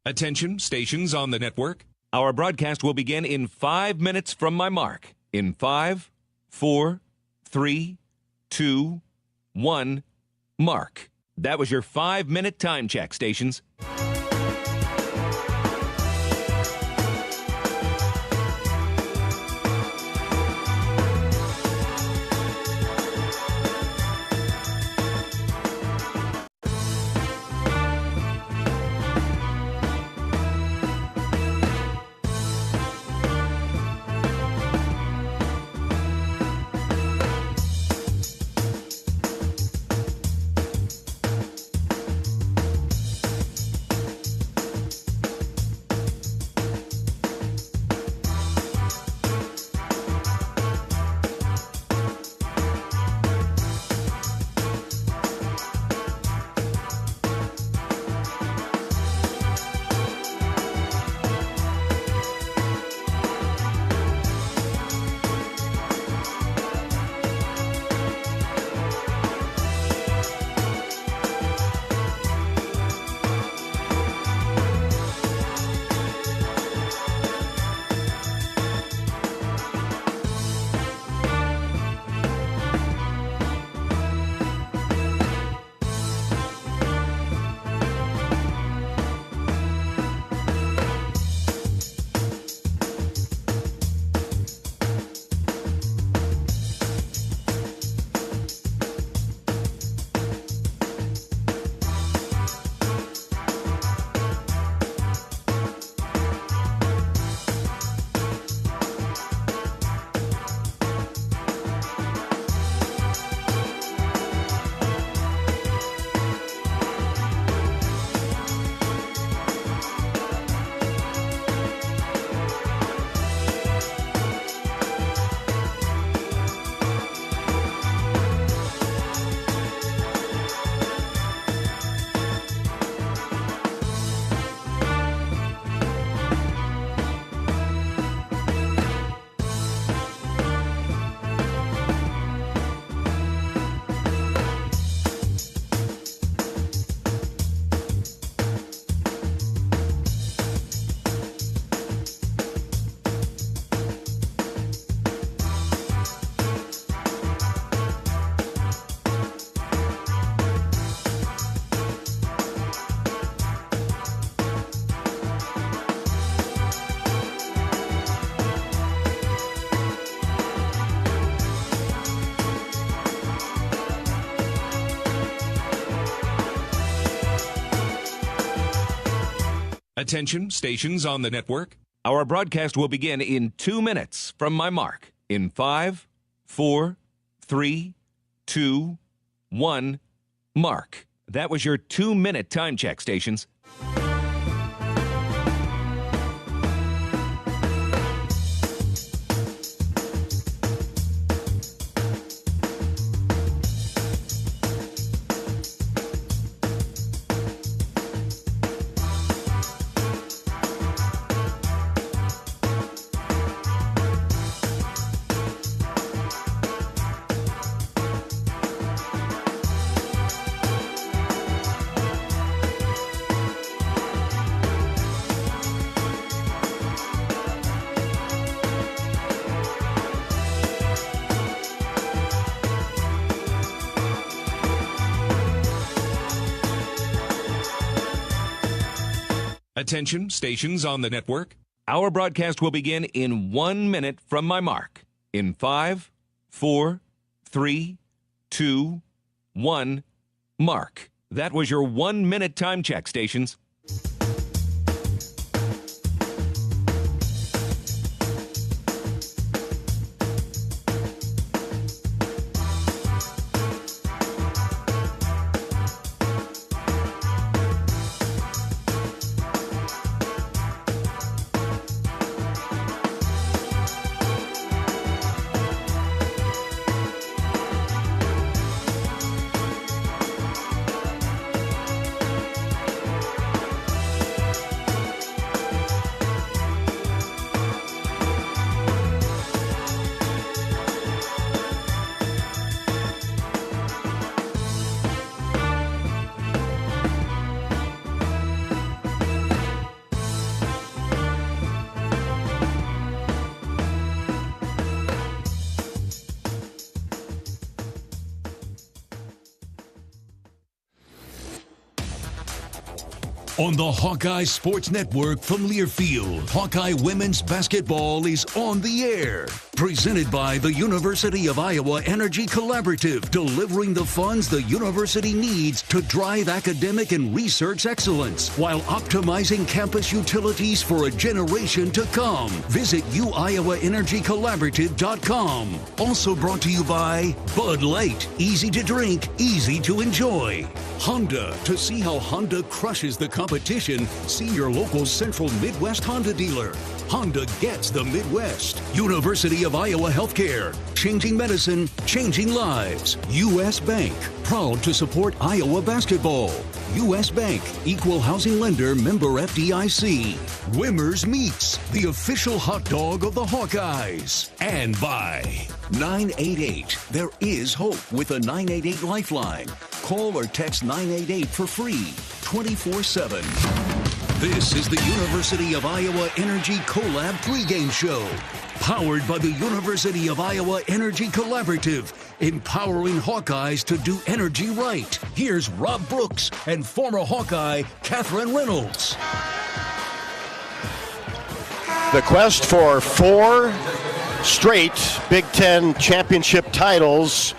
Attention, stations on the network. Our broadcast will begin in 5 minutes from my mark. In 5, 4, 3, 2, 1, mark. That was your 5-minute time check, stations. Attention, stations on the network. Our broadcast will begin in 2 minutes from my mark. In 5, 4, 3, 2, 1, mark. That was your 2-minute time check, stations. Attention, stations on the network. Our broadcast will begin in 1 minute from my mark. In 5, 4, 3, 2, 1, mark. That was your 1-minute time check, stations. On the Hawkeye Sports Network from Learfield, Hawkeye Women's Basketball is on the air. Presented by the University of Iowa Energy Collaborative, delivering the funds the university needs to drive academic and research excellence while optimizing campus utilities for a generation to come. Visit uiowaenergycollaborative.com. Also brought to you by Bud Light. Easy to drink, easy to enjoy. Honda. To see how Honda crushes the competition, see your local Central Midwest Honda dealer. Honda gets the Midwest. University of Iowa Healthcare. Changing medicine, changing lives. U.S. Bank. Proud to support Iowa basketball. U.S. Bank. Equal housing lender, member FDIC. Wimmer's Meats. The official hot dog of the Hawkeyes. And by 988. There is hope with a 988 Lifeline. Call or text 988 for free, 24/7. This is the University of Iowa Energy Collab Pregame Show. Powered by the University of Iowa Energy Collaborative. Empowering Hawkeyes to do energy right. Here's Rob Brooks and former Hawkeye Catherine Reynolds. The quest for 4 straight Big Ten championship titles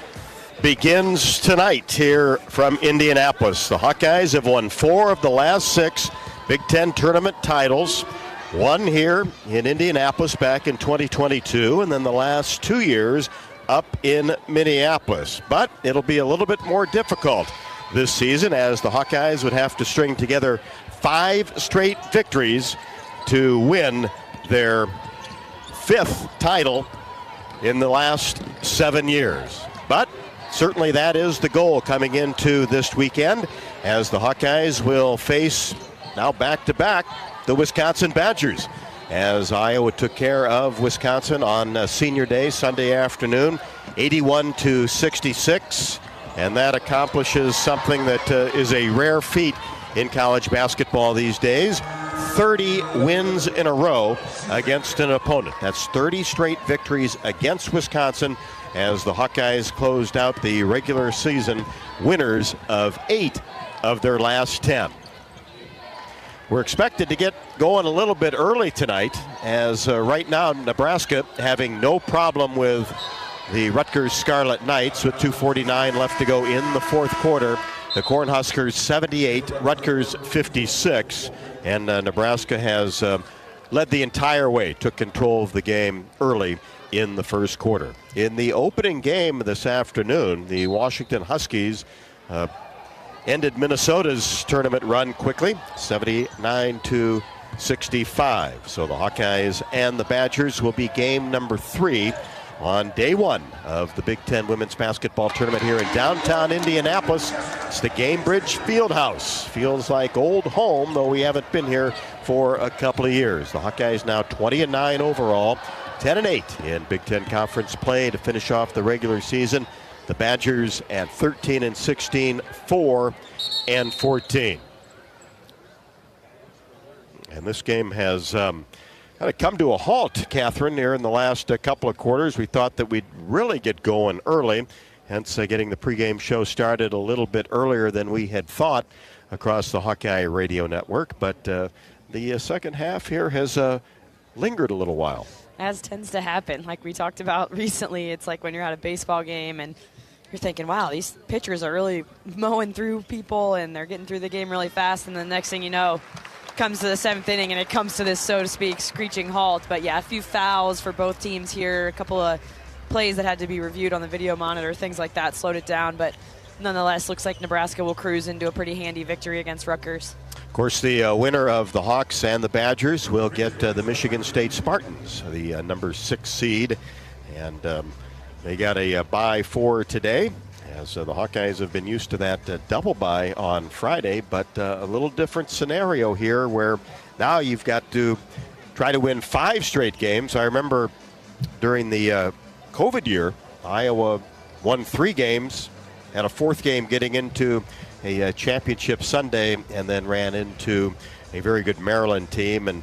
begins tonight here from Indianapolis. The Hawkeyes have won 4 of the last 6 Big Ten tournament titles. One here in Indianapolis back in 2022, and then the last 2 years up in Minneapolis. But it'll be a little bit more difficult this season, as the Hawkeyes would have to string together 5 straight victories to win their 5th title in the last 7 years. But certainly that is the goal coming into this weekend, as the Hawkeyes will face, now back-to-back, the Wisconsin Badgers, as Iowa took care of Wisconsin on Senior Day, Sunday afternoon, 81-66, and that accomplishes something that is a rare feat in college basketball these days. 30 wins in a row against an opponent. That's 30 straight victories against Wisconsin, as the Hawkeyes closed out the regular season winners of 8 of their last 10. We're expected to get going a little bit early tonight, as right now Nebraska having no problem with the Rutgers Scarlet Knights with 2:49 left to go in the 4th quarter. The Cornhuskers 78, Rutgers 56, and Nebraska has led the entire way, took control of the game early in the 1st quarter. In the opening game this afternoon, the Washington Huskies ended Minnesota's tournament run quickly, 79-65. So the Hawkeyes and the Badgers will be game number 3 on day 1 of the Big Ten Women's Basketball Tournament here in downtown Indianapolis. It's the Gamebridge Fieldhouse. Feels like old home, though we haven't been here for a couple of years. The Hawkeyes now 20-9 overall, 10-8 in Big Ten Conference play to finish off the regular season. The Badgers at 13-16, 4-14. And this game has kind of come to a halt, Catherine, here in the last couple of quarters. We thought that we'd really get going early, hence getting the pregame show started a little bit earlier than we had thought across the Hawkeye radio network. But the second half here has lingered a little while. As tends to happen, like we talked about recently. It's like when you're at a baseball game and you're thinking, wow, these pitchers are really mowing through people and they're getting through the game really fast, and the next thing you know, comes to the 7th inning and it comes to this, so to speak, screeching halt. But yeah, a few fouls for both teams here, a couple of plays that had to be reviewed on the video monitor, things like that slowed it down. But nonetheless, looks like Nebraska will cruise into a pretty handy victory against Rutgers. Of course, the winner of the Hawks and the Badgers will get the Michigan State Spartans, the number 6 seed. And they got a bye for today, as the Hawkeyes have been used to that double bye on Friday. But a little different scenario here, where now you've got to try to win 5 straight games. I remember during the COVID year, Iowa won 3 games, had a 4th game getting into a championship Sunday, and then ran into a very good Maryland team. And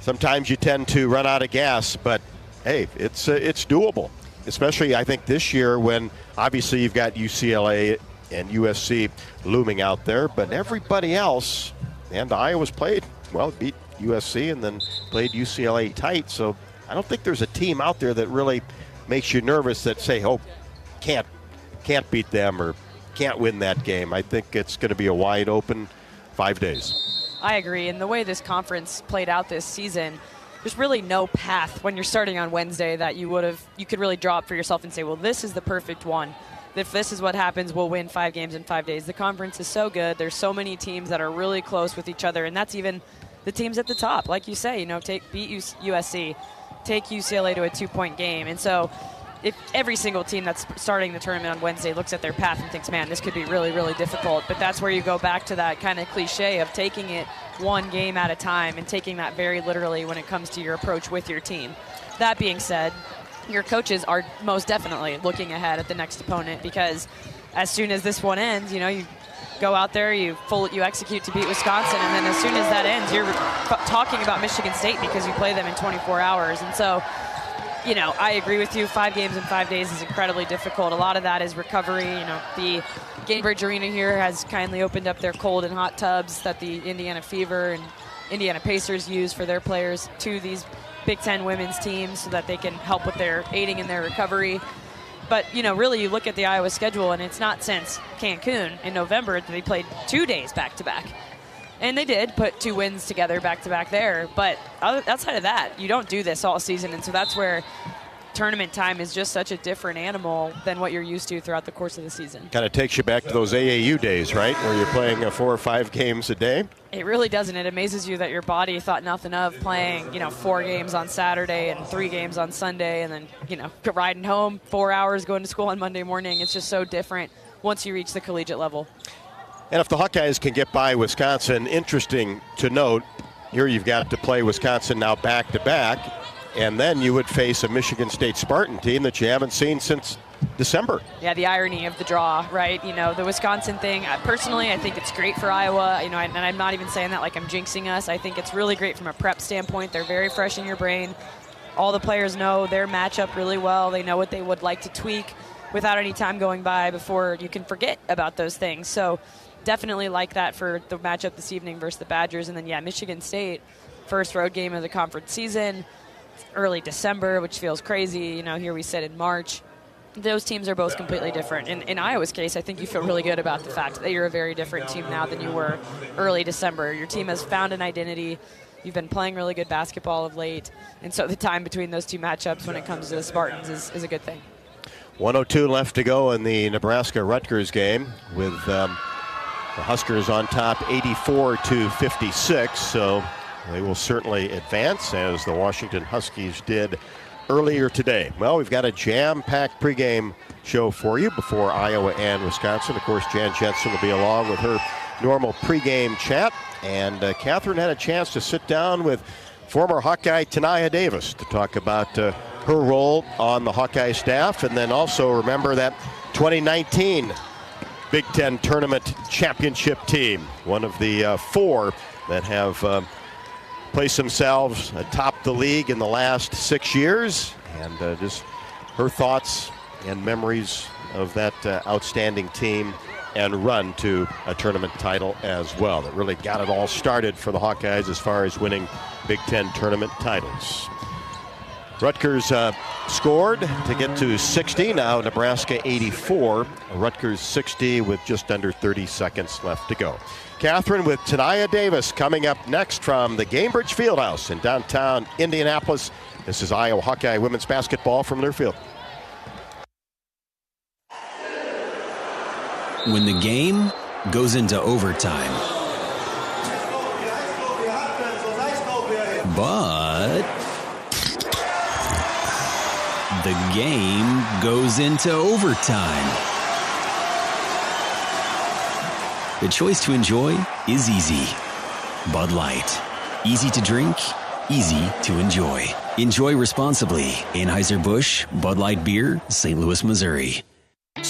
sometimes you tend to run out of gas, but hey, it's doable. Especially, I think, this year, when obviously you've got UCLA and USC looming out there, but everybody else and Iowa's played, well, beat USC and then played UCLA tight. So I don't think there's a team out there that really makes you nervous that say, oh, can't beat them or can't win that game. I think it's going to be a wide open 5 days. I agree. And the way this conference played out this season, there's really no path when you're starting on Wednesday that you could really draw up for yourself and say, well, this is the perfect one. If this is what happens, we'll win 5 games in 5 days. The conference is so good. There's so many teams that are really close with each other, and that's even the teams at the top. Like you say, beat USC, take UCLA to a 2-point game. And so if every single team that's starting the tournament on Wednesday looks at their path and thinks, man, this could be really, really difficult. But that's where you go back to that kind of cliche of taking it one game at a time and taking that very literally when it comes to your approach with your team. That being said, your coaches are most definitely looking ahead at the next opponent, because as soon as this one ends, you go out there, you execute to beat Wisconsin, and then as soon as that ends, you're talking about Michigan State because you play them in 24 hours. And so, I agree with you. 5 games in 5 days is incredibly difficult. A lot of that is recovery. The Gainbridge Arena here has kindly opened up their cold and hot tubs that the Indiana Fever and Indiana Pacers use for their players to these Big Ten women's teams so that they can help with aiding in their recovery. But, really you look at the Iowa schedule, and it's not since Cancun in November that they played 2 days back-to-back. And they did put 2 wins together back-to-back there. But outside of that, you don't do this all season. And so that's where tournament time is just such a different animal than what you're used to throughout the course of the season. Kind of takes you back to those AAU days, right, where you're playing 4 or 5 games a day? It really doesn't. It amazes you that your body thought nothing of playing, 4 games on Saturday and 3 games on Sunday, and then, riding home 4 hours, going to school on Monday morning. It's just so different once you reach the collegiate level. And if the Hawkeyes can get by Wisconsin, interesting to note, here you've got to play Wisconsin now back-to-back, and then you would face a Michigan State Spartan team that you haven't seen since December. Yeah, the irony of the draw, right? The Wisconsin thing, personally, I think it's great for Iowa, and I'm not even saying that like I'm jinxing us. I think it's really great from a prep standpoint. They're very fresh in your brain. All the players know their matchup really well. They know what they would like to tweak without any time going by before you can forget about those things. So definitely like that for the matchup this evening versus the Badgers. And then, Michigan State, first road game of the conference season, early December, which feels crazy. Here we sit in March. Those teams are both completely different. In Iowa's case, I think you feel really good about the fact that you're a very different team now than you were early December. Your team has found an identity. You've been playing really good basketball of late. And so the time between those two matchups when it comes to the Spartans is a good thing. 1:02 left to go in the Nebraska-Rutgers game, with the Huskers on top 84-56. So they will certainly advance, as the Washington Huskies did earlier today. Well, we've got a jam-packed pregame show for you before Iowa and Wisconsin. Of course, Jan Jensen will be along with her normal pregame chat. And Catherine had a chance to sit down with former Hawkeye Tanaya Davis to talk about her role on the Hawkeye staff. And then also remember that 2019 Big Ten Tournament Championship team, one of the 4 that have placed themselves atop the league in the last 6 years, and just her thoughts and memories of that outstanding team and run to a tournament title as well. That really got it all started for the Hawkeyes as far as winning Big Ten tournament titles. Rutgers scored to get to 60. Now Nebraska 84. Rutgers 60 with just under 30 seconds left to go. Catherine with Tanaya Davis coming up next from the Gainbridge Fieldhouse in downtown Indianapolis. This is Iowa Hawkeye women's basketball from Learfield. When the game goes into overtime, but the game goes into overtime. The choice to enjoy is easy. Bud Light. Easy to drink, easy to enjoy. Enjoy responsibly. Anheuser-Busch, Bud Light Beer, St. Louis, Missouri.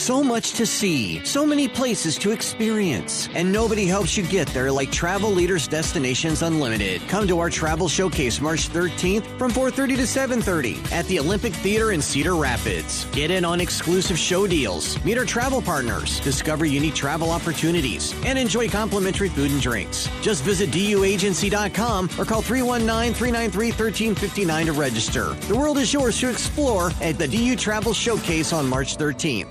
So much to see, so many places to experience, and nobody helps you get there like Travel Leaders Destinations Unlimited. Come to our travel showcase March 13th from 4:30 to 7:30 at the Olympic Theater in Cedar Rapids. Get in on exclusive show deals, meet our travel partners, discover unique travel opportunities, and enjoy complimentary food and drinks. Just visit duagency.com or call 319-393-1359 to register. The world is yours to explore at the DU Travel Showcase on March 13th.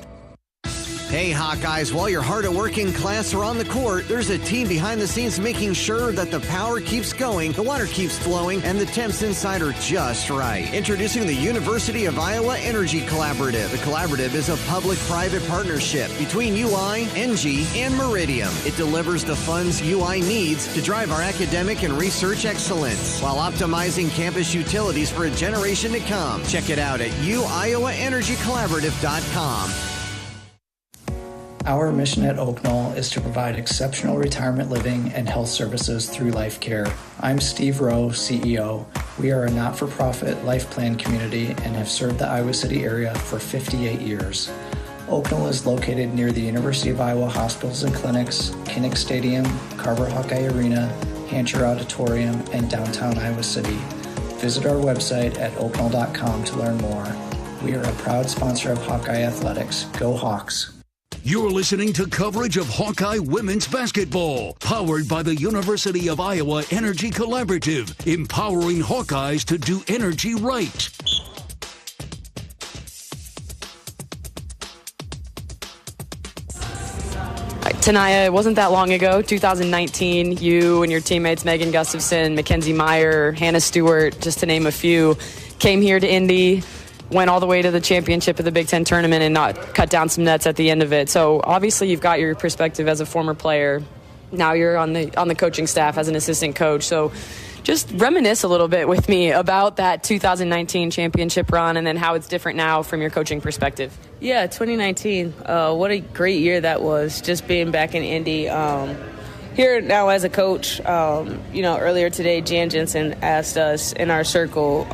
Hey, Hawkeyes, while you're hard at work in class or on the court, there's a team behind the scenes making sure that the power keeps going, the water keeps flowing, and the temps inside are just right. Introducing the University of Iowa Energy Collaborative. The collaborative is a public-private partnership between UI, NG, and Meridium. It delivers the funds UI needs to drive our academic and research excellence while optimizing campus utilities for a generation to come. Check it out at uiowaenergycollaborative.com. Our mission at Oak Knoll is to provide exceptional retirement living and health services through life care. I'm Steve Rowe, CEO. We are a not-for-profit life plan community and have served the Iowa City area for 58 years. Oak Knoll is located near the University of Iowa hospitals and clinics, Kinnick Stadium, Carver Hawkeye Arena, Hancher Auditorium, and downtown Iowa City. Visit our website at oakknoll.com to learn more. We are a proud sponsor of Hawkeye Athletics. Go Hawks! You're listening to coverage of Hawkeye women's basketball, powered by the University of Iowa Energy Collaborative, empowering Hawkeyes to do energy right. Tanaya, it wasn't that long ago, 2019, you and your teammates Megan Gustafson, Mackenzie Meyer, Hannah Stewart, just to name a few, came here to Indy, went all the way to the championship of the Big Ten tournament and not cut down some nets at the end of it. So obviously you've got your perspective as a former player. Now you're on the coaching staff as an assistant coach. So just reminisce a little bit with me about that 2019 championship run and then how it's different now from your coaching perspective. Yeah, 2019. What a great year that was, just being back in Indy. Here now as a coach, earlier today, Jan Jensen asked us in our circle,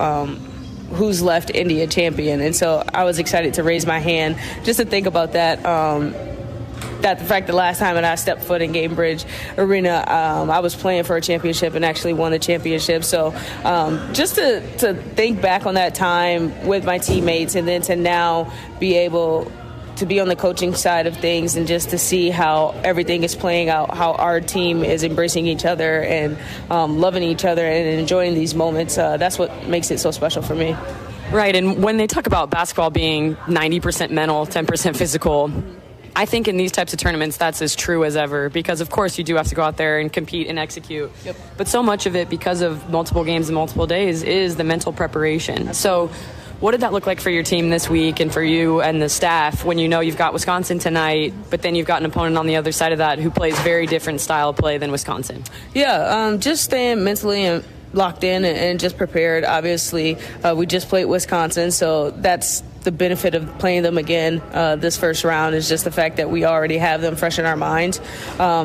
who's left Indy a champion. And so I was excited to raise my hand just to think about that. That the fact the last time that I stepped foot in Gamebridge Arena, I was playing for a championship and actually won the championship. So just to think back on that time with my teammates and then to now be able to be on the coaching side of things and just to see how everything is playing out, how our team is embracing each other and loving each other and enjoying these moments, that's what makes it so special for me. Right, and when they talk about basketball being 90% mental, 10% physical, I think in these types of tournaments that's as true as ever because, of course, you do have to go out there and compete and execute. Yep. But so much of it, because of multiple games and multiple days, is the mental preparation. Absolutely. So what did that look like for your team this week and for you and the staff when you know you've got Wisconsin tonight, but then you've got an opponent on the other side of that who plays very different style of play than Wisconsin? Yeah, just staying mentally locked in and just prepared. Obviously, we just played Wisconsin, so that's the benefit of playing them again this first round is just the fact that we already have them fresh in our minds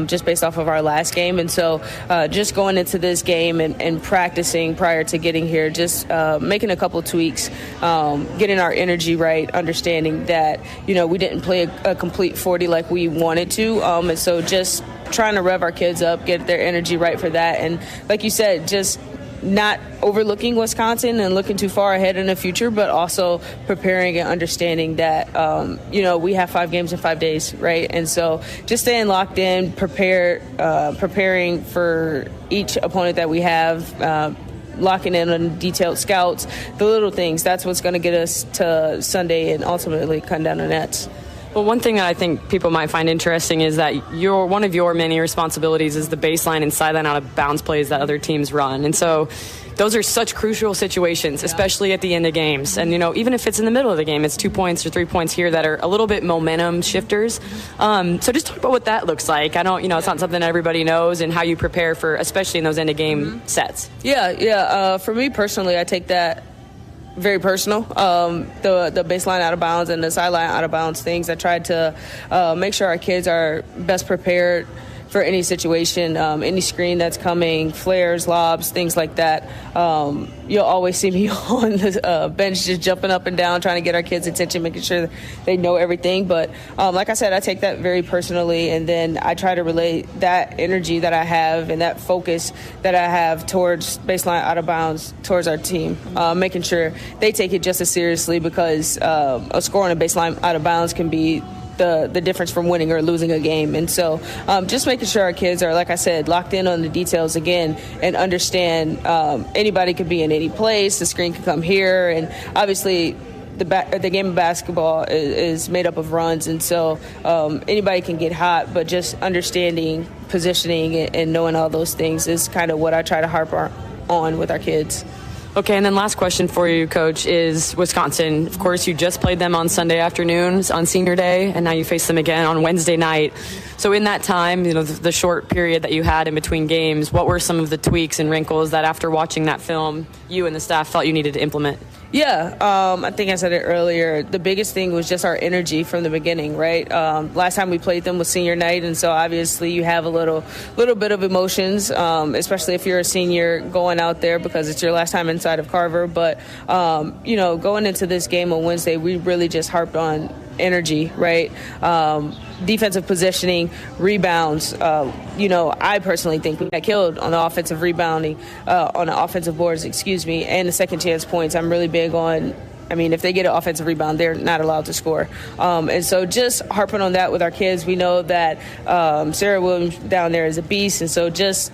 just based off of our last game. And so just going into this game and practicing prior to getting here, just making a couple tweaks, getting our energy right, understanding that, we didn't play a complete 40 like we wanted to. And so just trying to rev our kids up, get their energy right for that. And like you said, just not overlooking Wisconsin and looking too far ahead in the future, but also preparing and understanding that, we have 5 games in 5 days, right? And so just staying locked in, preparing for each opponent that we have, locking in on detailed scouts, the little things, that's what's going to get us to Sunday and ultimately cut down the nets. Well, one thing that I think people might find interesting is that one of your many responsibilities is the baseline and sideline out of bounds plays that other teams run. And so those are such crucial situations, especially at the end of games. And, even if it's in the middle of the game, it's 2 points or 3 points here that are a little bit momentum shifters. So just talk about what that looks like. I don't, it's not something everybody knows and how you prepare for, especially in those end of game sets. Yeah. For me personally, I take that very personal, the baseline out of bounds and the sideline out of bounds things. I tried to make sure our kids are best prepared for any situation, any screen that's coming, flares, lobs, things like that. You'll always see me on the bench just jumping up and down, trying to get our kids' attention, making sure they know everything. But like I said, I take that very personally, and then I try to relay that energy that I have and that focus that I have towards baseline out of bounds, towards our team, making sure they take it just as seriously, because a score on a baseline out of bounds can be the difference from winning or losing a game. And so just making sure our kids are, like I said, locked in on the details again and understand anybody could be in any place. The screen could come here. And obviously the game of basketball is made up of runs. And so anybody can get hot, but just understanding positioning and knowing all those things is kind of what I try to harp on with our kids. Okay, and then last question for you, Coach, is Wisconsin. Of course, you just played them on Sunday afternoons on Senior Day, and now you face them again on Wednesday night. So in that time, the short period that you had in between games, what were some of the tweaks and wrinkles that after watching that film, you and the staff felt you needed to implement? Yeah, I think I said it earlier. The biggest thing was just our energy from the beginning, right? Last time we played them was senior night, and so obviously you have a little bit of emotions, especially if you're a senior going out there because it's your last time inside of Carver. But, going into this game on Wednesday, we really just harped on energy, right? Defensive positioning, rebounds. I personally think we got killed on the offensive rebounding, on the offensive boards, and the second chance points. I'm really big on, if they get an offensive rebound, they're not allowed to score. And so just harping on that with our kids. We know that Sarah Williams down there is a beast, and so just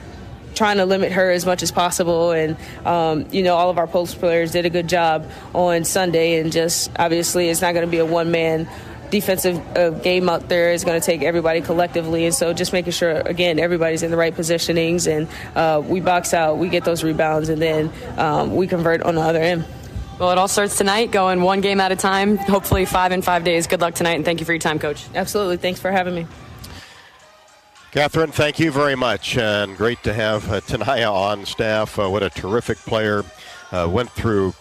trying to limit her as much as possible. And, all of our post players did a good job on Sunday, and just obviously it's not going to be a one-man defensive game out there. Is going to take everybody collectively, and so just making sure, again, everybody's in the right positionings, and we box out, we get those rebounds, and then we convert on the other end. Well, it all starts tonight, going one game at a time, hopefully 5 in 5 days. Good luck tonight, and thank you for your time, Coach. Absolutely. Thanks for having me. Catherine, thank you very much, and great to have Tanaya on staff. What a terrific player. Went through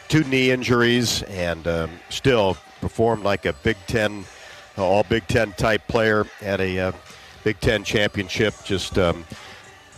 2 knee injuries and still performed like a Big Ten, all Big Ten type player at a Big Ten championship. Just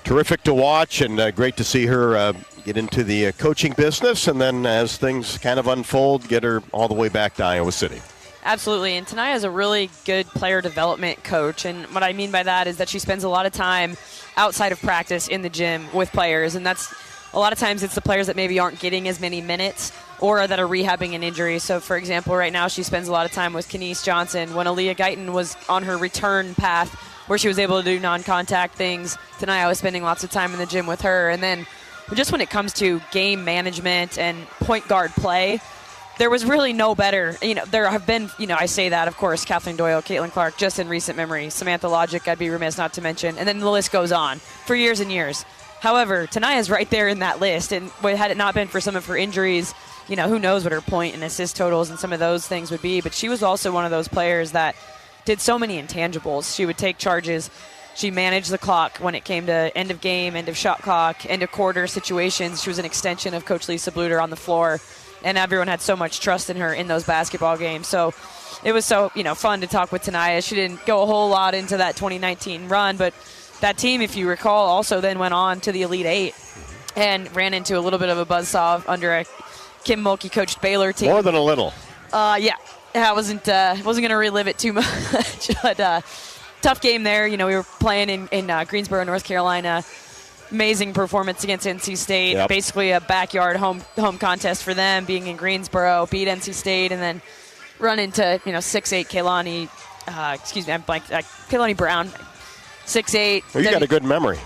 terrific to watch, and great to see her get into the coaching business, and then as things kind of unfold, get her all the way back to Iowa City. Absolutely, and Tanaya is a really good player development coach, and what I mean by that is that she spends a lot of time outside of practice in the gym with players, and that's a lot of times it's the players that maybe aren't getting as many minutes or that are rehabbing an injury. So, for example, right now she spends a lot of time with Kenise Johnson. When Aaliyah Guyton was on her return path where she was able to do non-contact things, Tanaya was spending lots of time in the gym with her. And then just when it comes to game management and point guard play, there was really no better. There have been, I say that, of course, Kathleen Doyle, Caitlin Clark, just in recent memory. Samantha Logic, I'd be remiss not to mention. And then the list goes on for years and years. However, Tanaya's right there in that list. And had it not been for some of her injuries, who knows what her point and assist totals and some of those things would be. But she was also one of those players that did so many intangibles. She would take charges. She managed the clock when it came to end of game, end of shot clock, end of quarter situations. She was an extension of Coach Lisa Bluter on the floor. And everyone had so much trust in her in those basketball games. So it was so, fun to talk with Tanaya. She didn't go a whole lot into that 2019 run, but that team, if you recall, also then went on to the Elite Eight and ran into a little bit of a buzzsaw under a Kim Mulkey coached Baylor team. More than a little. Yeah. I wasn't going to relive it too much, but tough game there. We were playing in Greensboro, North Carolina. Amazing performance against NC State. Yep. Basically a backyard home contest for them, being in Greensboro, beat NC State, and then run into 6'8" Kaylani. I'm blank. Kaylani Brown, 6'8". Well, you got a good memory.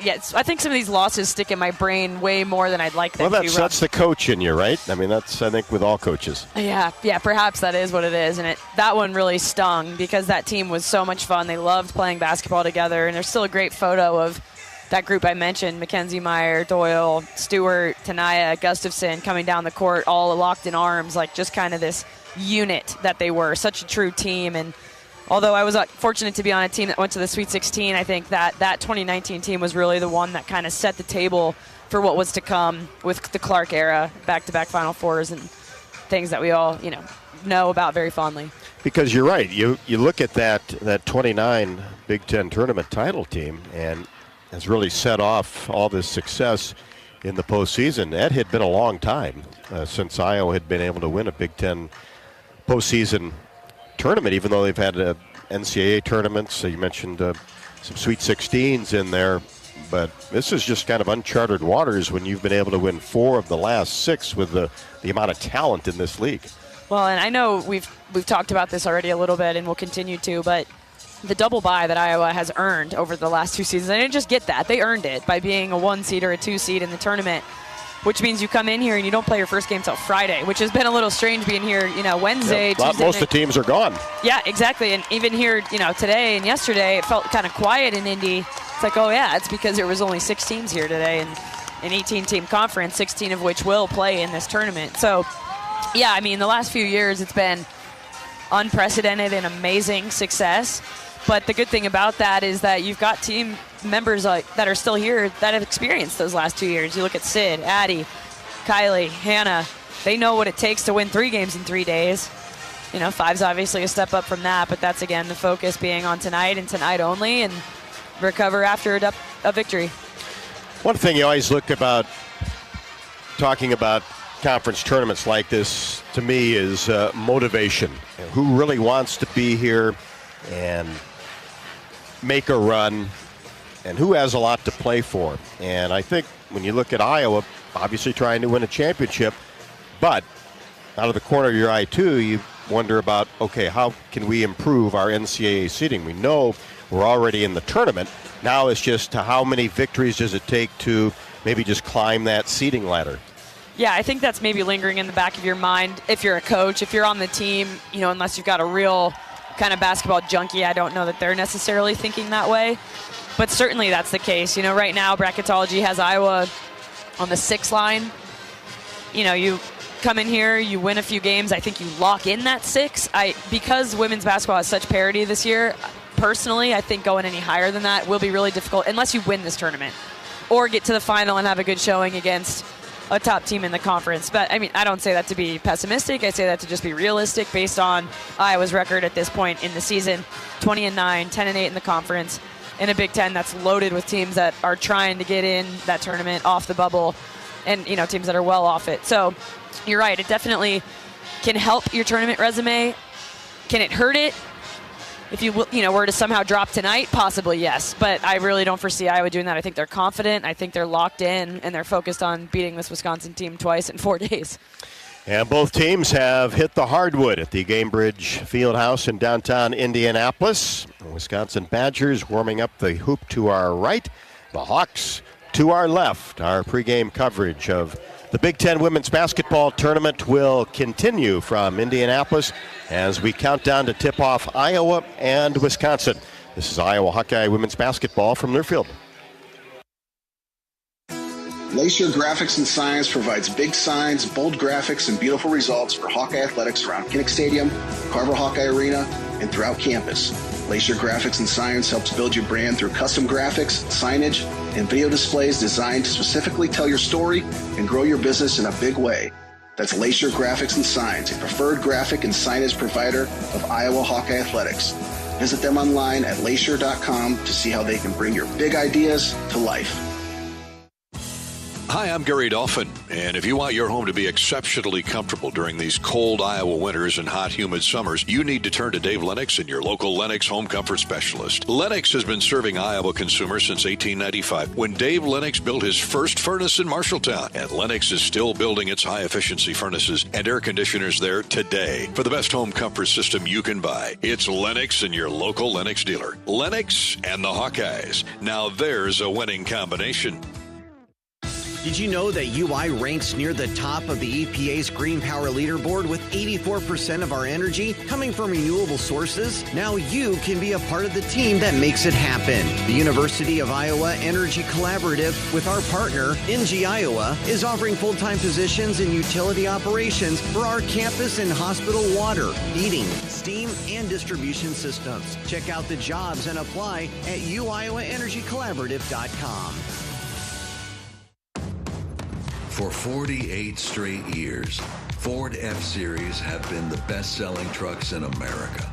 Yes, I think some of these losses stick in my brain way more than I'd like them to. Well, that's the coach in you, right? That's, I think, with all coaches. Yeah, perhaps that is what it is. And that one really stung because that team was so much fun. They loved playing basketball together, and there's still a great photo of that group I mentioned, Mackenzie Meyer, Doyle, Stewart, Tanaya, Gustafson, coming down the court, all locked in arms, like just kind of this unit that they were, such a true team. And although I was fortunate to be on a team that went to the Sweet 16, I think that 2019 team was really the one that kind of set the table for what was to come with the Clark era, back-to-back Final Fours and things that we all, know about very fondly. Because you're right. You look at that 29 Big Ten tournament title team, and has really set off all this success in the postseason. That had been a long time since Iowa had been able to win a Big Ten postseason tournament, even though they've had NCAA tournaments. So you mentioned some Sweet 16s in there. But this is just kind of uncharted waters when you've been able to win 4 of the last 6 with the amount of talent in this league. Well, and I know we've talked about this already a little bit, and we'll continue to, but the double bye that Iowa has earned over the last 2 seasons, they didn't just get that. They earned it by being a 1 seed or a 2 seed in the tournament, which means you come in here and you don't play your first game till Friday, which has been a little strange being here, Wednesday, Tuesday. Most of the teams are gone. Yeah, exactly. And even here, today and yesterday, it felt kind of quiet in Indy. It's like, oh, yeah, it's because there was only 6 teams here today, and an 18-team conference, 16 of which will play in this tournament. So, yeah, I mean, the last few years it's been unprecedented and amazing success. But the good thing about that is that you've got team members that are still here that have experienced those last 2 years. You look at Sid, Addie, Kylie, Hannah. They know what it takes to win 3 games in 3 days. 5's obviously a step up from that, but that's, again, the focus being on tonight and tonight only, and recover after a victory. One thing you always look about talking about conference tournaments like this, to me, is motivation. Who really wants to be here and make a run, and who has a lot to play for. And I think when you look at Iowa, obviously trying to win a championship, but out of the corner of your eye, too, you wonder about, okay, how can we improve our NCAA seeding? We know we're already in the tournament. Now it's just how many victories does it take to maybe just climb that seeding ladder? Yeah, I think that's maybe lingering in the back of your mind if you're a coach, if you're on the team, unless you've got a real kind of basketball junkie. I don't know that they're necessarily thinking that way, but certainly that's the case. Right now bracketology has Iowa on the 6 line. You come in here, you win a few games, I think you lock in that 6. Because women's basketball has such parity this year, personally, I think going any higher than that will be really difficult unless you win this tournament or get to the final and have a good showing against a top team in the conference. But, I don't say that to be pessimistic. I say that to just be realistic based on Iowa's record at this point in the season. 20-9, 10-8 in the conference, in a Big Ten that's loaded with teams that are trying to get in that tournament off the bubble, and, teams that are well off it. So you're right. It definitely can help your tournament resume. Can it hurt it? If you were to somehow drop tonight, possibly yes. But I really don't foresee Iowa doing that. I think they're confident. I think they're locked in, and they're focused on beating this Wisconsin team twice in 4 days. And both teams have hit the hardwood at the Gamebridge Fieldhouse in downtown Indianapolis. The Wisconsin Badgers warming up the hoop to our right. The Hawks to our left. Our pregame coverage of the Big Ten Women's Basketball Tournament will continue from Indianapolis as we count down to tip off Iowa and Wisconsin. This is Iowa Hawkeye Women's Basketball from Learfield. Lacier Graphics and Signs provides big signs, bold graphics, and beautiful results for Hawkeye athletics around Kinnick Stadium, Carver Hawkeye Arena, and throughout campus. Lacier Graphics and Signs helps build your brand through custom graphics, signage, and video displays designed to specifically tell your story and grow your business in a big way. That's Lacier Graphics and Signs, a preferred graphic and signage provider of Iowa Hawkeye athletics. Visit them online at lacier.com to see how they can bring your big ideas to life. Hi, I'm Gary Dolphin, and if you want your home to be exceptionally comfortable during these cold Iowa winters and hot, humid summers, you need to turn to Dave Lennox and your local Lennox home comfort specialist. Lennox has been serving Iowa consumers since 1895, when Dave Lennox built his first furnace in Marshalltown, and Lennox is still building its high-efficiency furnaces and air conditioners there today. For the best home comfort system you can buy, it's Lennox and your local Lennox dealer. Lennox and the Hawkeyes. Now there's a winning combination. Did you know that UI ranks near the top of the EPA's Green Power Leaderboard with 84% of our energy coming from renewable sources? Now you can be a part of the team that makes it happen. The University of Iowa Energy Collaborative, with our partner, NG Iowa, is offering full-time positions in utility operations for our campus and hospital water, heating, steam, and distribution systems. Check out the jobs and apply at uiowaenergycollaborative.com. For 48 straight years, Ford F-Series have been the best-selling trucks in America.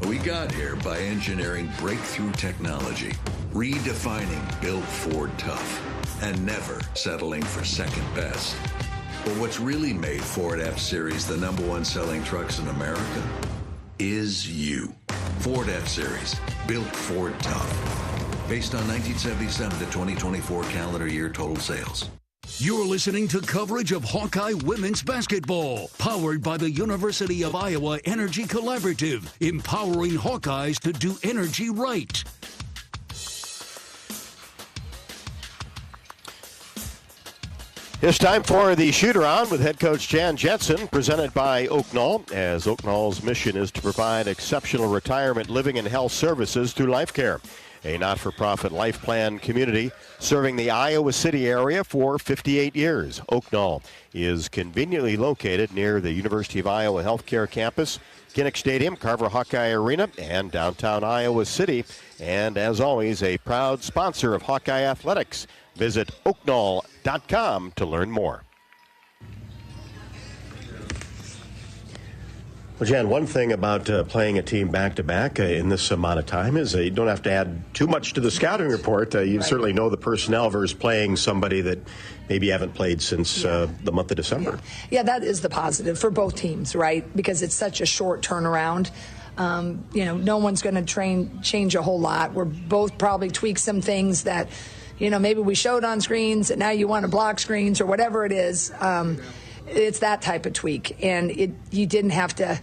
We got here by engineering breakthrough technology, redefining Built Ford Tough, and never settling for second best. But what's really made Ford F-Series the #1 selling trucks in America is you. Ford F-Series, Built Ford Tough. Based on 1977 to 2024 calendar year total sales. You're listening to coverage of Hawkeye women's basketball, powered by the University of Iowa Energy Collaborative, empowering Hawkeyes to do energy right. It's time for the Shootaround with head coach Jan Jensen, presented by Oak Knoll, as Oak Knoll's mission is to provide exceptional retirement, living, and health services through Life Care, a not-for-profit life plan community serving the Iowa City area for 58 years. Oak Knoll is conveniently located near the University of Iowa Healthcare Campus, Kinnick Stadium, Carver Hawkeye Arena, and downtown Iowa City. And as always, a proud sponsor of Hawkeye Athletics. Visit oakknoll.com to learn more. Well, Jan, one thing about playing a team back-to-back in this amount of time is you don't have to add too much to the scouting report. You certainly know the personnel versus playing somebody that maybe you haven't played since the month of December. Yeah, that is the positive for both teams, right? Because it's such a short turnaround. No one's going to change a whole lot. We're both probably tweak some things that, maybe we showed on screens and now you want to block screens or whatever it is. It's that type of tweak. And you didn't have to,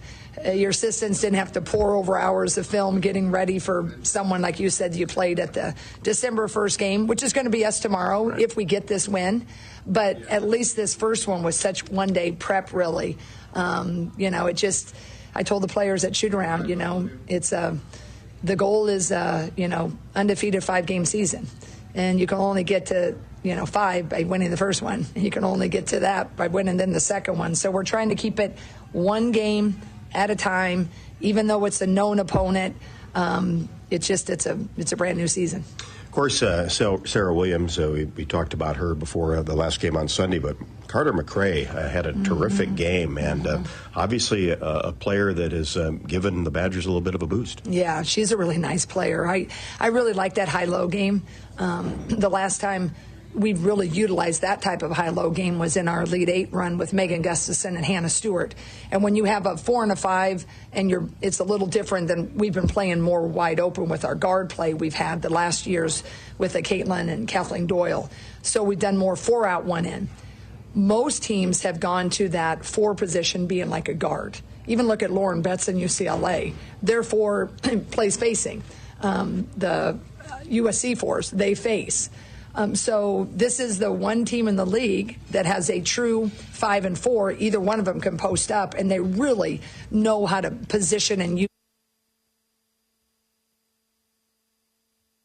your assistants didn't have to pour over hours of film getting ready for someone, like you said, you played at the December 1st game, which is going to be us tomorrow if we get this win. But at least this first one was such one-day prep, really. I told the players at Shootaround, it's the goal is, undefeated 5-game season. And you can only get to, 5 by winning the first one. And you can only get to that by winning then the second one. So we're trying to keep it one game at a time, even though it's a known opponent. It's a brand new season. Of course, Sarah Williams, we talked about her before the last game on Sunday, but Carter McRae had a terrific game, and obviously a player that has given the Badgers a little bit of a boost. Yeah, she's a really nice player. I really like that high-low game. The last time we really utilized that type of high-low game was in our Elite 8 run with Megan Gustafson and Hannah Stewart. And when you have a 4 and a 5, and it's a little different than we've been playing more wide open with our guard play we've had the last years with Caitlin and Kathleen Doyle. So we've done more 4 out, 1 in. Most teams have gone to that 4 position being like a guard. Even look at Lauren Betts in UCLA. Their 4 plays facing. The USC 4s, they face. So this is the one team in the league that has a true 5 and 4. Either one of them can post up, and they really know how to position and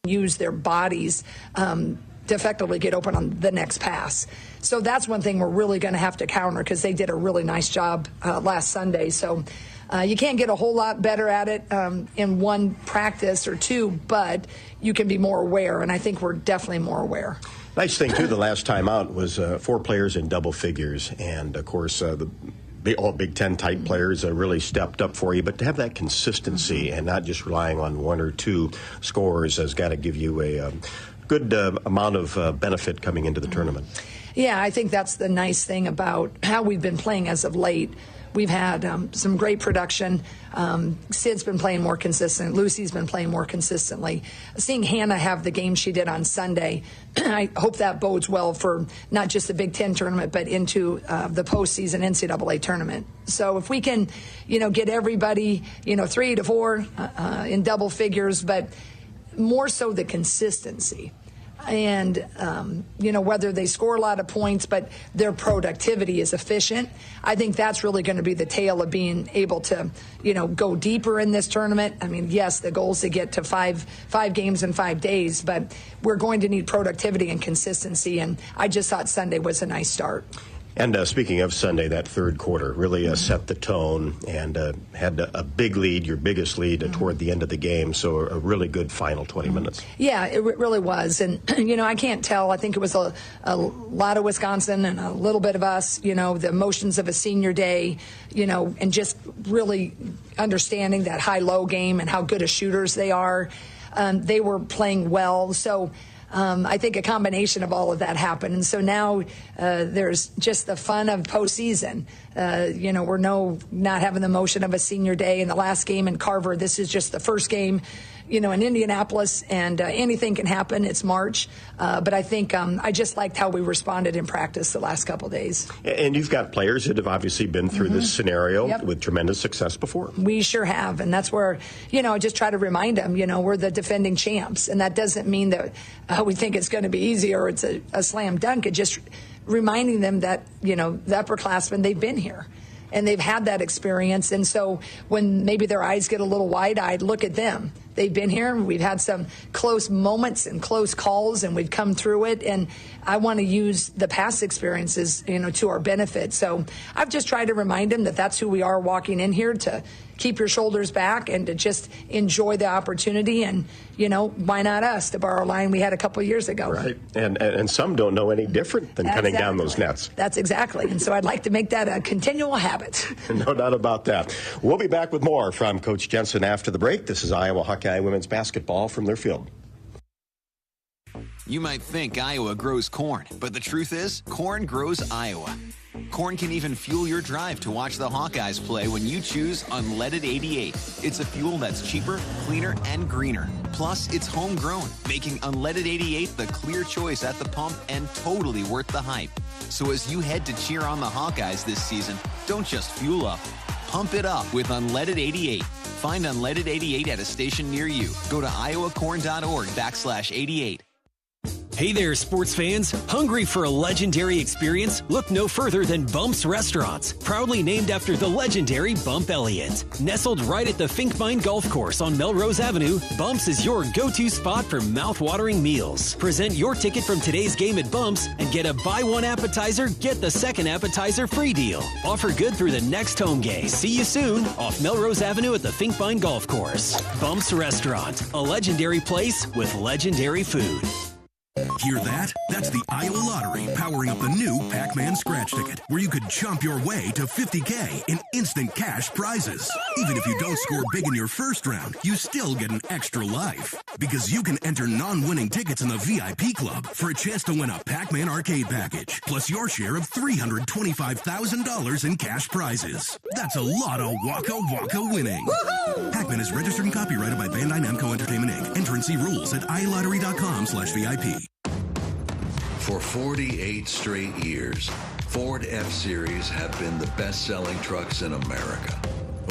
use their bodies to effectively get open on the next pass. So that's one thing we're really going to have to counter, because they did a really nice job last Sunday. So you can't get a whole lot better at it in one practice or 2, but you can be more aware, and I think we're definitely more aware. Nice thing, too, the last time out was 4 players in double figures, and, of course, all Big Ten type players really stepped up for you, but to have that consistency and not just relying on 1 or 2 scores has got to give you a good amount of benefit coming into the tournament. Yeah, I think that's the nice thing about how we've been playing as of late. We've had some great production. Sid's been playing more consistent. Lucy's been playing more consistently. Seeing Hannah have the game she did on Sunday, I hope that bodes well for not just the Big Ten tournament, but into the postseason NCAA tournament. So if we can, get everybody, 3 to 4 in double figures, but more so the consistency. And, whether they score a lot of points, but their productivity is efficient. I think that's really going to be the tale of being able to, go deeper in this tournament. I mean, yes, the goal is to get to five games in 5 days, but we're going to need productivity and consistency. And I just thought Sunday was a nice start. And speaking of Sunday, that third quarter really set the tone and had a big lead, your biggest lead toward the end of the game. So a really good final 20 minutes. Yeah, it really was. And, I can't tell. I think it was a lot of Wisconsin and a little bit of us, the emotions of a senior day, and just really understanding that high-low game and how good of shooters they are. They were playing well. So I think a combination of all of that happened. And so now there's just the fun of postseason. We're not having the emotion of a senior day in the last game in Carver. This is just the first game, in Indianapolis, and anything can happen. It's March. But I think I just liked how we responded in practice the last couple of days. And you've got players that have obviously been through this scenario with tremendous success before. We sure have. And that's where, I just try to remind them, we're the defending champs. And that doesn't mean that we think it's going to be easy or it's a slam dunk. It just reminding them that, the upperclassmen, they've been here. And they've had that experience. And so when maybe their eyes get a little wide-eyed, look at them. They've been here, and we've had some close moments and close calls, and we've come through it. And I want to use the past experiences, to our benefit. So I've just tried to remind them that that's who we are walking in here, to keep your shoulders back and to just enjoy the opportunity. And, why not us, to borrow a line we had a couple of years ago. Right. And some don't know any different than cutting down those nets. That's exactly. And so I'd like to make that a continual habit. No doubt about that. We'll be back with more from Coach Jensen after the break. This is Iowa Hawkeye women's basketball from their field. You might think Iowa grows corn, but the truth is, corn grows Iowa. Corn can even fuel your drive to watch the Hawkeyes play when you choose Unleaded 88. It's a fuel that's cheaper, cleaner, and greener. Plus, it's homegrown, making Unleaded 88 the clear choice at the pump and totally worth the hype. So as you head to cheer on the Hawkeyes this season, don't just fuel up. Pump it up with Unleaded 88. Find Unleaded 88 at a station near you. Go to iowacorn.org/88. Hey there, sports fans. Hungry for a legendary experience? Look no further than Bumps Restaurants, proudly named after the legendary Bump Elliott. Nestled right at the Finkbine Golf Course on Melrose Avenue, Bumps is your go-to spot for mouth-watering meals. Present your ticket from today's game at Bumps and get a buy one appetizer, get the second appetizer free deal. Offer good through the next home game. See you soon off Melrose Avenue at the Finkbine Golf Course. Bumps Restaurant, a legendary place with legendary food. Hear that? That's the Iowa Lottery powering up the new Pac-Man scratch ticket, where you could chomp your way to $50K in instant cash prizes. Even if you don't score big in your first round, you still get an extra life. Because you can enter non-winning tickets in the VIP club for a chance to win a Pac-Man arcade package, plus your share of $325,000 in cash prizes. That's a lot of Waka Waka winning. Woo-hoo! Pac-Man is registered and copyrighted by Bandai Namco Entertainment Inc. Enter and see rules at iLottery.com/VIP. For 48 straight years, Ford F-Series have been the best-selling trucks in America.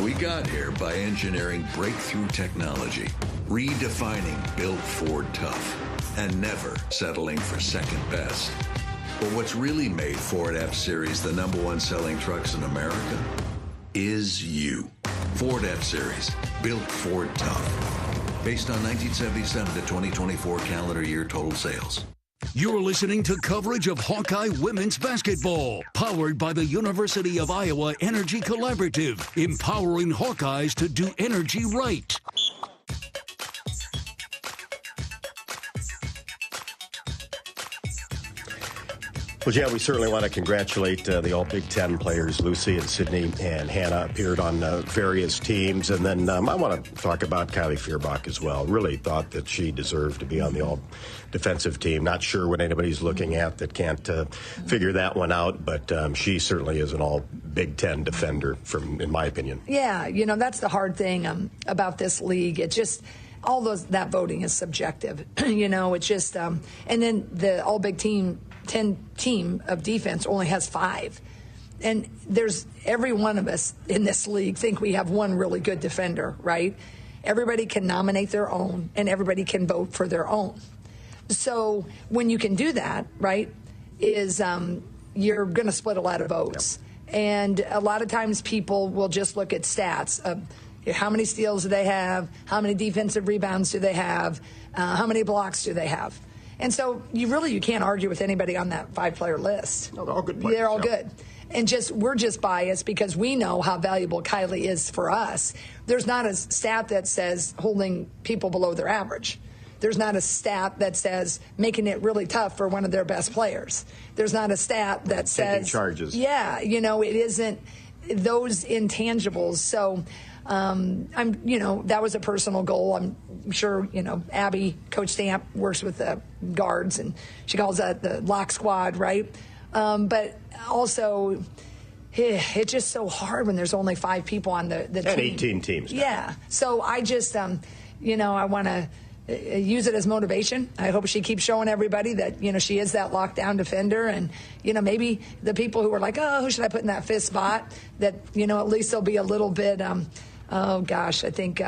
We got here by engineering breakthrough technology, redefining Built Ford Tough, and never settling for second best. But what's really made Ford F-Series the #1 selling trucks in America is you. Ford F-Series, Built Ford Tough. Based on 1977 to 2024 calendar year total sales. You're listening to coverage of Hawkeye women's basketball, powered by the University of Iowa Energy Collaborative, empowering Hawkeyes to do energy right. Well, yeah, we certainly want to congratulate the all Big Ten players. Lucy and Sydney and Hannah appeared on various teams. And then I want to talk about Kylie Feuerbach as well. Really thought that she deserved to be on the all defensive team. Not sure what anybody's looking at that can't figure that one out. But she certainly is an all Big Ten defender, in my opinion. Yeah, that's the hard thing about this league. It just... that voting is subjective. It's just... and then the all Big 10 team of defense only has 5. And there's every one of us in this league think we have one really good defender, right? Everybody can nominate their own, and everybody can vote for their own. So when you can do that, right, is you're going to split a lot of votes. Yep. And a lot of times people will just look at stats of how many steals do they have, how many defensive rebounds do they have, how many blocks do they have. And so you can't argue with anybody on that 5-player list. No, they're all good players. They're all good. And we're just biased because we know how valuable Kylie is for us. There's not a stat that says holding people below their average. There's not a stat that says making it really tough for one of their best players. There's not a stat that says taking charges. Yeah, it isn't those intangibles. So that was a personal goal. I'm sure, Abby, Coach Stamp, works with the guards, and she calls that the lock squad, right? But also, it's just so hard when there's only 5 people on the team. And 18 teams now. Yeah. So I just, I want to use it as motivation. I hope she keeps showing everybody that, she is that lockdown defender. And, maybe the people who are like, oh, who should I put in that 5th spot? That, at least there'll be a little bit, I think,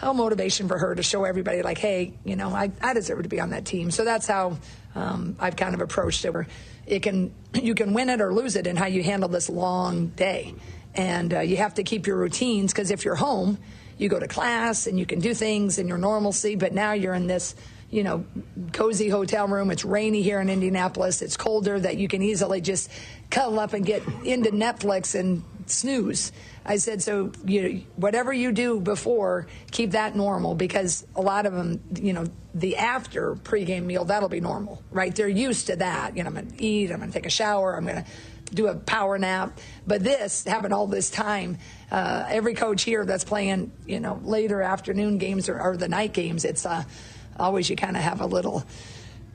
motivation for her to show everybody like, hey, I deserve to be on that team. So that's how I've kind of approached it. You can win it or lose it in how you handle this long day. And you have to keep your routines, because if you're home, you go to class and you can do things in your normalcy, but now you're in this, cozy hotel room. It's rainy here in Indianapolis. It's colder, that you can easily just cuddle up and get into Netflix and snooze. I said, so whatever you do before, keep that normal, because a lot of them, the after pregame meal, that'll be normal, right? They're used to that. I'm going to eat, I'm going to take a shower, I'm going to do a power nap. But this, having all this time, every coach here that's playing, later afternoon games or the night games, it's always you kind of have a little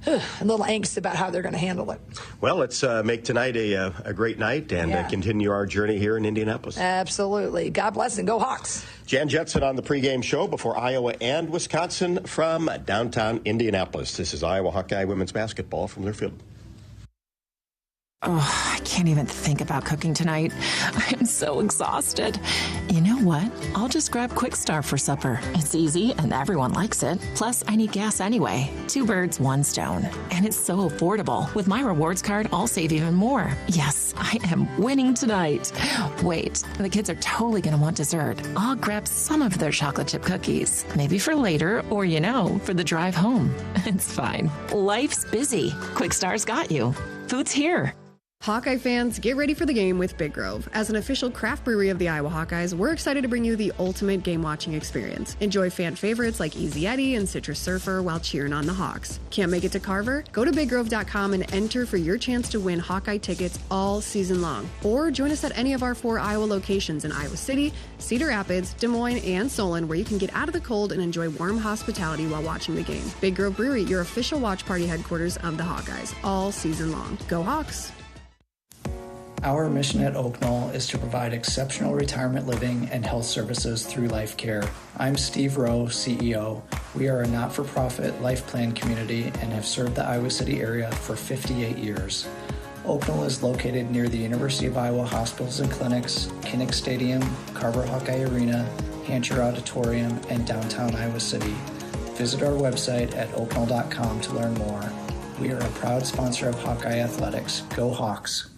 angst about how they're going to handle it. Well, let's make tonight a great night and continue our journey here in Indianapolis. Absolutely. God bless and go Hawks. Jan Jensen on the pregame show before Iowa and Wisconsin from downtown Indianapolis. This is Iowa Hawkeye women's basketball from their field. Oh, I can't even think about cooking tonight. I'm so exhausted. You know what? I'll just grab Quick Start for supper. It's easy and everyone likes it. Plus, I need gas anyway. 2 birds, 1 stone. And it's so affordable. With my rewards card, I'll save even more. Yes, I am winning tonight. Wait, the kids are totally going to want dessert. I'll grab some of their chocolate chip cookies. Maybe for later or, for the drive home. It's fine. Life's busy. Quick Start's got you. Food's here. Hawkeye fans, get ready for the game with Big Grove. As an official craft brewery of the Iowa Hawkeyes, we're excited to bring you the ultimate game-watching experience. Enjoy fan favorites like Easy Eddie and Citrus Surfer while cheering on the Hawks. Can't make it to Carver? Go to BigGrove.com and enter for your chance to win Hawkeye tickets all season long. Or join us at any of our 4 Iowa locations in Iowa City, Cedar Rapids, Des Moines, and Solon, where you can get out of the cold and enjoy warm hospitality while watching the game. Big Grove Brewery, your official watch party headquarters of the Hawkeyes, all season long. Go Hawks! Our mission at Oak Knoll is to provide exceptional retirement living and health services through Life Care. I'm Steve Rowe, CEO. We are a not-for-profit life plan community and have served the Iowa City area for 58 years. Oak Knoll is located near the University of Iowa hospitals and clinics, Kinnick Stadium, Carver Hawkeye Arena, Hancher Auditorium, and downtown Iowa City. Visit our website at oakknoll.com to learn more. We are a proud sponsor of Hawkeye Athletics. Go Hawks!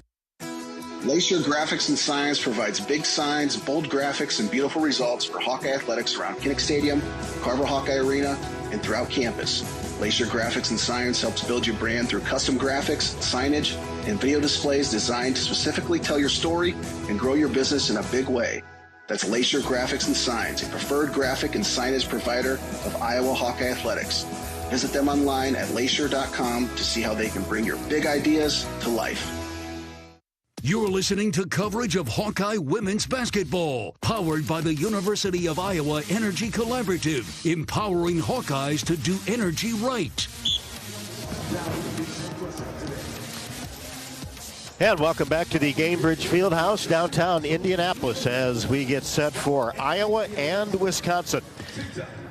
Lacier Graphics and Signs provides big signs, bold graphics, and beautiful results for Hawkeye athletics around Kinnick Stadium, Carver Hawkeye Arena, and throughout campus. Lacier Graphics and Signs helps build your brand through custom graphics, signage, and video displays designed to specifically tell your story and grow your business in a big way. That's Lacier Graphics and Signs, a preferred graphic and signage provider of Iowa Hawkeye athletics. Visit them online at lacier.com to see how they can bring your big ideas to life. You're listening to coverage of Hawkeye women's basketball, powered by the University of Iowa Energy Collaborative, empowering Hawkeyes to do energy right. And welcome back to the Gamebridge Fieldhouse, downtown Indianapolis, as we get set for Iowa and Wisconsin.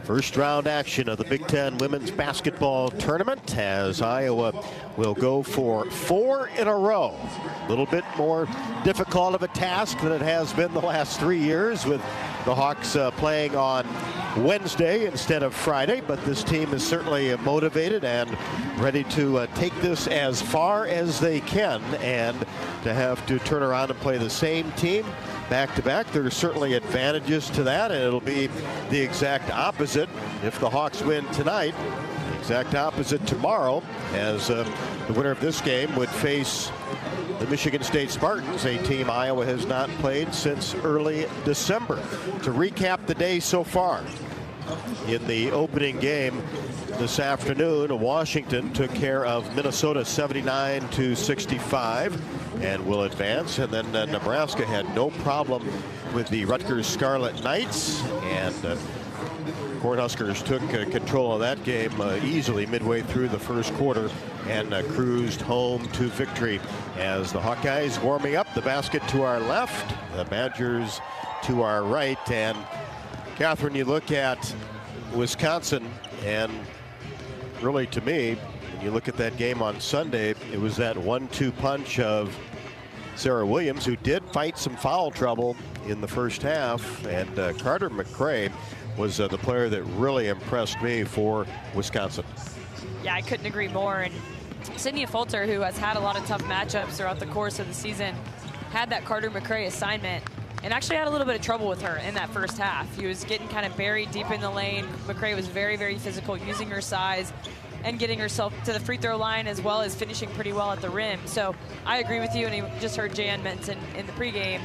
First round action of the Big Ten women's basketball tournament, as Iowa will go for 4 in a row. A little bit more difficult of a task than it has been the last 3 years, with the Hawks playing on Wednesday instead of Friday, but this team is certainly motivated and ready to take this as far as they can, and to have to turn around and play the same team back-to-back, there are certainly advantages to that, and it'll be the exact opposite if the Hawks win tonight. exact opposite tomorrow, as the winner of this game would face the Michigan State Spartans, a team Iowa has not played since early December. To recap the day so far, in the opening game this afternoon, Washington took care of Minnesota 79-65 and will advance. And then Nebraska had no problem with the Rutgers Scarlet Knights, and Cornhuskers took control of that game easily midway through the first quarter and cruised home to victory. As the Hawkeyes warming up, the basket to our left, the Badgers to our right. And Catherine, you look at Wisconsin, and really to me, when you look at that game on Sunday, it was that 1-2 punch of Sarah Williams, who did fight some foul trouble in the first half, and Carter McRae was the player that really impressed me for Wisconsin. Yeah, I couldn't agree more. And Sydney Fulter, who has had a lot of tough matchups throughout the course of the season, had that Carter McRae assignment and actually had a little bit of trouble with her in that first half. He was getting kind of buried deep in the lane. McRae was very, very physical, using her size and getting herself to the free throw line, as well as finishing pretty well at the rim. So I agree with you, and you just heard Jan mention in the pregame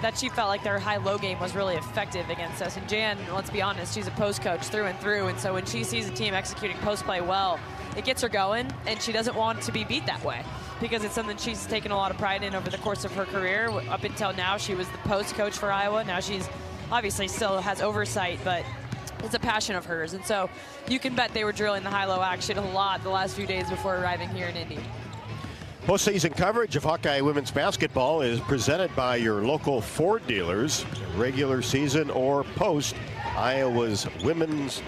that she felt like their high-low game was really effective against us. And Jan, let's be honest, she's a post coach through and through, and so when she sees a team executing post play well, it gets her going, and she doesn't want to be beat that way, because it's something she's taken a lot of pride in over the course of her career. Up until now, she was the post coach for Iowa. Now she's obviously still has oversight, but it's a passion of hers. And so you can bet they were drilling the high-low action a lot the last few days before arriving here in Indy. Postseason coverage of Hawkeye women's basketball is presented by your local Ford dealers. Regular season or post, Iowa's women's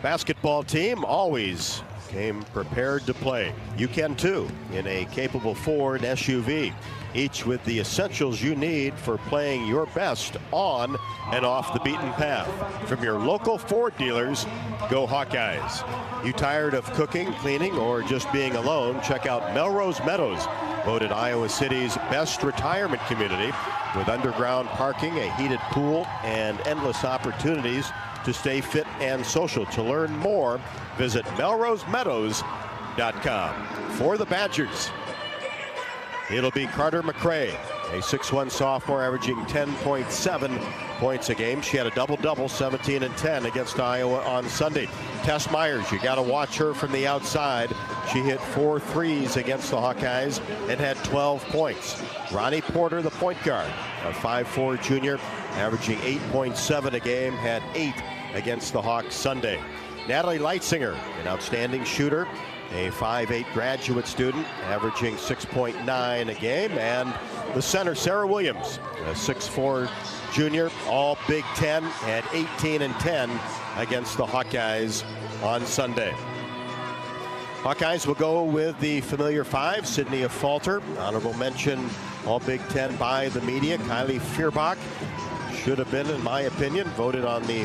basketball team always came prepared to play. You can too, in a capable Ford SUV, each with the essentials you need for playing your best on and off the beaten path. From your local Ford dealers, go Hawkeyes. You tired of cooking, cleaning, or just being alone? Check out Melrose Meadows, voted Iowa City's best retirement community, with underground parking, a heated pool, and endless opportunities to stay fit and social. To learn more, visit melrosemeadows.com. For the Badgers, it'll be Carter McRae, a 6'1" sophomore averaging 10.7 points a game. She had a double-double, 17 and 10 against Iowa on Sunday. Tess Myers, you got to watch her from the outside. She hit 4 threes against the Hawkeyes and had 12 points. Ronnie Porter, the point guard, a 5'4" junior, averaging 8.7 a game, had 8 against the Hawks Sunday. Natalie Leitzinger, an outstanding shooter, a 5'8" graduate student, averaging 6.9 a game. And the center, Sarah Williams, a 6'4" junior, all Big Ten, had 18 and 10 against the Hawkeyes on Sunday. Hawkeyes will go with the familiar 5, Sydney Falter. Honorable mention, all Big Ten by the media. Kylie Fierbach should have been, in my opinion, voted on the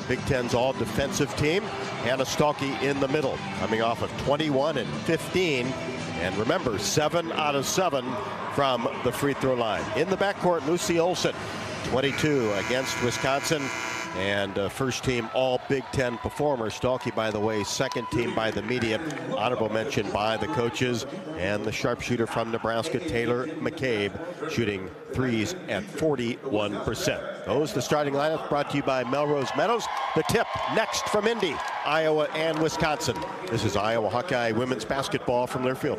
Big Ten's all-defensive team. Hannah Stalkey in the middle, coming off of 21 and 15. And remember, 7 out of 7 from the free throw line. In the backcourt, Lucy Olson, 22 against Wisconsin. And first team all Big Ten performer. Stalkey, by the way, second team by the media. Honorable mention by the coaches. And the sharpshooter from Nebraska, Taylor McCabe, shooting threes at 41%. Those the starting lineup, brought to you by Melrose Meadows. The tip next from Indy, Iowa and Wisconsin. This is Iowa Hawkeye women's basketball from Learfield.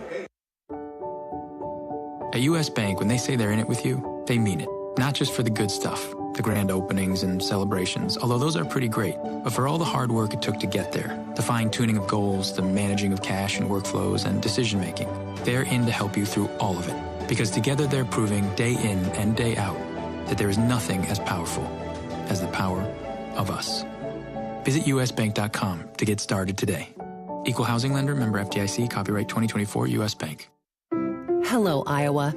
At U.S. Bank, when they say they're in it with you, they mean it. Not just for the good stuff, the grand openings and celebrations, although those are pretty great, but for all the hard work it took to get there, the fine-tuning of goals, the managing of cash and workflows, and decision-making. They're in to help you through all of it, because together they're proving day in and day out that there is nothing as powerful as the power of us. Visit usbank.com to get started today. Equal housing lender, member FDIC, copyright 2024 U.S. Bank. Hello, Iowa.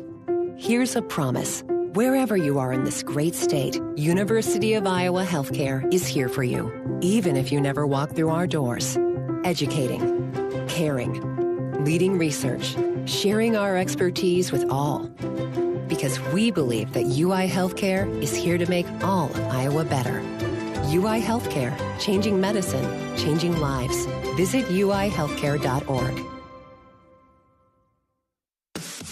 Here's a promise. Wherever you are in this great state, University of Iowa Healthcare is here for you, even if you never walk through our doors. Educating, caring, leading research, sharing our expertise with all. Because we believe that UI Healthcare is here to make all of Iowa better. UI Healthcare, changing medicine, changing lives. Visit uihealthcare.org.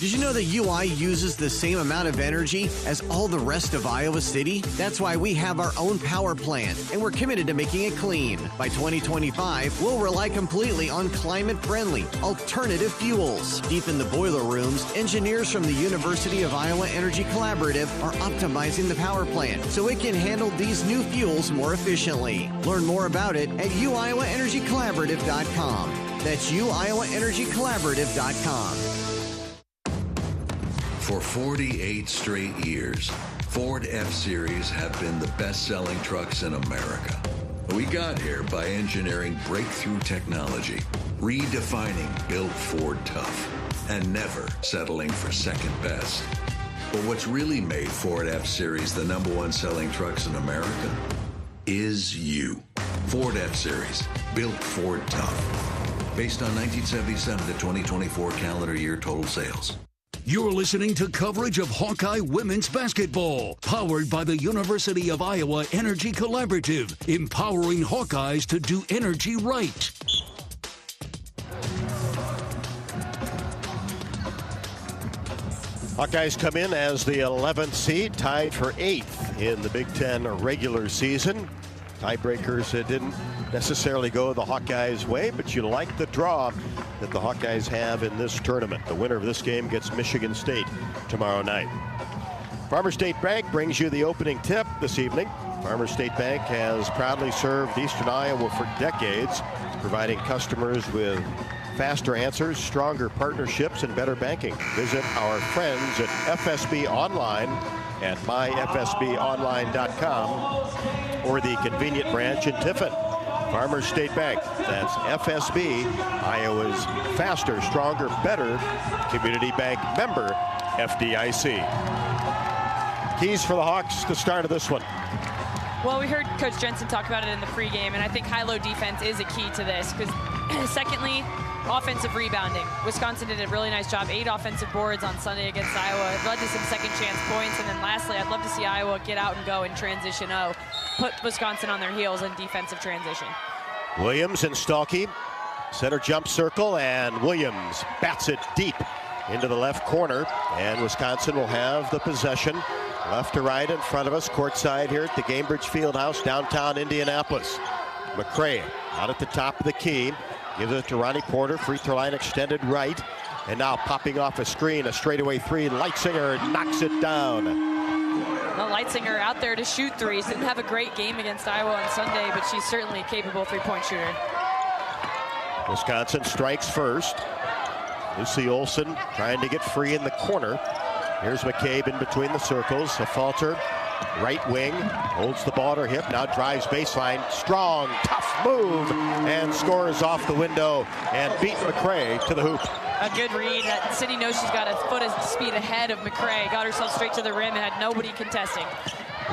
Did you know that UI uses the same amount of energy as all the rest of Iowa City? That's why we have our own power plant, and we're committed to making it clean. By 2025, we'll rely completely on climate-friendly, alternative fuels. Deep in the boiler rooms, engineers from the University of Iowa Energy Collaborative are optimizing the power plant so it can handle these new fuels more efficiently. Learn more about it at uiowaenergycollaborative.com. That's uiowaenergycollaborative.com. For 48 straight years, Ford F-Series have been the best-selling trucks in America. We got here by engineering breakthrough technology, redefining Built Ford Tough, and never settling for second best. But what's really made Ford F-Series the #1 selling trucks in America is you. Ford F-Series, Built Ford Tough. Based on 1977 to 2024 calendar year total sales. You're listening to coverage of Hawkeye women's basketball, powered by the University of Iowa Energy Collaborative, empowering Hawkeyes to do energy right. Hawkeyes come in as the 11th seed, tied for 8th in the Big Ten regular season. Tiebreakers didn't necessarily go the Hawkeyes' way, but you like the draw that the Hawkeyes have in this tournament. The winner of this game gets Michigan State tomorrow night. Farmers State Bank brings you the opening tip this evening. Farmers State Bank has proudly served Eastern Iowa for decades, providing customers with faster answers, stronger partnerships, and better banking. Visit our friends at FSB Online at myfsbonline.com or the convenient branch in Tiffin. Farmers State Bank, that's FSB, Iowa's faster, stronger, better community bank member, FDIC. Keys for the Hawks to start of this one. Well, we heard Coach Jensen talk about it in the pregame, and I think high-low defense is a key to this because, secondly, offensive rebounding. Wisconsin did a really nice job. 8 offensive boards on Sunday against Iowa. It led to some second-chance points. And then lastly, I'd love to see Iowa get out and go in transition put Wisconsin on their heels in defensive transition. Williams and Stalkey, center jump circle, and Williams bats it deep into the left corner. And Wisconsin will have the possession. Left to right in front of us, courtside here at the Gamebridge Fieldhouse, downtown Indianapolis. McCray out at the top of the key. Gives it to Ronnie Porter, free throw line extended right. And now popping off a screen, a straightaway three. Leitzinger knocks it down. Well, Leitzinger out there to shoot threes. Didn't have a great game against Iowa on Sunday, but she's certainly a capable three-point shooter. Wisconsin strikes first. Lucy Olson trying to get free in the corner. Here's McCabe in between the circles. A falter. Right wing, holds the ball at her hip, now drives baseline, strong, tough move, and scores off the window and beat McCray to the hoop. A good read. That City knows she's got a foot of speed ahead of McCray. Got herself straight to the rim and had nobody contesting.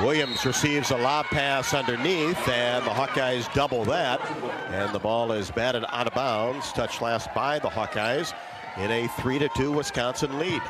Williams receives a lob pass underneath, and the Hawkeyes double that. And the ball is batted out of bounds, touched last by the Hawkeyes in a 3-2 Wisconsin lead.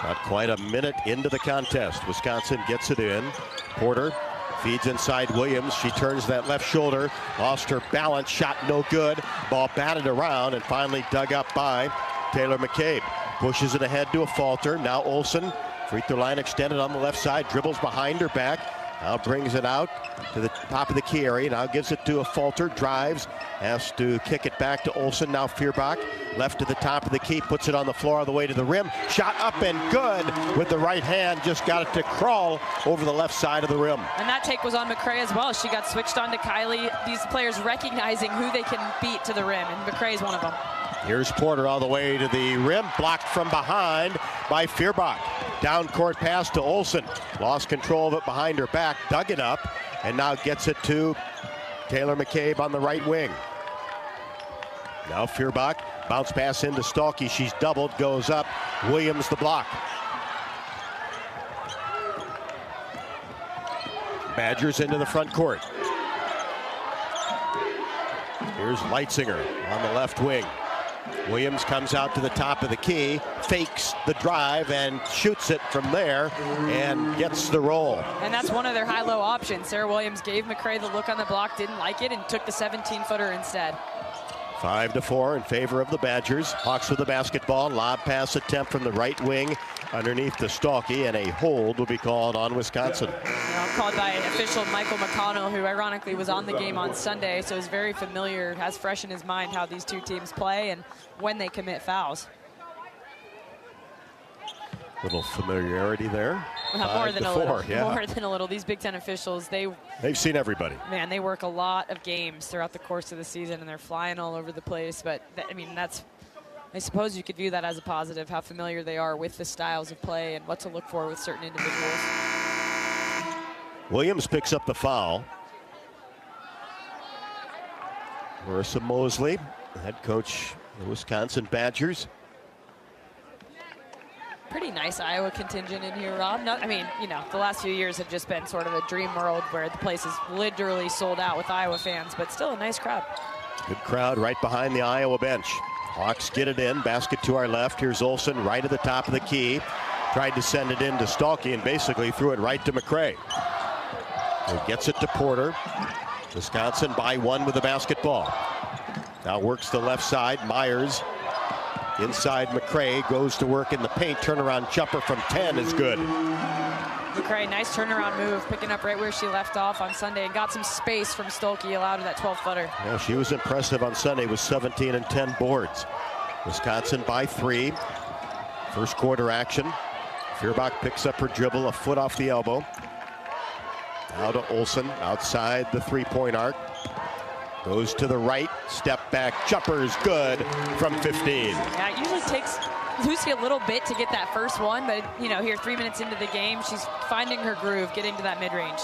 Not quite a minute into the contest. Wisconsin gets it in. Porter feeds inside Williams. She turns that left shoulder. Lost her balance. Shot no good. Ball batted around and finally dug up by Taylor McCabe. Pushes it ahead to a falter. Now Olson. Free throw line extended on the left side. Dribbles behind her back. Now brings it out to the top of the key area. Now gives it to a falter. Drives. Has to kick it back to Olson. Now Feuerbach. Left to the top of the key. Puts it on the floor all the way to the rim. Shot up and good with the right hand. Just got it to crawl over the left side of the rim. And that take was on McCray as well. She got switched on to Kylie. These players recognizing who they can beat to the rim. And McCray is one of them. Here's Porter all the way to the rim. Blocked from behind by Feuerbach. Down court pass to Olson. Lost control of it behind her back. Dug it up. And now gets it to Taylor McCabe on the right wing. Now Feuerbach. Bounce pass into Stalkey. She's doubled. Goes up. Williams the block. Badgers into the front court. Here's Leitzinger on the left wing. Williams comes out to the top of the key, fakes the drive, and shoots it from there and gets the roll. And that's one of their high-low options. Sarah Williams gave McCray the look on the block, didn't like it, and took the 17-footer instead. 5-4 in favor of the Badgers. Hawks with the basketball. Lob pass attempt from the right wing underneath the Stalky, and a hold will be called on Wisconsin. Called by official Michael McConnell, who ironically was on the game on Sunday, so is very familiar, has fresh in his mind how these two teams play and when they commit fouls. Little familiarity there. More than a little. Yeah. More than a little. These Big Ten officials, they've seen everybody. Man, they work a lot of games throughout the course of the season, and they're flying all over the place. But I mean, I suppose you could view that as a positive, how familiar they are with the styles of play and what to look for with certain individuals. Williams picks up the foul. Marissa Mosley, head coach of the Wisconsin Badgers. Pretty nice Iowa contingent in here, Rob. The last few years have just been sort of a dream world where the place is literally sold out with Iowa fans, but still a nice crowd. Good crowd right behind the Iowa bench. Hawks get it in, basket to our left. Here's Olsen right at the top of the key. Tried to send it in to Stalky and basically threw it right to McCray. He gets it to Porter. Wisconsin by one with the basketball. Now works the left side. Myers inside McCray, goes to work in the paint. Turnaround jumper from 10 is good. McCray, nice turnaround move, picking up right where she left off on Sunday and got some space from Stolke, allowed her that 12-footer. Yeah, she was impressive on Sunday with 17 and 10 boards. Wisconsin by 3. First quarter action. Feuerbach picks up her dribble, a foot off the elbow. Now to Olsen, outside the three-point arc. Goes to the right, step back, jumper is good from 15. Yeah, it usually takes Lucy a little bit to get that first one, but here 3 minutes into the game, she's finding her groove, getting to that mid-range.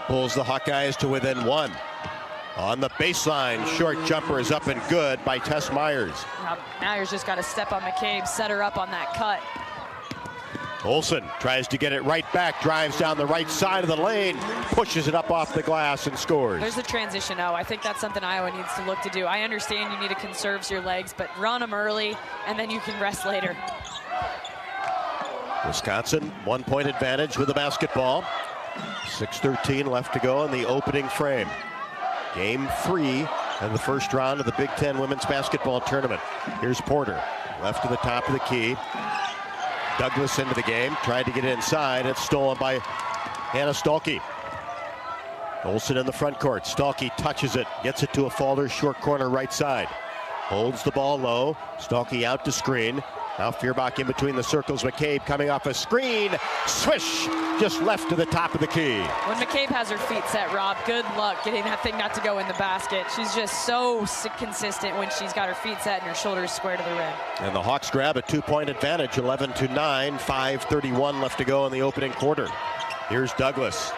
Pulls the Hawkeyes to within 1. On the baseline, short jumper is up and good by Tess Myers. Now Myers just got to step on McCabe, set her up on that cut. Olsen tries to get it right back, drives down the right side of the lane, pushes it up off the glass and scores. There's a transition, I think that's something Iowa needs to look to do. I understand you need to conserve your legs, but run them early, and then you can rest later. Wisconsin, 1-point advantage with the basketball. 6:13 left to go in the opening frame. Game 3 of the first round of the Big Ten Women's Basketball Tournament. Here's Porter, left to the top of the key. Douglas into the game, tried to get it inside. It's stolen by Hannah Stalky. Olsen in the front court. Stalky touches it, gets it to a Falder, short corner right side. Holds the ball low. Stalky out to screen. Now Feuerbach in between the circles. McCabe coming off a screen. Swish! Just left to the top of the key. When McCabe has her feet set, Rob, good luck getting that thing not to go in the basket. She's just so consistent when she's got her feet set and her shoulders square to the rim. And the Hawks grab a 2-point advantage, 11-9, 5:31 left to go in the opening quarter. Here's Douglas.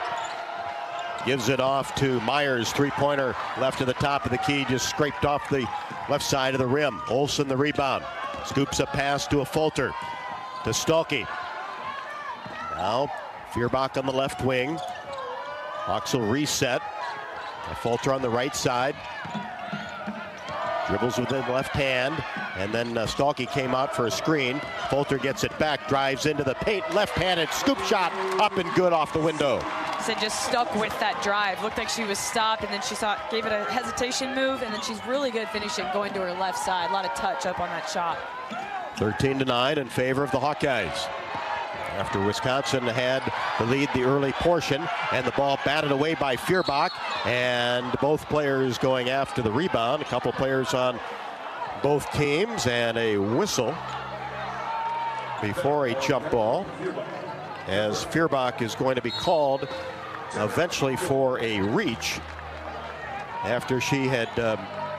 Gives it off to Myers, three-pointer left to the top of the key, just scraped off the left side of the rim. Olsen the rebound. Scoops a pass to a Falter. To Stalky. Now Feuerbach on the left wing. Hawks will reset. A Falter on the right side. Dribbles with the left hand. And then Stalky came out for a screen. Falter gets it back, drives into the paint. Left-handed scoop shot up and good off the window. Said just stuck with that drive. Looked like she was stopped, and then she gave it a hesitation move, and then she's really good finishing, going to her left side. A lot of touch up on that shot. 13-9 in favor of the Hawkeyes. After Wisconsin had the lead the early portion, and the ball batted away by Feuerbach, and both players going after the rebound. A couple players on both teams, and a whistle before a jump ball, as Feuerbach is going to be called eventually for a reach after she had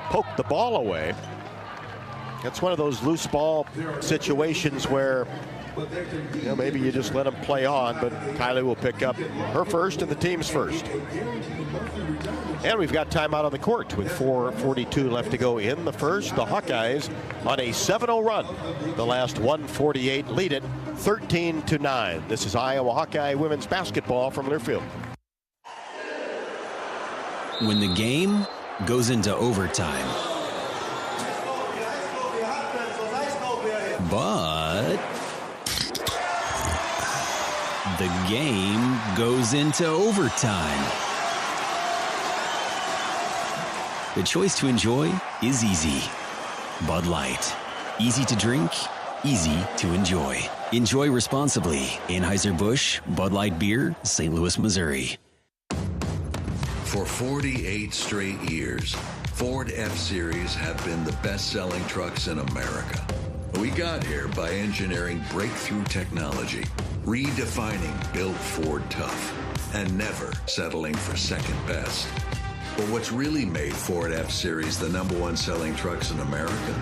poked the ball away. It's one of those loose ball situations where maybe you just let them play on, but Kylie will pick up her first and the team's first. And we've got timeout on the court with 4:42 left to go in the first. The Hawkeyes on a 7-0 run. The last 148 lead it 13-9. This is Iowa Hawkeye women's basketball from Learfield. When the game goes into overtime, the game goes into overtime. The choice to enjoy is easy. Bud Light. Easy to drink, easy to enjoy. Enjoy responsibly. Anheuser-Busch, Bud Light Beer, St. Louis, Missouri. For 48 straight years, Ford F-Series have been the best-selling trucks in America. We got here by engineering breakthrough technology, redefining built Ford tough, and never settling for second best. But what's really made Ford F-Series the #1 selling trucks in America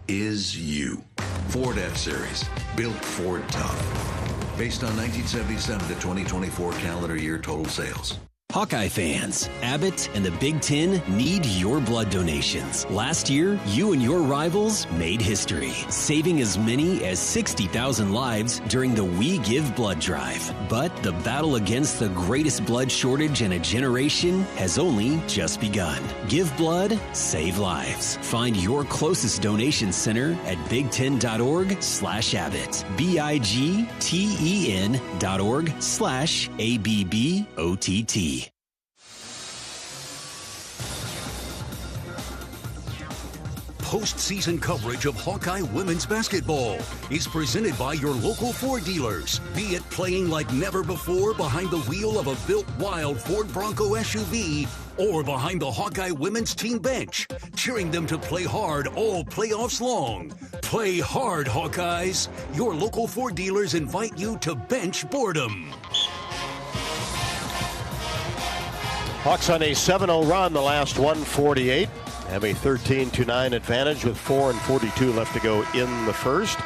is you. Ford F-Series, built Ford tough. Based on 1977 to 2024 calendar year total sales. Hawkeye fans, Abbott and the Big Ten need your blood donations. Last year, you and your rivals made history, saving as many as 60,000 lives during the We Give Blood drive. But the battle against the greatest blood shortage in a generation has only just begun. Give blood, save lives. Find your closest donation center at bigten.org/Abbott. BIGTEN.org/ABBOTT. Postseason coverage of Hawkeye women's basketball is presented by your local Ford dealers. Be it playing like never before behind the wheel of a built wild Ford Bronco SUV or behind the Hawkeye women's team bench, cheering them to play hard all playoffs long. Play hard, Hawkeyes. Your local Ford dealers invite you to bench boredom. Hawks on a 7-0 run, the last 148. Have a 13-9 advantage with 4:42 left to go in the first.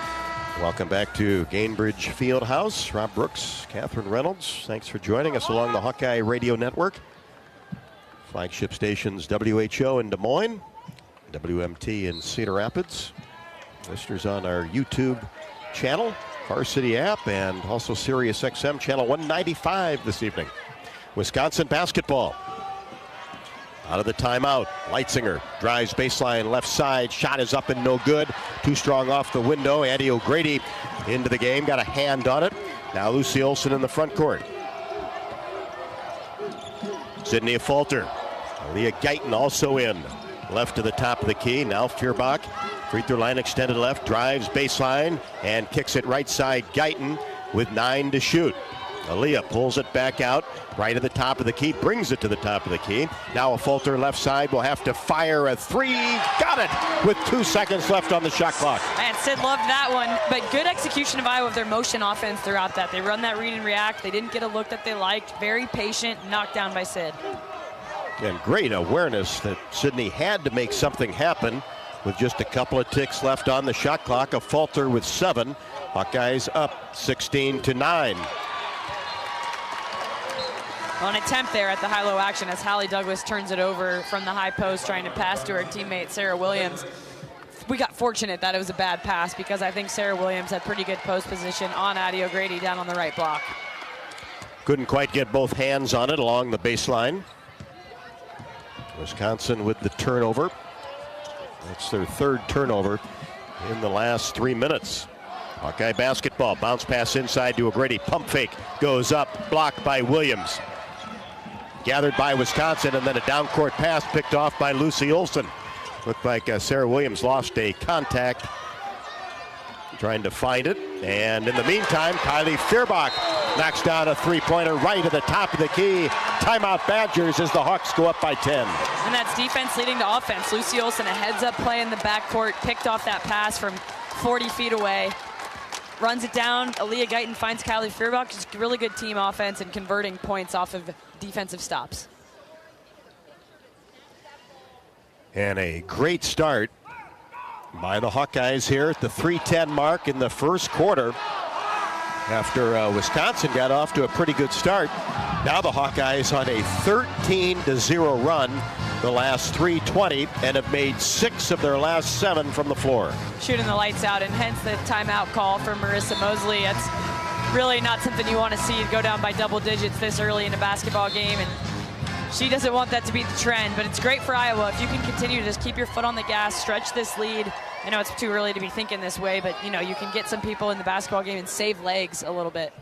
Welcome back to Gainbridge Fieldhouse. Rob Brooks, Catherine Reynolds, thanks for joining us along the Hawkeye Radio Network. Flagship stations WHO in Des Moines, WMT in Cedar Rapids. Listeners on our YouTube channel, Varsity app, and also Sirius XM channel 195 this evening. Wisconsin basketball. Out of the timeout, Leitzinger drives baseline left side. Shot is up and no good. Too strong off the window. Andy O'Grady into the game. Got a hand on it. Now Lucy Olson in the front court. Sydney Falter. Leah Guyton also in. Left to the top of the key. Now Feuerbach. Free throw line extended left. Drives baseline and kicks it right side. Guyton with 9 to shoot. Aaliyah pulls it back out, right at the top of the key, brings it to the top of the key. Now a Falter left side will have to fire a three. Got it with 2 seconds left on the shot clock. And Sid loved that one, but good execution of Iowa with their motion offense throughout that. They run that read and react. They didn't get a look that they liked. Very patient, knocked down by Sid. And great awareness that Sydney had to make something happen with just a couple of ticks left on the shot clock. A Falter with 7. Hawkeyes up 16-9. Well, an attempt there at the high-low action as Hallie Douglas turns it over from the high post, trying to pass to her teammate Sarah Williams. We got fortunate that it was a bad pass because I think Sarah Williams had pretty good post position on Addie O'Grady down on the right block. Couldn't quite get both hands on it along the baseline. Wisconsin with the turnover. That's their 3rd turnover in the last 3 minutes. Hawkeye basketball, bounce pass inside to O'Grady. Pump fake goes up, blocked by Williams. Gathered by Wisconsin, and then a down court pass picked off by Lucy Olson. Looked like Sarah Williams lost a contact trying to find it. And in the meantime, Kylie Feuerbach knocks down a three-pointer right at the top of the key. Timeout Badgers as the Hawks go up by 10. And that's defense leading to offense. Lucy Olson, a heads-up play in the backcourt, picked off that pass from 40 feet away. Runs it down. Aaliyah Guyton finds Kylie Feuerbach. Just really good team offense and converting points off of defensive stops. And a great start by the Hawkeyes here at the 3:10 mark in the first quarter. After Wisconsin got off to a pretty good start, now the Hawkeyes on a 13-0 run the last 3:20 and have made 6 of their last 7 from the floor. Shooting the lights out, and hence the timeout call for Marissa Mosley. It's really not something you want to see go down by double digits this early in a basketball game, and she doesn't want that to be the trend, but it's great for Iowa. If you can continue to just keep your foot on the gas, stretch this lead. I know it's too early to be thinking this way, but you know, you can get some people in the basketball game and save legs a little bit.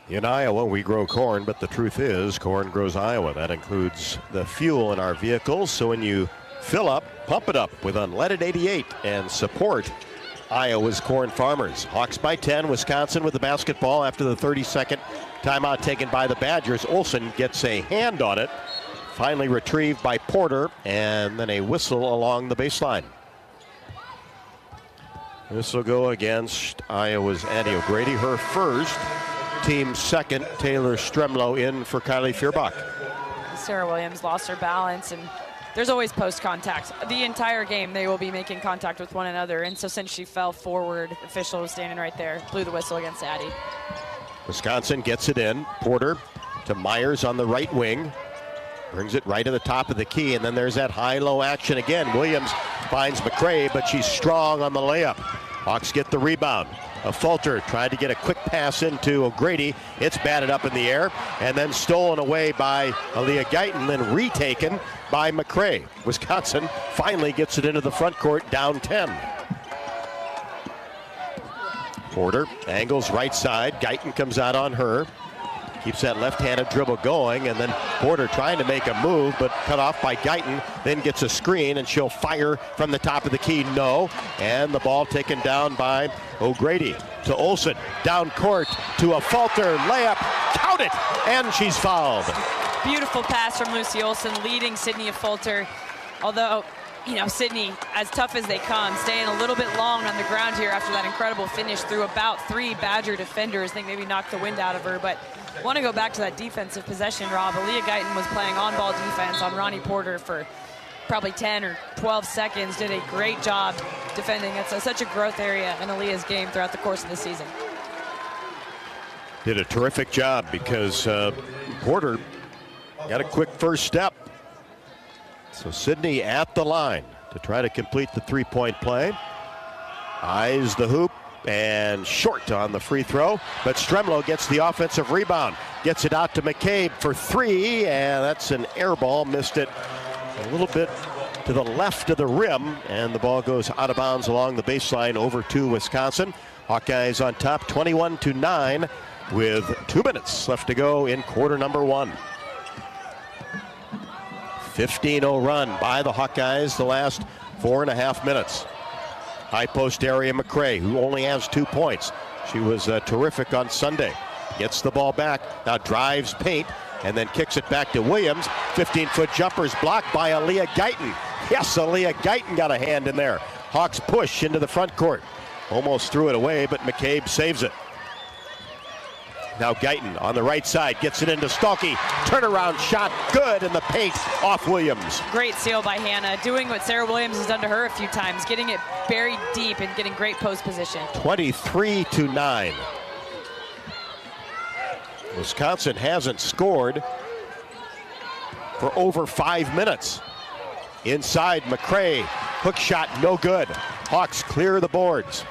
In Iowa, we grow corn, but the truth is, corn grows Iowa. That includes the fuel in our vehicles. So when you fill up, pump it up with unleaded 88 and support Iowa's corn farmers. Hawks by 10, Wisconsin with the basketball after the 32nd timeout taken by the Badgers. Olsen gets a hand on it. Finally retrieved by Porter, and then a whistle along the baseline. This will go against Iowa's Annie O'Grady, her first, team second. Taylor Stremlow in for Kylie Feuerbach. Sarah Williams lost her balance, and there's always post contact. The entire game they will be making contact with one another, and so since she fell forward, official was standing right there, blew the whistle against Addie. Wisconsin gets it in. Porter to Myers on the right wing. Brings it right to the top of the key, and then there's that high-low action again. Williams finds McCray, but she's strong on the layup. Hawks get the rebound. Fulter tried to get a quick pass into O'Grady. It's batted up in the air and then stolen away by Aaliyah Guyton, then retaken by McCray. Wisconsin finally gets it into the front court, down 10. Porter angles right side. Guyton comes out on her. Keeps that left-handed dribble going, and then Porter trying to make a move, but cut off by Guyton, then gets a screen, and she'll fire from the top of the key. No, and the ball taken down by O'Grady to Olsen. Down court to a Fulter layup. Count it, and she's fouled. Beautiful pass from Lucy Olsen, leading Sydney Fulter. Although, you know, Sydney, as tough as they come, staying a little bit long on the ground here after that incredible finish through about 3 Badger defenders. I think maybe knocked the wind out of her, but want to go back to that defensive possession, Rob. Aaliyah Guyton was playing on-ball defense on Ronnie Porter for probably 10 or 12 seconds. Did a great job defending. It's such a growth area in Aaliyah's game throughout the course of the season. Did a terrific job because Porter got a quick first step. So Sydney at the line to try to complete the three-point play. Eyes the hoop and short on the free throw, but Stremlow gets the offensive rebound. Gets it out to McCabe for 3, and that's an air ball. Missed it a little bit to the left of the rim, and the ball goes out of bounds along the baseline over to Wisconsin. Hawkeyes on top 21-9 with 2 minutes left to go in quarter number 1. 15-0 run by the Hawkeyes the last 4.5 minutes. High post area McCray, who only has 2 points. She was terrific on Sunday. Gets the ball back, now drives paint, and then kicks it back to Williams. 15-foot jumper's blocked by Aaliyah Guyton. Yes, Aaliyah Guyton got a hand in there. Hawks push into the front court. Almost threw it away, but McCabe saves it. Now Guyton on the right side gets it into Stalky. Turnaround shot, good in the paint off Williams. Great seal by Hannah, doing what Sarah Williams has done to her a few times, getting it buried deep and getting great post position. 23-9. Wisconsin hasn't scored for over 5 minutes. Inside McCray, hook shot no good. Hawks clear the boards.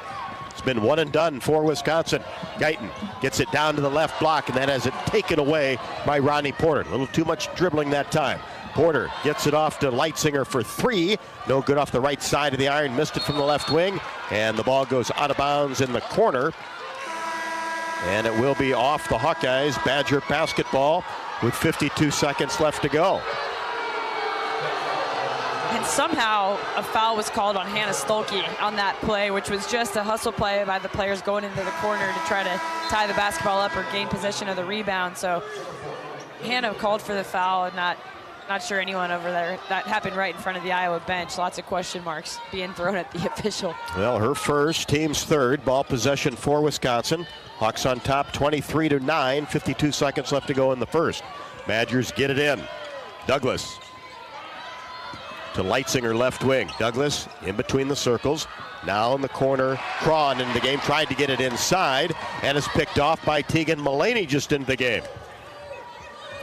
It's been one and done for Wisconsin. Guyton gets it down to the left block and then has it taken away by Ronnie Porter. A little too much dribbling that time. Porter gets it off to Leitzinger for 3. No good off the right side of the iron. Missed it from the left wing. And the ball goes out of bounds in the corner. And it will be off the Hawkeyes. Badger basketball with 52 seconds left to go. And somehow a foul was called on Hannah Stolke on that play, which was just a hustle play by the players going into the corner to try to tie the basketball up or gain possession of the rebound. So Hannah called for the foul, and not sure anyone over there. That happened right in front of the Iowa bench. Lots of question marks being thrown at the official. Well, her first, team's third. Ball possession for Wisconsin. Hawks on top 23-9. 52 seconds left to go in the first. Badgers get it in. Douglas to Leitzinger left wing. Douglas in between the circles. Now in the corner. Craw into the game. Tried to get it inside and is picked off by Tegan Mullaney just into the game.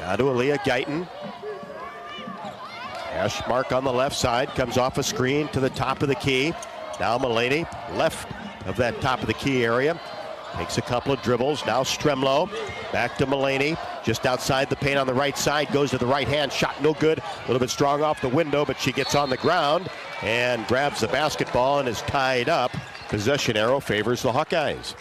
Now to Aaliyah Guyton. Hash mark on the left side. Comes off a screen to the top of the key. Now Mullaney left of that top of the key area. Takes a couple of dribbles. Now Stremlow. Back to Mullaney. Just outside the paint on the right side. Goes to the right hand. Shot no good. A little bit strong off the window, but she gets on the ground and grabs the basketball and is tied up. Possession arrow favors the Hawkeyes.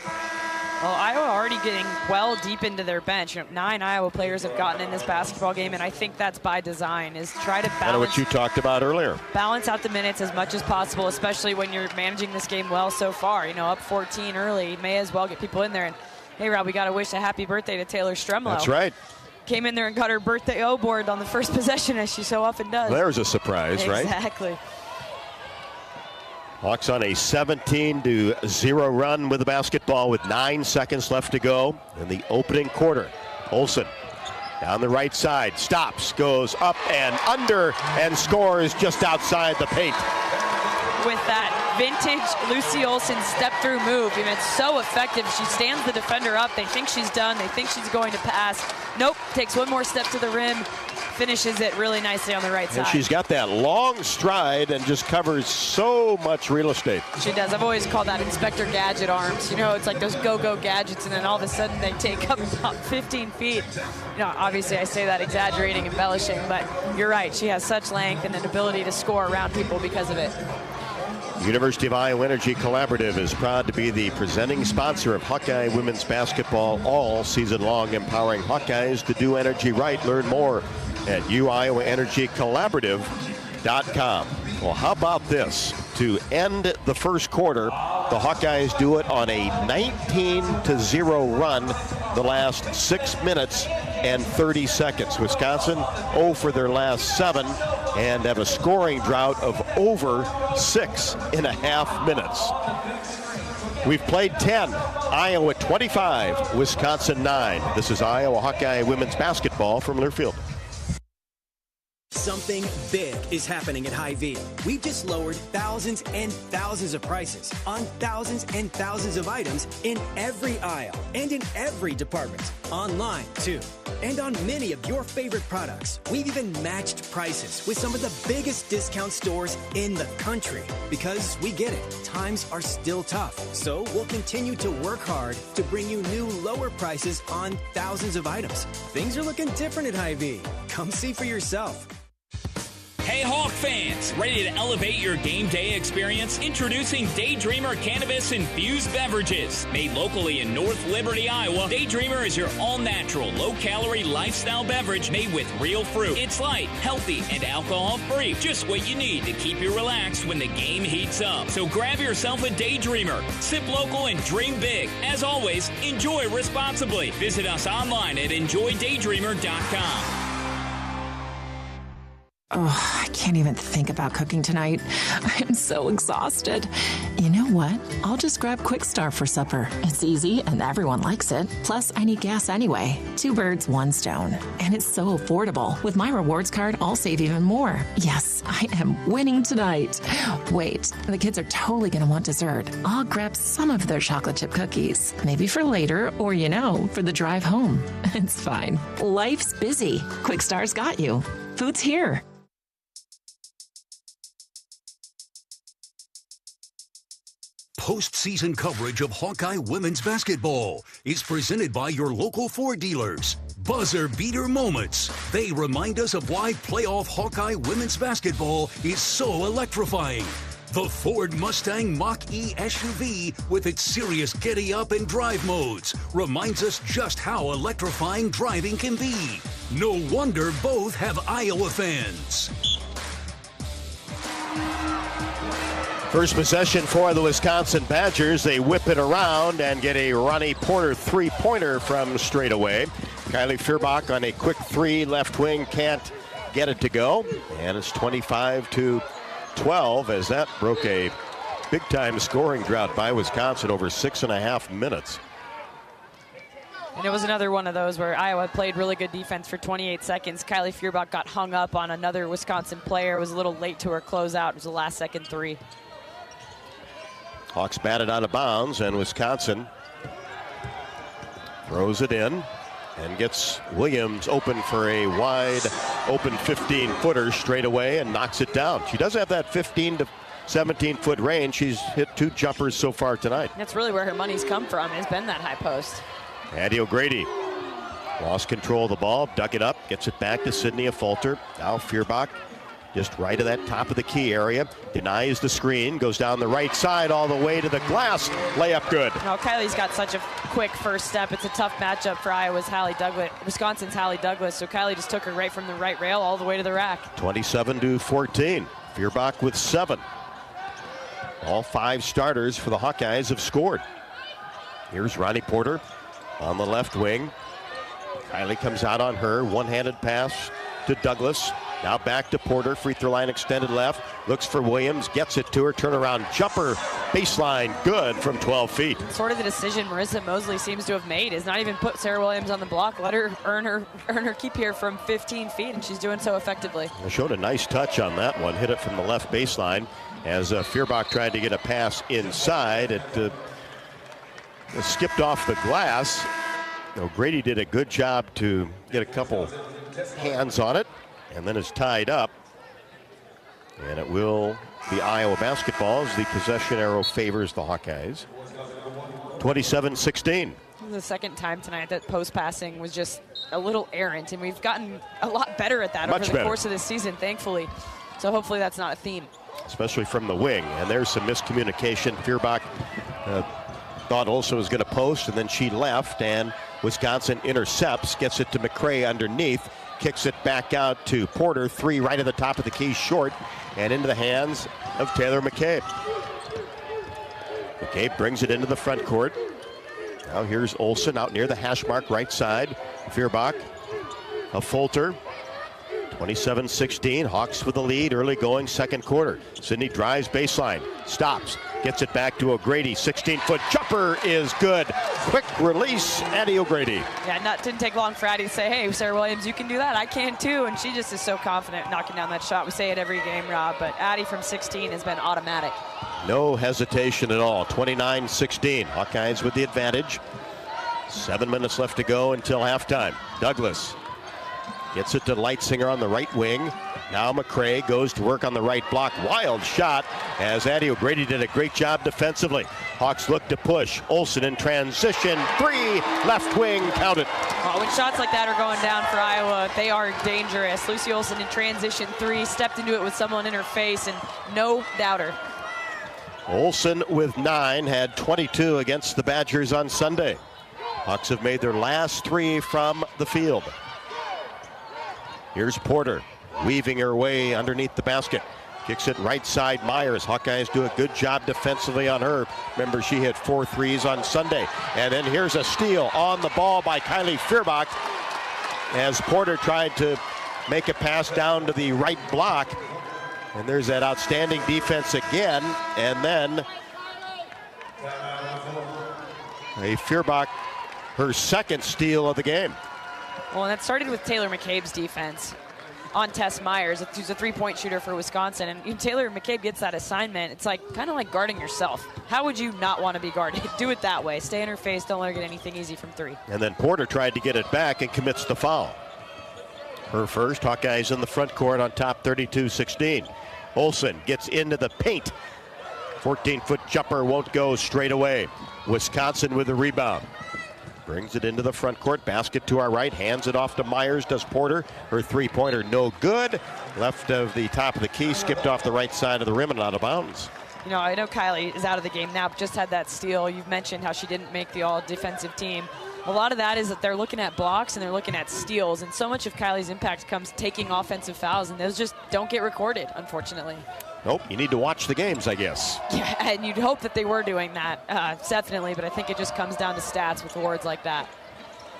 Well, Iowa already getting well deep into their bench. 9 Iowa players have gotten in this basketball game, and I think that's by design, is try to balance. Kind of what you talked about earlier. Balance out the minutes as much as possible, especially when you're managing this game well so far. Up 14 early, you may as well get people in there. And hey, Rob, we got to wish a happy birthday to Taylor Stremlow. That's right. Came in there and got her birthday O-board on the first possession, as she so often does. There's a surprise, right? Exactly. Hawks on a 17-0 run with the basketball with 9 seconds left to go in the opening quarter. Olsen down the right side, stops, goes up and under, and scores just outside the paint. With that vintage Lucy Olsen step-through move, it's so effective. She stands the defender up. They think she's done. They think she's going to pass. Nope, takes one more step to the rim, finishes it really nicely on the right side. And she's got that long stride and just covers so much real estate. She does. I've always called that Inspector Gadget arms. It's like those go-go gadgets, and then all of a sudden they take up about 15 feet. Obviously I say that exaggerating, embellishing, but you're right. She has such length and an ability to score around people because of it. University of Iowa Energy Collaborative is proud to be the presenting sponsor of Hawkeye women's basketball all season long, empowering Hawkeyes to do energy right. Learn more at uiowaenergycollaborative.com. Well, how about this? To end the first quarter, the Hawkeyes do it on a 19-0 run the last 6 minutes and 30 seconds. Wisconsin 0 for their last 7 and have a scoring drought of over 6.5 minutes. We've played 10, Iowa 25, Wisconsin 9. This is Iowa Hawkeye women's basketball from Learfield. Something big is happening at Hy-Vee. We've just lowered thousands and thousands of prices on thousands and thousands of items in every aisle and in every department. Online, too. And on many of your favorite products. We've even matched prices with some of the biggest discount stores in the country. Because we get it, times are still tough. So we'll continue to work hard to bring you new lower prices on thousands of items. Things are looking different at Hy-Vee. Come see for yourself. Hey Hawk fans, ready to elevate your game day experience? Introducing Daydreamer Cannabis-infused beverages. Made locally in North Liberty, Iowa, Daydreamer is your all-natural, low-calorie lifestyle beverage made with real fruit. It's light, healthy, and alcohol-free. Just what you need to keep you relaxed when the game heats up. So grab yourself a Daydreamer. Sip local and dream big. As always, enjoy responsibly. Visit us online at enjoydaydreamer.com. Oh, I can't even think about cooking tonight. I am so exhausted. You know what? I'll just grab Quick Start for supper. It's easy and everyone likes it. Plus, I need gas anyway. 2 birds, 1 stone. And it's so affordable. With my rewards card, I'll save even more. Yes, I am winning tonight. Wait, the kids are totally going to want dessert. I'll grab some of their chocolate chip cookies. Maybe for later or, for the drive home. It's fine. Life's busy. Quick Start's got you. Food's here. Postseason coverage of Hawkeye women's basketball is presented by your local Ford dealers. Buzzer beater moments. They remind us of why playoff Hawkeye women's basketball is so electrifying. The Ford Mustang Mach-E SUV with its serious giddy-up and drive modes reminds us just how electrifying driving can be. No wonder both have Iowa fans. First possession for the Wisconsin Badgers. They whip it around and get a Ronnie Porter three-pointer from straight away. Kylie Feuerbach on a quick 3, left wing, can't get it to go. And it's 25-12 as that broke a big-time scoring drought by Wisconsin over 6.5 minutes. And it was another one of those where Iowa played really good defense for 28 seconds. Kylie Feuerbach got hung up on another Wisconsin player. Was a little late to her closeout. It was a last-second 3. Hawks batted out of bounds, and Wisconsin throws it in and gets Williams open for a wide open 15-footer straight away and knocks it down. She does have that 15 to 17-foot range. She's hit 2 jumpers so far tonight. That's really where her money's come from. It's been that high post. Addie O'Grady lost control of the ball, dug it up, gets it back to Sydney Falter. Now Feuerbach just right of that top of the key area. Denies the screen, goes down the right side all the way to the glass. Layup good. Oh, Kylie's got such a quick first step. It's a tough matchup for Wisconsin's Hallie Douglas. So Kylie just took her right from the right rail all the way to the rack. 27-14. Feuerbach with 7. All 5 starters for the Hawkeyes have scored. Here's Ronnie Porter on the left wing. Kylie comes out on her. One-handed pass to Douglas. Now back to Porter. Free throw line extended left. Looks for Williams. Gets it to her. Turnaround jumper. Baseline good from 12 feet. Sort of the decision Marissa Mosley seems to have made is not even put Sarah Williams on the block. Let her earn her keep here from 15 feet, and she's doing so effectively. Showed a nice touch on that one. Hit it from the left baseline as Feuerbach tried to get a pass inside. It skipped off the glass. Grady did a good job to get a couple hands on it, and then it's tied up. And it will be Iowa basketball as the possession arrow favors the Hawkeyes. 27-16. The second time tonight that post passing was just a little errant, and we've gotten a lot better at that over the course of this season, thankfully. So hopefully that's not a theme. Especially from the wing, and there's some miscommunication. Feuerbach thought Olsen was going to post, and then she left, and Wisconsin intercepts, gets it to McCray underneath, kicks it back out to Porter. 3 right at the top of the key, short, and into the hands of Taylor McCabe. McCabe brings it into the front court. Now here's Olsen out near the hash mark right side. Feuerbach, a Fulter. 27-16, Hawks with the lead, early going second quarter. Sydney drives baseline, stops, gets it back to O'Grady. 16-foot jumper is good. Quick release, Addie O'Grady. Yeah, didn't take long for Addie to say, hey, Sarah Williams, you can do that. I can too. And she just is so confident knocking down that shot. We say it every game, Rob, but Addie from 16 has been automatic. No hesitation at all. 29-16, Hawkeyes with the advantage. 7 minutes left to go until halftime. Douglas gets it to Leitzinger on the right wing. Now McCray goes to work on the right block. Wild shot as Addie O'Grady did a great job defensively. Hawks look to push. Olsen in transition. 3, left wing, count it. Oh, when shots like that are going down for Iowa, they are dangerous. Lucy Olsen in transition 3, stepped into it with someone in her face, and no doubter. Olsen with 9, had 22 against the Badgers on Sunday. Hawks have made their last 3 from the field. Here's Porter, weaving her way underneath the basket. Kicks it right side, Myers. Hawkeyes do a good job defensively on her. Remember, she hit 4 threes on Sunday. And then here's a steal on the ball by Kylie Feuerbach as Porter tried to make a pass down to the right block. And there's that outstanding defense again. And then a Feuerbach, her second steal of the game. Well, and that started with Taylor McCabe's defense on Tess Myers, who's a 3-point shooter for Wisconsin. And Taylor McCabe gets that assignment. It's kind of like guarding yourself. How would you not want to be guarded? Do it that way. Stay in her face. Don't let her get anything easy from 3. And then Porter tried to get it back and commits the foul. Her first. Hawkeyes in the front court on top, 32-16. Olsen gets into the paint. 14-foot jumper won't go straight away. Wisconsin with the rebound. Brings it into the front court, basket to our right, hands it off to Myers, does Porter. Her 3-pointer no good. Left of the top of the key, skipped off the right side of the rim and out of bounds. I know Kylie is out of the game now, but just had that steal. You've mentioned how she didn't make the all-defensive team. A lot of that is that they're looking at blocks and they're looking at steals, and so much of Kylie's impact comes taking offensive fouls, and those just don't get recorded, unfortunately. Nope, you need to watch the games, I guess. Yeah, and you'd hope that they were doing that, definitely, but I think it just comes down to stats with words like that.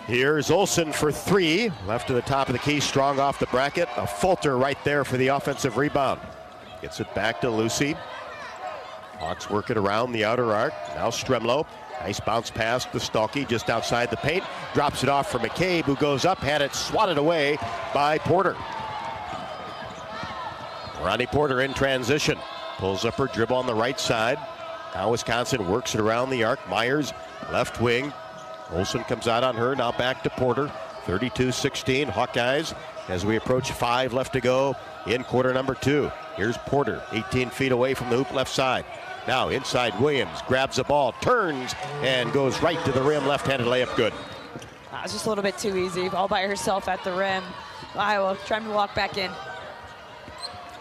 Here's Olsen for 3. Left to the top of the key, strong off the bracket. A Fulter right there for the offensive rebound. Gets it back to Lucy. Hawks work it around the outer arc. Now Stremlo. Nice bounce pass to Stalky just outside the paint. Drops it off for McCabe, who goes up, had it swatted away by Porter. Ronnie Porter in transition. Pulls up her dribble on the right side. Now Wisconsin works it around the arc. Myers, left wing. Olsen comes out on her, now back to Porter. 32-16, Hawkeyes as we approach 5 left to go in quarter number 2. Here's Porter, 18 feet away from the hoop left side. Now inside Williams, grabs the ball, turns, and goes right to the rim, left-handed layup good. It's just a little bit too easy, all by herself at the rim. Iowa trying to walk back in.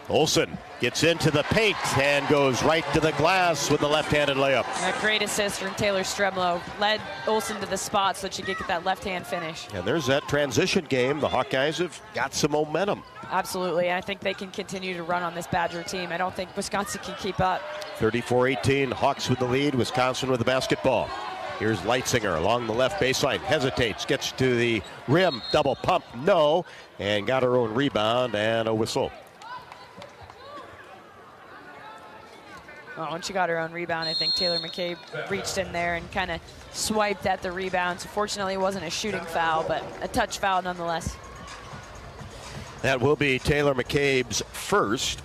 Olsen gets into the paint and goes right to the glass with the left-handed layup. A great assist from Taylor Stremlow. Led Olsen to the spot so that she could get that left-hand finish. And there's that transition game. The Hawkeyes have got some momentum. Absolutely. I think they can continue to run on this Badger team. I don't think Wisconsin can keep up. 34-18, Hawks with the lead, Wisconsin with the basketball. Here's Leitzinger along the left baseline, hesitates, gets to the rim, double pump, no, and got her own rebound and a whistle. Well, when she got her own rebound, I think Taylor McCabe reached in there and kind of swiped at the rebound. So fortunately, it wasn't a shooting foul, but a touch foul nonetheless. That will be Taylor McCabe's first,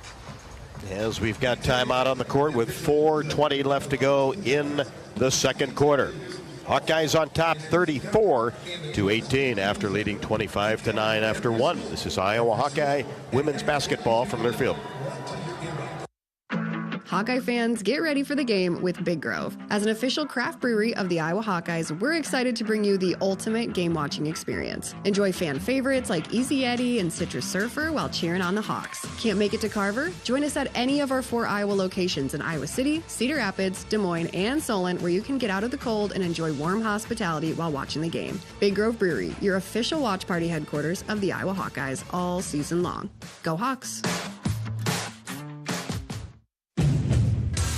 as we've got timeout on the court with 4:20 left to go in the second quarter. Hawkeyes on top 34-18 after leading 25-9 after one. This is Iowa Hawkeye women's basketball from their field. Hawkeye fans, get ready for the game with Big Grove. As an official craft brewery of the Iowa Hawkeyes, we're excited to bring you the ultimate game-watching experience. Enjoy fan favorites like Easy Eddie and Citrus Surfer while cheering on the Hawks. Can't make it to Carver? Join us at any of our 4 Iowa locations in Iowa City, Cedar Rapids, Des Moines, and Solon, where you can get out of the cold and enjoy warm hospitality while watching the game. Big Grove Brewery, your official watch party headquarters of the Iowa Hawkeyes all season long. Go Hawks!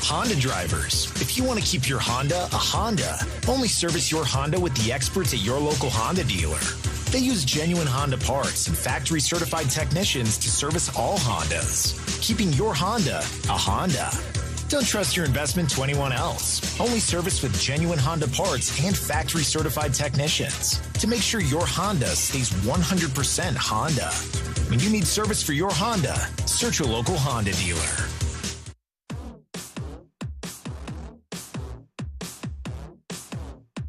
Honda drivers, if you want to keep your Honda a Honda, only service your Honda with the experts at your local Honda dealer. They use genuine Honda parts and factory certified technicians to service all Hondas, keeping your Honda a Honda. Don't trust your investment to anyone else. Only service with genuine Honda parts and factory certified technicians to make sure your Honda stays 100% Honda. When you need service for your Honda, search your local Honda dealer.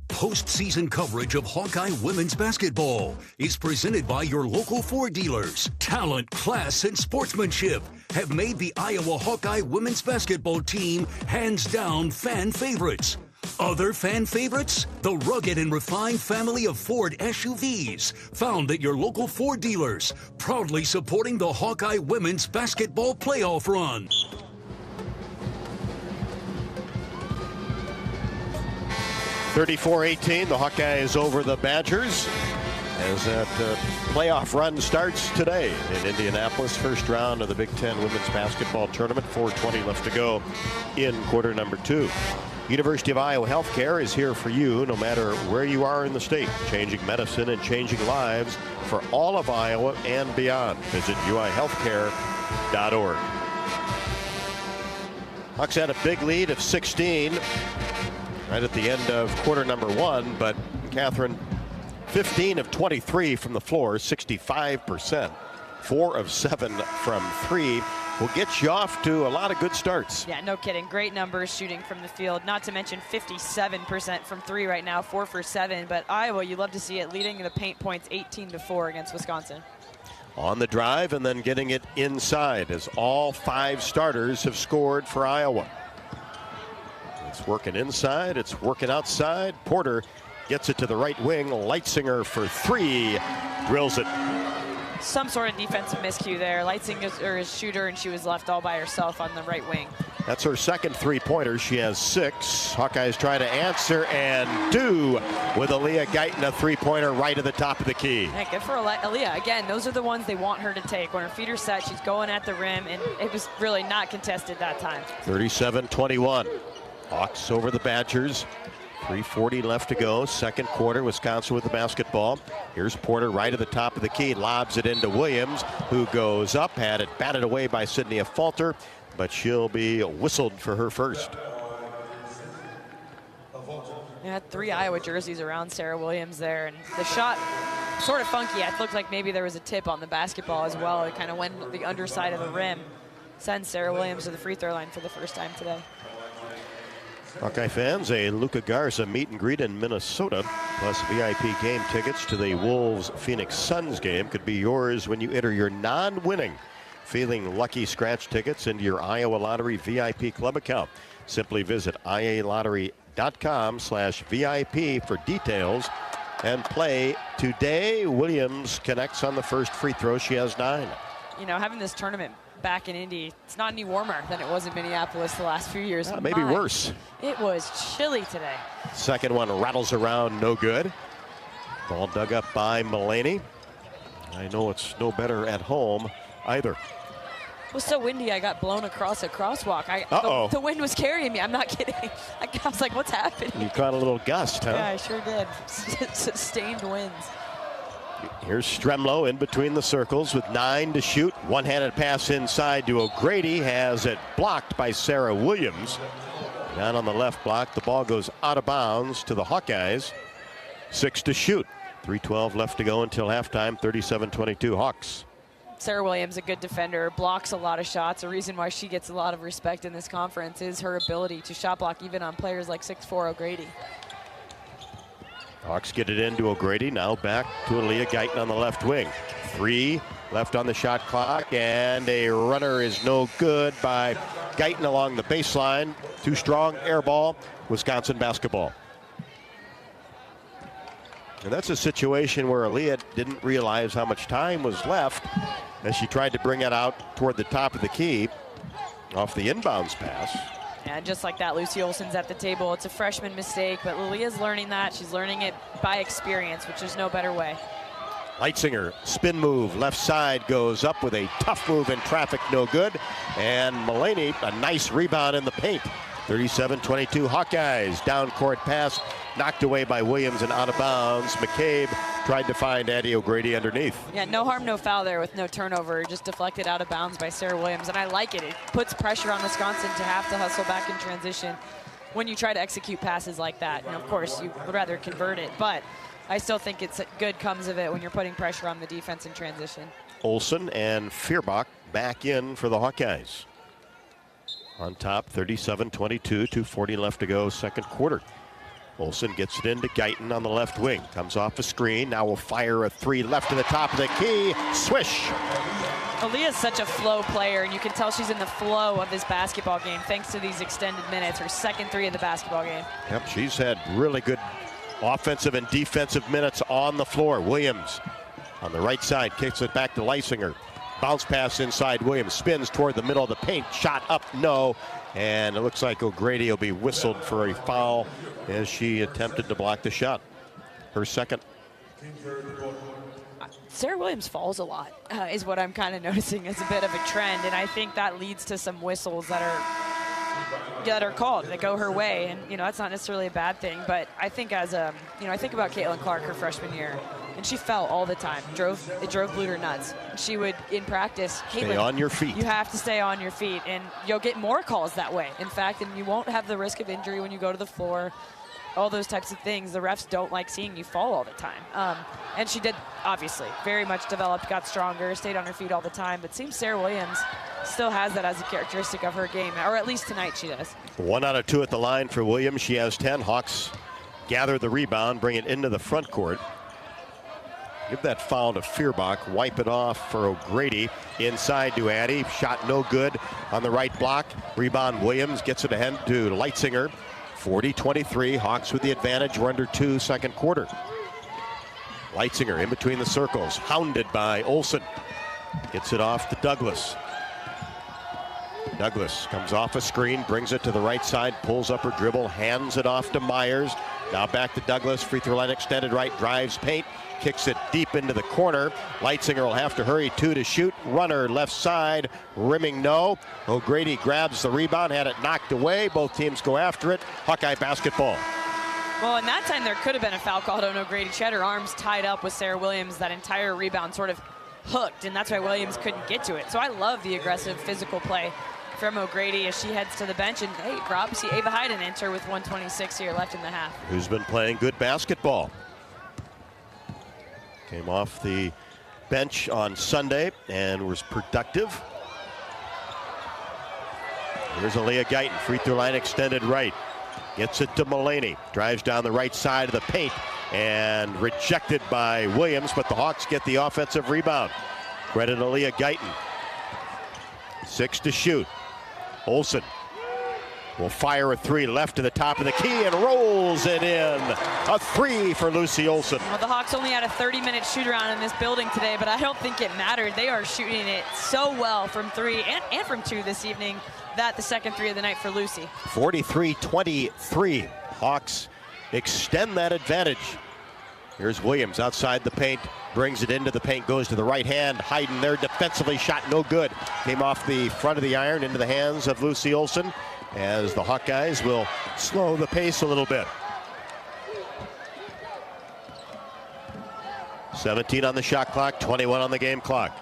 Postseason coverage of Hawkeye women's basketball is presented by your local Ford dealers. Talent, class, and sportsmanship have made the Iowa Hawkeye women's basketball team hands down fan favorites. Other fan favorites? The rugged and refined family of Ford SUVs, found at your local Ford dealers, proudly supporting the Hawkeye women's basketball playoff run. 34-18, the Hawkeyes over the Badgers as that playoff run starts today in Indianapolis. First round of the Big Ten Women's Basketball Tournament. 4:20 left to go in quarter number 2. University of Iowa Healthcare is here for you no matter where you are in the state, changing medicine and changing lives for all of Iowa and beyond. Visit uihealthcare.org. Hawks had a big lead of 16 right at the end of quarter number 1, but Catherine, 15 of 23 from the floor, 65%. 4 of 7 from 3 will get you off to a lot of good starts. Yeah, no kidding. Great numbers shooting from the field. Not to mention 57% from 3 right now, 4 for 7. But Iowa, you love to see it, leading the paint points 18-4 against Wisconsin. On the drive and then getting it inside as all 5 starters have scored for Iowa. It's working inside, it's working outside. Porter gets it to the right wing. Leitzinger for 3, drills it. Some sort of defensive miscue there. Leitzinger is shooter, and she was left all by herself on the right wing. That's her second 3-pointer. She has 6. Hawkeyes try to answer and do with Aaliyah Guyton, a 3-pointer right at the top of the key. Hey, good for Aaliyah. Again, those are the ones they want her to take. When her feet are set, she's going at the rim, and it was really not contested that time. 37-21. Hawks over the Badgers. 3:40 left to go. Second quarter. Wisconsin with the basketball. Here's Porter right at the top of the key. Lobs it into Williams, who goes up. Had it batted away by Sydney Falter, but she'll be whistled for her first. You had 3 Iowa jerseys around Sarah Williams there, and the shot sort of funky. It looked like maybe there was a tip on the basketball as well. It kind of went the underside of the rim. Sends Sarah Williams to the free throw line for the first time today. Hawkeye fans, a Luca Garza meet and greet in Minnesota, plus VIP game tickets to the Wolves-Phoenix Suns game could be yours when you enter your non-winning Feeling Lucky scratch tickets into your Iowa Lottery VIP club account. Simply visit ialottery.com/VIP for details and play today. Williams connects on the first free throw. She has 9. You know, having this tournament back in Indy. It's not any warmer than it was in Minneapolis the last few years. Maybe worse. It was chilly today. Second one rattles around, no good. Ball dug up by Mulaney. I know it's no better at home either. It was so windy, I got blown across a crosswalk. The wind was carrying me. I'm not kidding. I was like, what's happening? You caught a little gust, huh? Yeah, I sure did. Sustained winds. Here's Stremlow in between the circles with 9 to shoot. One-handed pass inside to O'Grady. Has it blocked by Sarah Williams. Down on the left block, the ball goes out of bounds to the Hawkeyes. 6 to shoot. 3:12 left to go until halftime. 37-22 Hawks. Sarah Williams, a good defender, blocks a lot of shots. The reason why she gets a lot of respect in this conference is her ability to shot block even on players like 6'4" O'Grady. Hawks get it into O'Grady. Now back to Aaliyah Guyton on the left wing. 3 left on the shot clock, and a runner is no good by Guyton along the baseline. Too strong, air ball, Wisconsin basketball. And that's a situation where Aaliyah didn't realize how much time was left as she tried to bring it out toward the top of the key off the inbounds pass. And just like that, Lucy Olson's at the table. It's a freshman mistake, but Lilia's learning that. She's learning it by experience, which is no better way. Leitzinger, spin move, left side, goes up with a tough move in traffic, no good. And Mulaney, a nice rebound in the paint. 37-22 Hawkeyes. Down court pass, knocked away by Williams and out of bounds. McCabe tried to find Addie O'Grady underneath. Yeah, no harm, no foul there with no turnover. Just deflected out of bounds by Sarah Williams, and I like it. It puts pressure on Wisconsin to have to hustle back in transition when you try to execute passes like that. And of course, you would rather convert it, but I still think it's good comes of it when you're putting pressure on the defense in transition. Olsen and Feuerbach back in for the Hawkeyes. On top, 37-22, 2:40 left to go, second quarter. Olsen gets it into Guyton on the left wing. Comes off a screen, now will fire a 3 left to the top of the key. Swish! Aaliyah's such a flow player, and you can tell she's in the flow of this basketball game thanks to these extended minutes, her second 3 of the basketball game. Yep, she's had really good offensive and defensive minutes on the floor. Williams on the right side kicks it back to Leisinger. Bounce pass inside. Williams spins toward the middle of the paint. Shot up, no. And it looks like O'Grady will be whistled for a foul as she attempted to block the shot. Her second. Sarah Williams falls a lot, is what I'm kind of noticing as a bit of a trend. And I think that leads to some whistles that are called, that go her way. And, you know, that's not necessarily a bad thing. But I think I think about Caitlin Clark her freshman year. And she fell all the time. It drove Bluter nuts. She would, in practice, stay on your feet. You have to stay on your feet, and you'll get more calls that way. In fact, and you won't have the risk of injury when you go to the floor. All those types of things. The refs don't like seeing you fall all the time. And she did, obviously, very much developed, got stronger, stayed on her feet all the time. But it seems Sarah Williams still has that as a characteristic of her game, or at least tonight she does. 1 out of 2 at the line for Williams. She has 10. Hawks gather the rebound, bring it into the front court. Give that foul to Feuerbach. Wipe it off for O'Grady. Inside to Addie. Shot no good on the right block. Rebound Williams gets it ahead to Leitzinger. 40-23. Hawks with the advantage. We're under 2, second quarter. Leitzinger in between the circles. Hounded by Olsen. Gets it off to Douglas. Douglas comes off a screen, brings it to the right side, pulls up her dribble, hands it off to Myers. Now back to Douglas. Free throw line extended right. Drives paint. Kicks it deep into the corner. Leitzinger will have to hurry. 2 to shoot. Runner left side. Rimming no. O'Grady grabs the rebound. Had it knocked away. Both teams go after it. Hawkeye basketball. Well, in that time, there could have been a foul called on O'Grady. She had her arms tied up with Sarah Williams. That entire rebound sort of hooked, and that's why Williams couldn't get to it. So I love the aggressive physical play from O'Grady as she heads to the bench. And, hey, obviously Ava Hyden enter with 1:26 here left in the half. Who's been playing good basketball. Came off the bench on Sunday and was productive. Here's Aaliyah Guyton. Free throw line extended right. Gets it to Mulaney. Drives down the right side of the paint and rejected by Williams, but the Hawks get the offensive rebound. Credit Aaliyah Guyton. 6 to shoot. Olsen will fire a three left to the top of the key and rolls it in. A three for Lucy Olson. Well, the Hawks only had a 30-minute shoot-around in this building today, but I don't think it mattered. They are shooting it so well from three and from two this evening. That the second three of the night for Lucy. 43-23. Hawks extend that advantage. Here's Williams outside the paint, brings it into the paint, goes to the right hand. Hayden there defensively, shot no good. Came off the front of the iron into the hands of Lucy Olson, as the Hawkeyes will slow the pace a little bit. 17 on the shot clock, 21 on the game clock.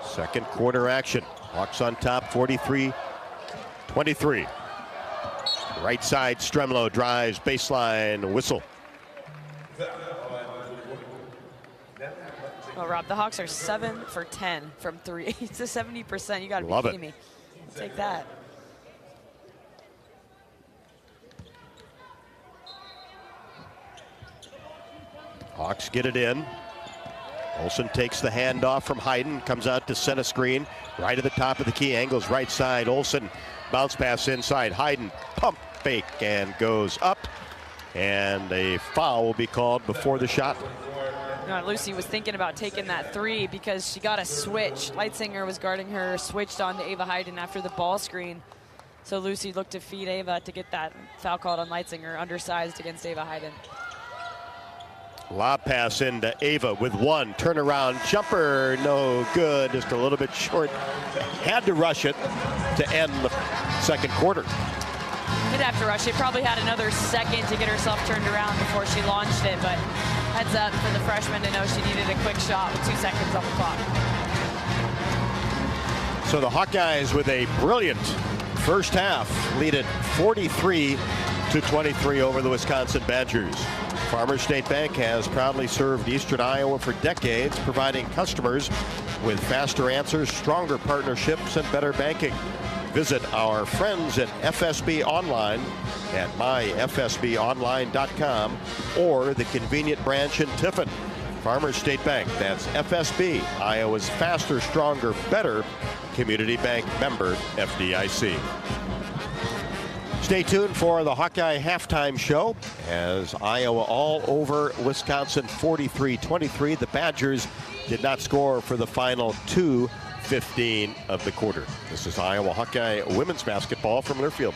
Second quarter action. Hawks on top, 43-23. Right side, Stremlow drives, baseline, whistle. Well, Rob, the Hawks are 7 for 10 from three. It's a 70%. You got to be kidding me. Take that. Hawks get it in. Olsen takes the handoff from Hayden, comes out to center screen, right at the top of the key, angles right side. Olsen bounce pass inside. Hayden pump fake and goes up, and a foul will be called before the shot. Lucy was thinking about taking that three because she got a switch. Leitzinger was guarding her, switched on to Ava Hayden after the ball screen. So Lucy looked to feed Ava to get that foul called on Leitzinger, undersized against Ava Hayden. Lob pass into Ava with one. Turnaround jumper, no good. Just a little bit short. Had to rush it to end the second quarter. Did have to rush it. Probably had another second to get herself turned around before she launched it. But heads up for the freshman to know she needed a quick shot with 2 seconds on the clock. So the Hawkeyes with a brilliant first half lead it 43-23 over the Wisconsin Badgers. Farmers State Bank has proudly served Eastern Iowa for decades, providing customers with faster answers, stronger partnerships, and better banking. Visit our friends at FSB Online at myfsbonline.com or the convenient branch in Tiffin. Farmers State Bank, that's FSB, Iowa's faster, stronger, better community bank, member FDIC. Stay tuned for the Hawkeye halftime show as Iowa all over Wisconsin 43-23. The Badgers did not score for the final 2:15 of the quarter. This is Iowa Hawkeye women's basketball from Learfield.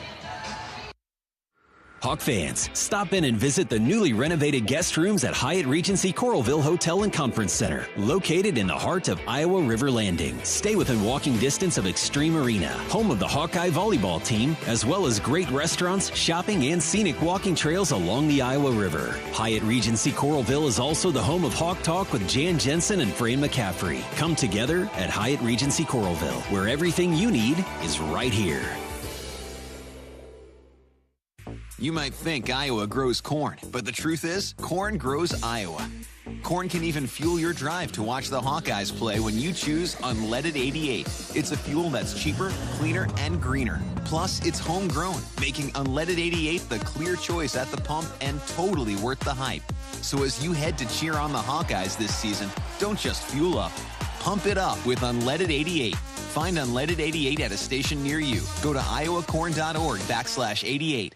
Hawk fans, stop in and visit the newly renovated guest rooms at Hyatt Regency Coralville Hotel and Conference Center, located in the heart of Iowa River Landing. Stay within walking distance of Extreme Arena, home of the Hawkeye volleyball team, as well as great restaurants, shopping, and scenic walking trails along the Iowa River. Hyatt Regency Coralville is also the home of Hawk Talk with Jan Jensen and Fran McCaffrey. Come together at Hyatt Regency Coralville, where everything you need is right here. You might think Iowa grows corn, but the truth is, corn grows Iowa. Corn can even fuel your drive to watch the Hawkeyes play when you choose Unleaded 88. It's a fuel that's cheaper, cleaner, and greener. Plus, it's homegrown, making Unleaded 88 the clear choice at the pump and totally worth the hype. So as you head to cheer on the Hawkeyes this season, don't just fuel up. Pump it up with Unleaded 88. Find Unleaded 88 at a station near you. Go to iowacorn.org/88.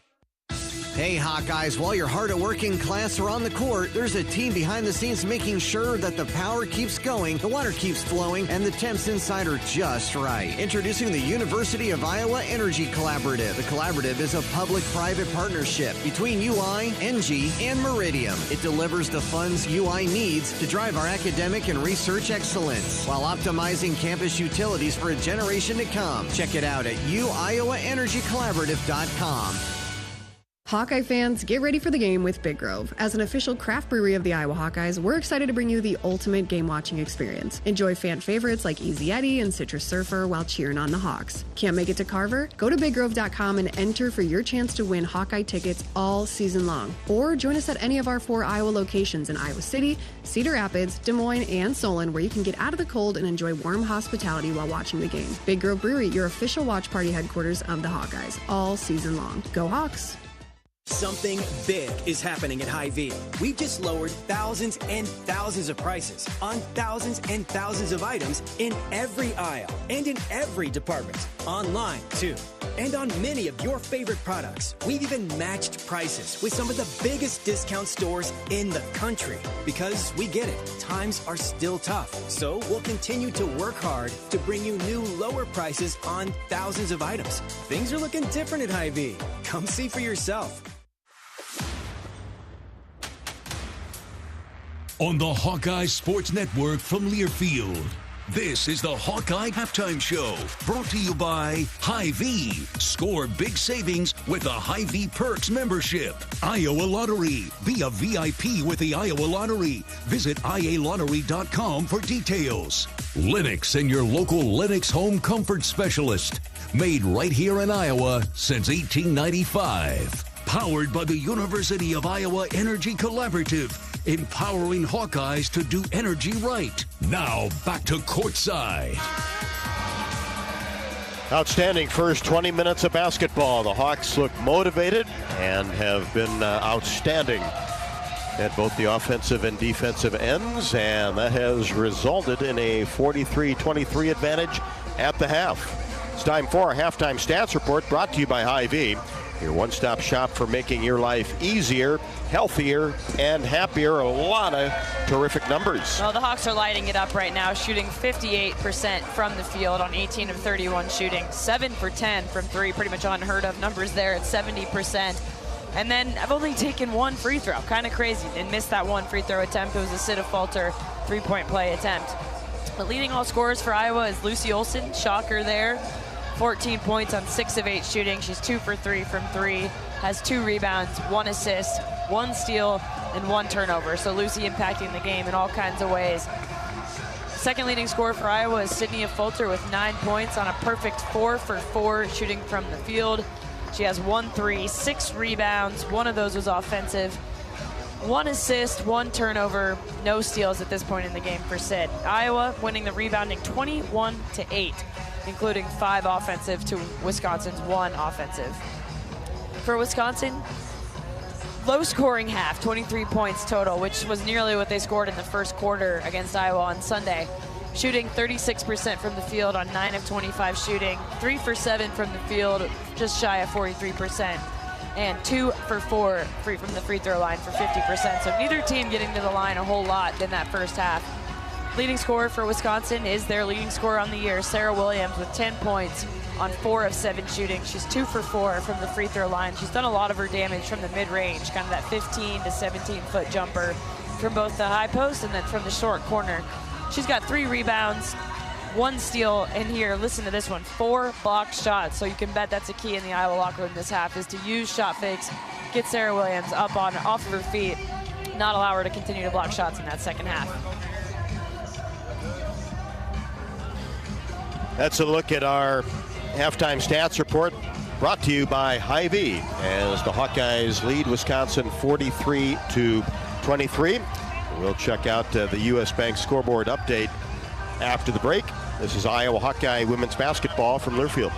Hey, Hawkeyes, while your hard-at-working class are on the court, there's a team behind the scenes making sure that the power keeps going, the water keeps flowing, and the temps inside are just right. Introducing the University of Iowa Energy Collaborative. The collaborative is a public-private partnership between UI, NG, and Meridium. It delivers the funds UI needs to drive our academic and research excellence while optimizing campus utilities for a generation to come. Check it out at uiowaenergycollaborative.com. Hawkeye fans, get ready for the game with Big Grove. As an official craft brewery of the Iowa Hawkeyes, we're excited to bring you the ultimate game-watching experience. Enjoy fan favorites like Easy Eddie and Citrus Surfer while cheering on the Hawks. Can't make it to Carver? Go to biggrove.com and enter for your chance to win Hawkeye tickets all season long. Or join us at any of our 4 Iowa locations in Iowa City, Cedar Rapids, Des Moines, and Solon, where you can get out of the cold and enjoy warm hospitality while watching the game. Big Grove Brewery, your official watch party headquarters of the Hawkeyes, all season long. Go Hawks! Something big is happening at Hy-Vee. We've just lowered thousands and thousands of prices on thousands and thousands of items in every aisle and in every department. Online, too. And on many of your favorite products, we've even matched prices with some of the biggest discount stores in the country. Because we get it, times are still tough. So we'll continue to work hard to bring you new lower prices on thousands of items. Things are looking different at Hy-Vee. Come see for yourself. On the Hawkeye Sports Network from Learfield, this is the Hawkeye Halftime Show, brought to you by Hy-Vee. Score big savings with a Hy-Vee Perks membership. Iowa Lottery. Be a VIP with the Iowa Lottery. Visit ialottery.com for details. Lennox and your local Lennox home comfort specialist. Made right here in Iowa since 1895. Powered by the University of Iowa Energy Collaborative. Empowering Hawkeyes to do energy right. Now, back to courtside. Outstanding first 20 minutes of basketball. The Hawks look motivated and have been outstanding at both the offensive and defensive ends, and that has resulted in a 43-23 advantage at the half. It's time for our halftime stats report, brought to you by Hy-Vee. Your one-stop shop for making your life easier, healthier, and happier. A lot of terrific numbers. Well, the Hawks are lighting it up right now, shooting 58% from the field on 18 of 31 shooting. 7 for 10 from three, pretty much unheard of numbers there at 70%. And then I've only taken one free throw, kind of crazy, and missed that one free throw attempt. It was a Sitta-Falter three-point play attempt. But leading all scorers for Iowa is Lucy Olson, shocker there. 14 points on 6 of 8 shooting. She's 2 for 3 from three, has 2 rebounds, 1 assist, 1 steal, and 1 turnover. So Lucy impacting the game in all kinds of ways. Second leading scorer for Iowa is Sitta-Falter with 9 points on a perfect 4 for 4 shooting from the field. She has 1 3, 6 rebounds. 1 of those was offensive. 1 assist, 1 turnover, no steals at this point in the game for Sid. Iowa winning the rebounding 21-8. Including 5 offensive to Wisconsin's 1 offensive. For Wisconsin, low scoring half, 23 points total, which was nearly what they scored in the first quarter against Iowa on Sunday. Shooting 36% from the field on 9 of 25 shooting, 3 for 7 from the field, just shy of 43%, and 2 for 4 free from the free throw line for 50%. So neither team getting to the line a whole lot in that first half. Leading scorer for Wisconsin is their leading scorer on the year, Sarah Williams, with 10 points on 4 of 7 shooting. She's 2 for 4 from the free throw line. She's done a lot of her damage from the mid-range, kind of that 15 to 17-foot jumper from both the high post and then from the short corner. She's got 3 rebounds, 1 steal, and here, listen to this one, 4 blocked shots. So you can bet that's a key in the Iowa locker room this half, is to use shot fakes, get Sarah Williams up off of her feet, not allow her to continue to block shots in that second half. That's a look at our halftime stats report, brought to you by Hy-Vee, as the Hawkeyes lead Wisconsin 43-23. We'll check out the U.S. Bank scoreboard update after the break. This is Iowa Hawkeye women's basketball from Learfield.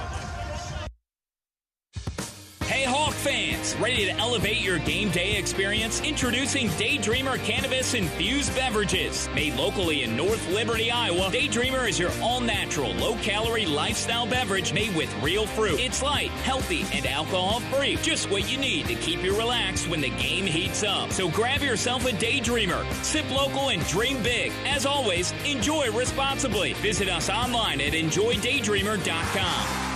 Hey Hawk fans, ready to elevate your game day experience? Introducing Daydreamer Cannabis Infused Beverages. Made locally in North Liberty, Iowa, Daydreamer is your all-natural, low-calorie lifestyle beverage made with real fruit. It's light, healthy, and alcohol-free. Just what you need to keep you relaxed when the game heats up. So grab yourself a Daydreamer. Sip local and dream big. As always, enjoy responsibly. Visit us online at enjoydaydreamer.com.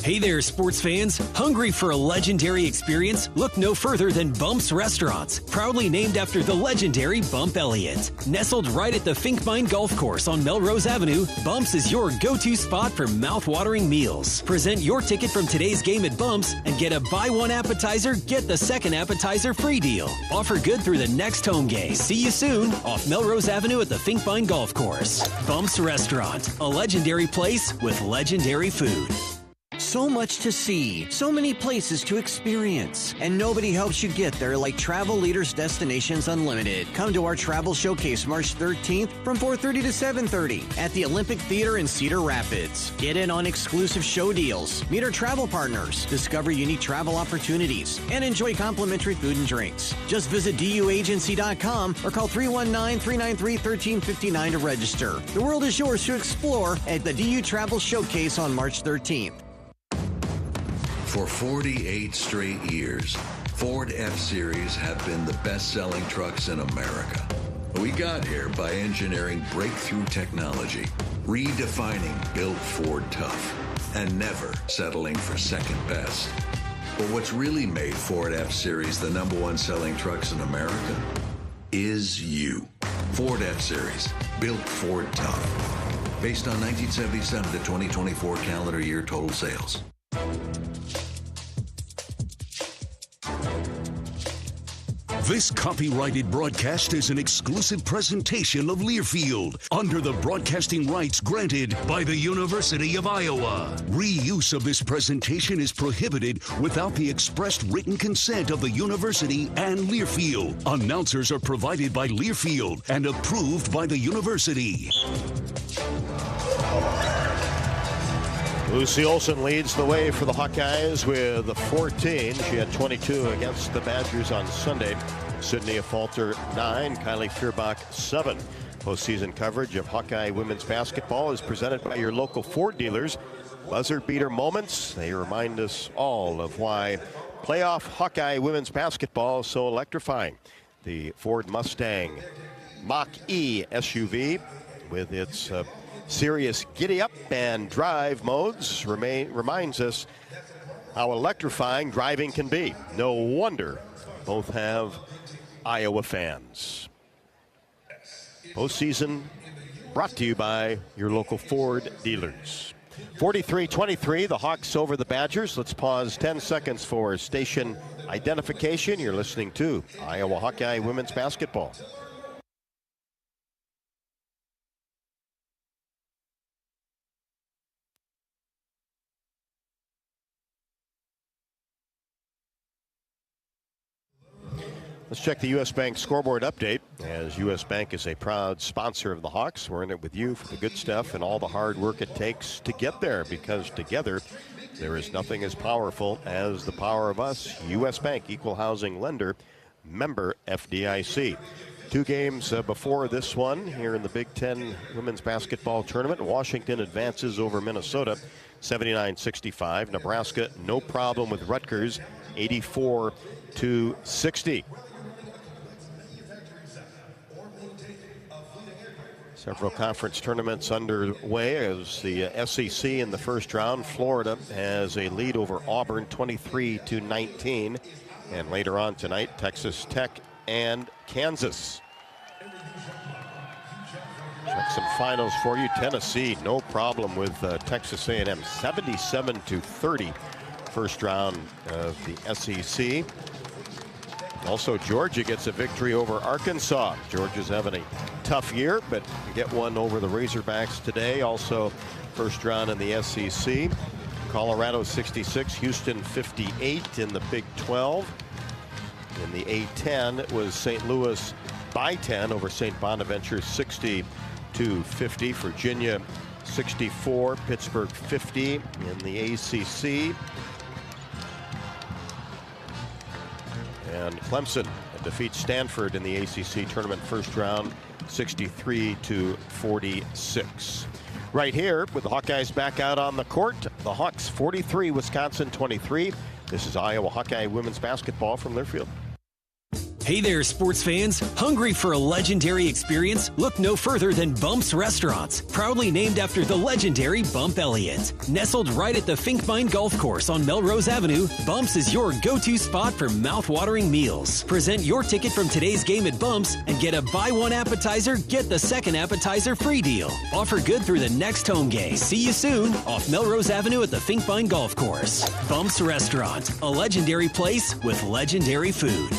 Hey there, sports fans. Hungry for a legendary experience? Look no further than Bumps Restaurants, proudly named after the legendary Bump Elliott. Nestled right at the Finkmine Golf Course on Melrose Avenue, Bumps is your go-to spot for mouth-watering meals. Present your ticket from today's game at Bumps and get a buy one appetizer, get the second appetizer free deal. Offer good through the next home game. See you soon off Melrose Avenue at the Finkmine Golf Course. Bumps Restaurant, a legendary place with legendary food. So much to see, so many places to experience, and nobody helps you get there like Travel Leaders Destinations Unlimited. Come to our travel showcase March 13th from 4:30 to 7:30 at the Olympic Theater in Cedar Rapids. Get in on exclusive show deals, meet our travel partners, discover unique travel opportunities, and enjoy complimentary food and drinks. Just visit duagency.com or call 319-393-1359 to register. The world is yours to explore at the DU Travel Showcase on March 13th. For 48 straight years, Ford F-Series have been the best-selling trucks in America. We got here by engineering breakthrough technology, redefining built Ford tough, and never settling for second best. But what's really made Ford F-Series the #1 selling trucks in America is you. Ford F-Series, built Ford tough. Based on 1977 to 2024 calendar year total sales. This copyrighted broadcast is an exclusive presentation of Learfield under the broadcasting rights granted by the University of Iowa. Reuse of this presentation is prohibited without the expressed written consent of the university and Learfield. Announcers are provided by Learfield and approved by the university. Lucy Olson leads the way for the Hawkeyes with 14. She had 22 against the Badgers on Sunday. Sydney Falter 9, Kylie Feuerbach 7. Postseason coverage of Hawkeye women's basketball is presented by your local Ford dealers. Buzzer beater moments. They remind us all of why playoff Hawkeye women's basketball is so electrifying. The Ford Mustang Mach-E SUV with its serious giddy-up and drive modes reminds us how electrifying driving can be. No wonder both have Iowa fans. Postseason brought to you by your local Ford dealers. 43-23, the Hawks over the Badgers. Let's pause 10 seconds for station identification. You're listening to Iowa Hawkeye women's basketball. Let's check the U.S. Bank scoreboard update, as U.S. Bank is a proud sponsor of the Hawks. We're in it with you for the good stuff and all the hard work it takes to get there, because together there is nothing as powerful as the power of us. U.S. Bank, equal housing lender, member FDIC. 2 games before this one here in the Big Ten women's basketball tournament. Washington advances over Minnesota 79-65. Nebraska, no problem with Rutgers, 84-60. Several conference tournaments underway as the SEC in the first round. Florida has a lead over Auburn 23-19. And later on tonight, Texas Tech and Kansas. Check some finals for you. Tennessee, no problem with Texas A&M, 77-30. First round of the SEC. Also, Georgia gets a victory over Arkansas. Georgia's having a tough year, but get one over the Razorbacks today. Also, first round in the SEC. Colorado 66, Houston 58 in the Big 12. In the A-10, it was St. Louis by 10 over St. Bonaventure, 60-50. Virginia 64, Pittsburgh 50 in the ACC. And Clemson defeats Stanford in the ACC tournament first round, 63-46. Right here with the Hawkeyes back out on the court. The Hawks 43, Wisconsin 23. This is Iowa Hawkeye women's basketball from Learfield. Hey there, sports fans. Hungry for a legendary experience? Look no further than Bumps Restaurants, proudly named after the legendary Bump Elliott. Nestled right at the Finkbine Golf Course on Melrose Avenue, Bumps is your go-to spot for mouth-watering meals. Present your ticket from today's game at Bumps and get a buy one appetizer, get the second appetizer free deal. Offer good through the next home game. See you soon off Melrose Avenue at the Finkbine Golf Course. Bumps Restaurant, a legendary place with legendary food.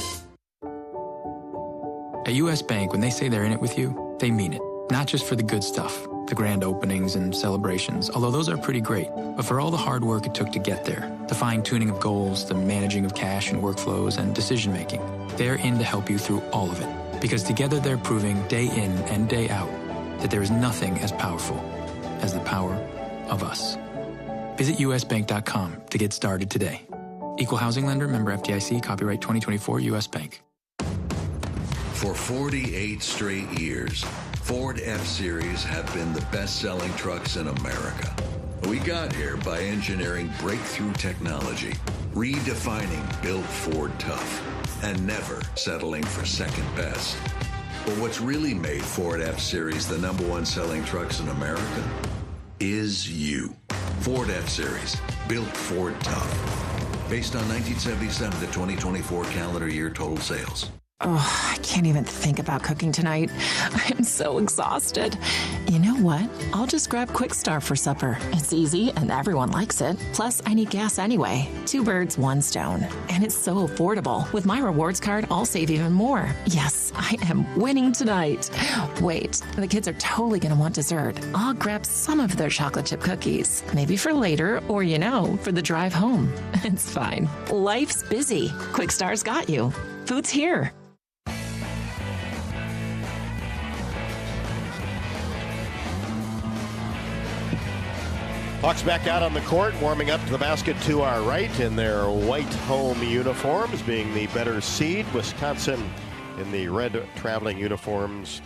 At U.S. Bank, when they say they're in it with you, they mean it. Not just for the good stuff, the grand openings and celebrations, although those are pretty great. But for all the hard work it took to get there, the fine-tuning of goals, the managing of cash and workflows, and decision-making, they're in to help you through all of it. Because together they're proving day in and day out that there is nothing as powerful as the power of us. Visit usbank.com to get started today. Equal housing lender, member FDIC, copyright 2024 U.S. Bank. For 48 straight years, Ford F-Series have been the best-selling trucks in America. We got here by engineering breakthrough technology, redefining Built Ford Tough, and never settling for second best. But what's really made Ford F-Series the #1 selling trucks in America is you. Ford F-Series, Built Ford Tough. Based on 1977 to 2024 calendar year total sales. Oh, I can't even think about cooking tonight. I am so exhausted. You know what? I'll just grab Quick Start for supper. It's easy and everyone likes it. Plus, I need gas anyway. 2 birds, 1 stone. And it's so affordable. With my rewards card, I'll save even more. Yes, I am winning tonight. Wait, the kids are totally going to want dessert. I'll grab some of their chocolate chip cookies. Maybe for later or, for the drive home. It's fine. Life's busy. Quick Start's got you. Food's here. Hawks back out on the court, warming up to the basket to our right in their white home uniforms, being the better seed. Wisconsin in the red traveling uniforms.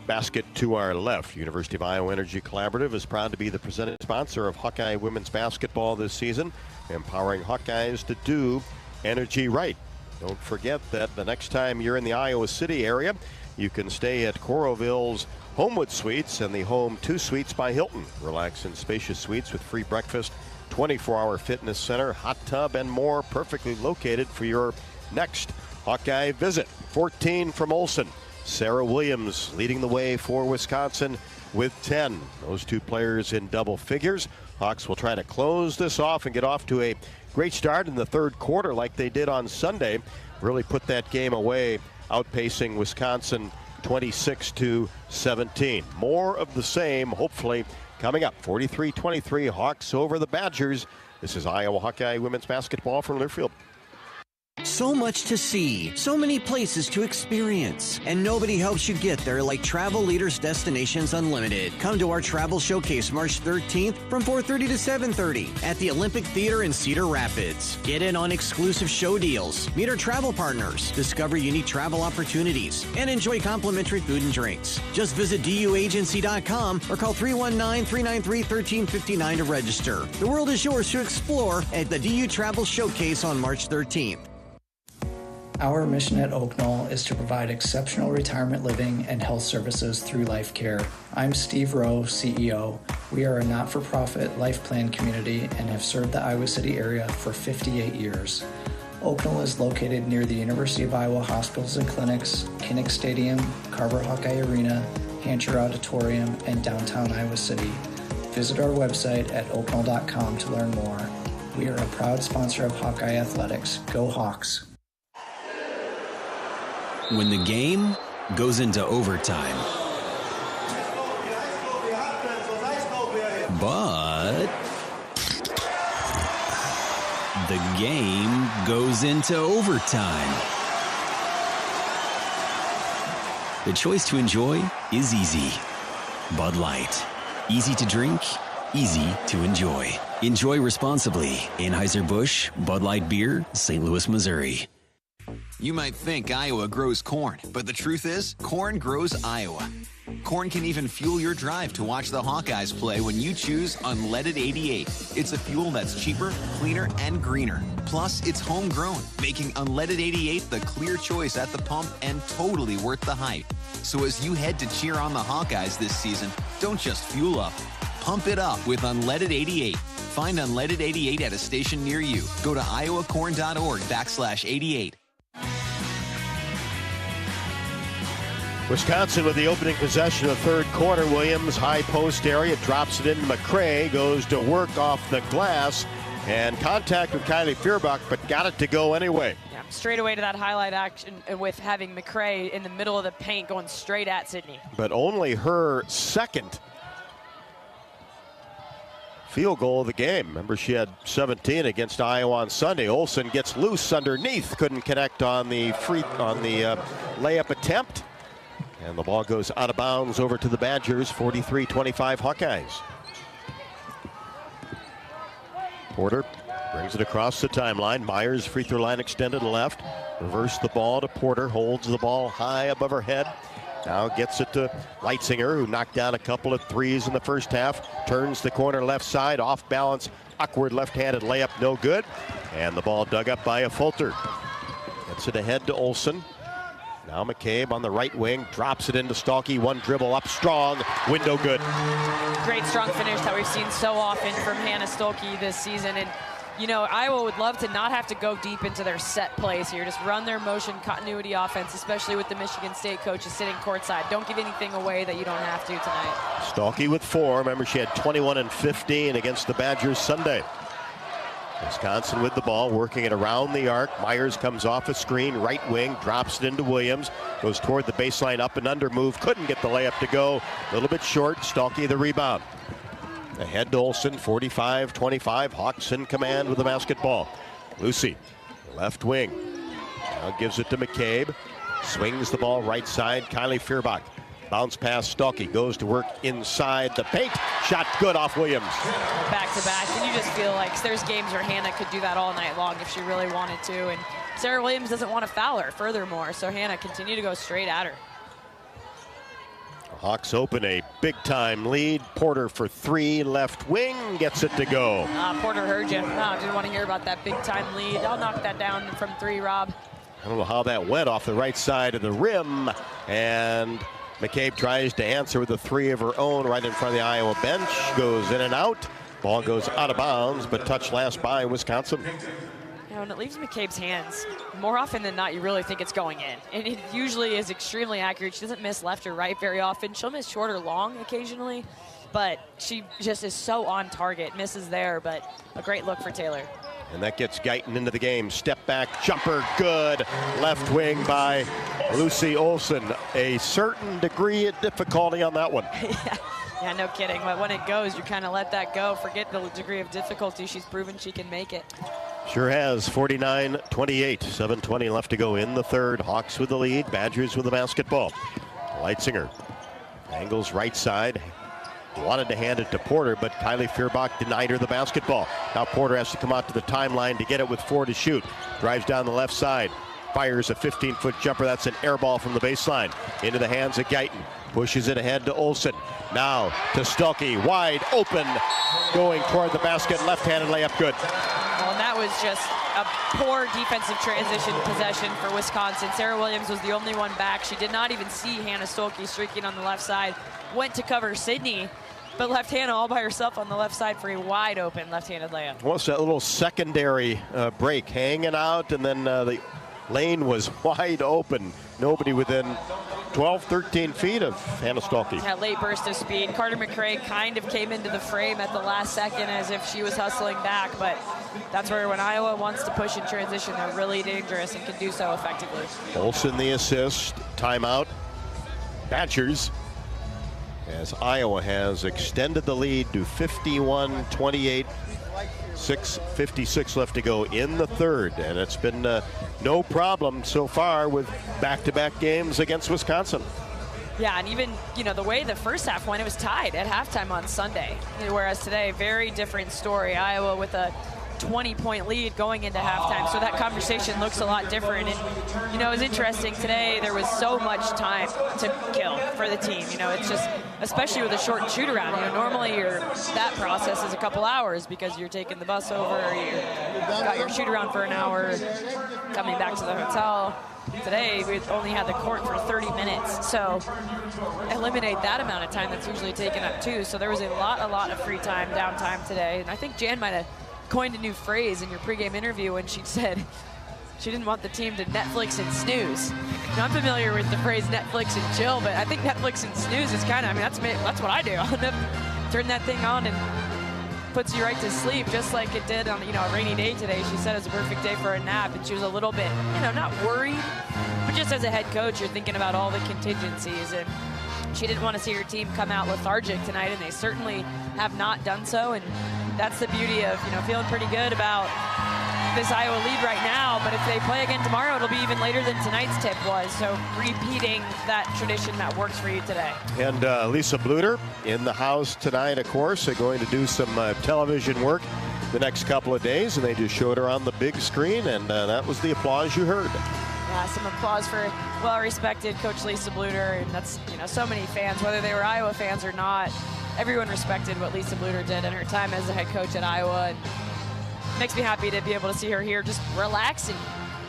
Basket to our left. University of Iowa Energy Collaborative is proud to be the presenting sponsor of Hawkeye women's basketball this season, empowering Hawkeyes to do energy right. Don't forget that the next time you're in the Iowa City area, you can stay at Coroville's Homewood Suites and the Home 2 Suites by Hilton. Relax in spacious suites with free breakfast, 24-hour fitness center, hot tub, and more, perfectly located for your next Hawkeye visit. 14 from Olsen. Sarah Williams leading the way for Wisconsin with 10. Those 2 players in double figures. Hawks will try to close this off and get off to a great start in the third quarter like they did on Sunday. Really put that game away, outpacing Wisconsin 26-17. More of the same, hopefully, coming up. 43-23, Hawks over the Badgers. This is Iowa Hawkeye women's basketball from Learfield. So much to see, so many places to experience, and nobody helps you get there like Travel Leaders Destinations Unlimited. Come to our travel showcase March 13th from 4:30 to 7:30 at the Olympic Theater in Cedar Rapids. Get in on exclusive show deals, meet our travel partners, discover unique travel opportunities, and enjoy complimentary food and drinks. Just visit duagency.com or call 319-393-1359 to register. The world is yours to explore at the DU Travel Showcase on March 13th. Our mission at Oak Knoll is to provide exceptional retirement living and health services through life care. I'm Steve Rowe, CEO. We are a not-for-profit life plan community and have served the Iowa City area for 58 years. Oak Knoll is located near the University of Iowa hospitals and clinics, Kinnick Stadium, Carver Hawkeye Arena, Hancher Auditorium, and downtown Iowa City. Visit our website at oakknoll.com to learn more. We are a proud sponsor of Hawkeye Athletics. Go Hawks! When the game goes into overtime, but the game goes into overtime. The choice to enjoy is easy. Bud Light. Easy to drink, easy to enjoy. Enjoy responsibly. Anheuser-Busch, Bud Light Beer, St. Louis, Missouri. You might think Iowa grows corn, but the truth is, corn grows Iowa. Corn can even fuel your drive to watch the Hawkeyes play when you choose Unleaded 88. It's a fuel that's cheaper, cleaner, and greener. Plus, it's homegrown, making Unleaded 88 the clear choice at the pump and totally worth the hype. So as you head to cheer on the Hawkeyes this season, don't just fuel up. Pump it up with Unleaded 88. Find Unleaded 88 at a station near you. Go to iowacorn.org/88. Wisconsin with the opening possession of third quarter. Williams, high post area, drops it into McCray, goes to work off the glass, and contact with Kylie Feuerbach, but got it to go anyway. Yeah, straight away to that highlight action with having McCray in the middle of the paint going straight at Sydney. But only her second field goal of the game. Remember, she had 17 against Iowa on Sunday. Olsen gets loose underneath, couldn't connect on the layup attempt, and the ball goes out of bounds over to the Badgers. 43-25 Hawkeyes. Porter brings it across the timeline. Myers, free throw line extended left. Reverse the ball to Porter. Holds the ball high above her head. Now gets it to Leitzinger, who knocked down a couple of threes in the first half. Turns the corner left side. Off balance. Awkward left-handed layup. No good. And the ball dug up by a Fulter. Gets it ahead to Olsen. Now McCabe on the right wing. Drops it into Stalky. One dribble up strong. Window good. Great strong finish that we've seen so often from Hannah Stolke this season. And you know, Iowa would love to not have to go deep into their set plays here. Just run their motion continuity offense, especially with the Michigan State coaches sitting courtside. Don't give anything away that you don't have to tonight. Stalky with 4. Remember, she had 21 and 15 against the Badgers Sunday. Wisconsin with the ball, working it around the arc. Myers comes off a screen, right wing, drops it into Williams. Goes toward the baseline, up and under move. Couldn't get the layup to go. A little bit short. Stalky the rebound. Ahead to Olsen, 45-25. Hawks in command with the basketball. Lucy, left wing. Now gives it to McCabe. Swings the ball right side. Kylie Feuerbach. Bounce pass, Stalky goes to work inside the paint. Shot good off Williams. Back to back, and you just feel like there's games where Hannah could do that all night long if she really wanted to. And Sarah Williams doesn't want to foul her furthermore, so Hannah continued to go straight at her. Hawks open a big-time lead. Porter for 3, left wing, gets it to go. Porter heard you. Didn't want to hear about that big-time lead. I'll knock that down from 3, Rob. I don't know how that went off the right side of the rim. And McCabe tries to answer with a 3 of her own right in front of the Iowa bench. Goes in and out. Ball goes out of bounds, but touched last by Wisconsin. You know, and it leaves McCabe's hands. More often than not, you really think it's going in. And it usually is extremely accurate. She doesn't miss left or right very often. She'll miss short or long occasionally, but she just is so on target. Misses there, but a great look for Taylor. And that gets Guyton into the game. Step back, jumper, good. Left wing by Lucy Olsen. A certain degree of difficulty on that one. Yeah, no kidding. But when it goes, you kind of let that go. Forget the degree of difficulty. She's proven she can make it. Sure has. 49-28. 7:20 left to go in the third. Hawks with the lead. Badgers with the basketball. Leitzinger angles right side. Wanted to hand it to Porter, but Kylie Feuerbach denied her the basketball. Now Porter has to come out to the timeline to get it with 4 to shoot. Drives down the left side. Fires a 15-foot jumper. That's an air ball from the baseline. Into the hands of Guyton. Pushes it ahead to Olsen. Now to Stalky. Wide open. Going toward the basket. Left-handed layup good. Well, and that was just a poor defensive transition possession for Wisconsin. Sarah Williams was the only one back. She did not even see Hannah Stolke streaking on the left side. Went to cover Sydney, but left Hannah all by herself on the left side for a wide open left-handed layup. What's that little secondary break? Hanging out, and then the lane was wide open. Nobody within 12, 13 feet of Hannah Stolke. Yeah, late burst of speed. Carter McCrae kind of came into the frame at the last second as if she was hustling back, but that's where when Iowa wants to push in transition, they're really dangerous and can do so effectively. Olsen the assist. Timeout. Badgers, as Iowa has extended the lead to 51-28. 6:56 left to go in the third, and it's been no problem so far with back-to-back games against Wisconsin. Yeah, and even, you know, the way the first half went, it was tied at halftime on Sunday, whereas today, very different story. Iowa with a 20-point lead going into halftime, so that conversation looks a lot different. And, you know, it was interesting today. There was so much time to kill for the team. You know, it's just, especially with a short shoot-around. You know, normally that process is a couple hours because you're taking the bus over, you've got your shoot-around for an hour, coming back to the hotel. Today, we only had the court for 30 minutes, so eliminate that amount of time that's usually taken up too. So there was a lot of free time, downtime today, and I think Jan might have coined a new phrase in your pregame interview when she said she didn't want the team to Netflix and snooze. Now, I'm familiar with the phrase Netflix and chill, but I think Netflix and snooze is kind of, I mean, that's what I do. Turn that thing on and puts you right to sleep, just like it did on, you know, a rainy day today. She said it was a perfect day for a nap, and she was a little bit, you know, not worried, but just as a head coach, you're thinking about all the contingencies, and she didn't want to see her team come out lethargic tonight, and they certainly have not done so. And that's the beauty of, feeling pretty good about this Iowa lead right now, but if they play again tomorrow, it'll be even later than tonight's tip was. So repeating that tradition that works for you today. And Lisa Bluter in the house tonight, of course. They're going to do some television work the next couple of days, and they just showed her on the big screen, and that was the applause you heard. Some applause for well-respected Coach Lisa Bluter, and that's, so many fans, whether they were Iowa fans or not, everyone respected what Lisa Bluter did in her time as the head coach at Iowa. And makes me happy to be able to see her here just relaxing.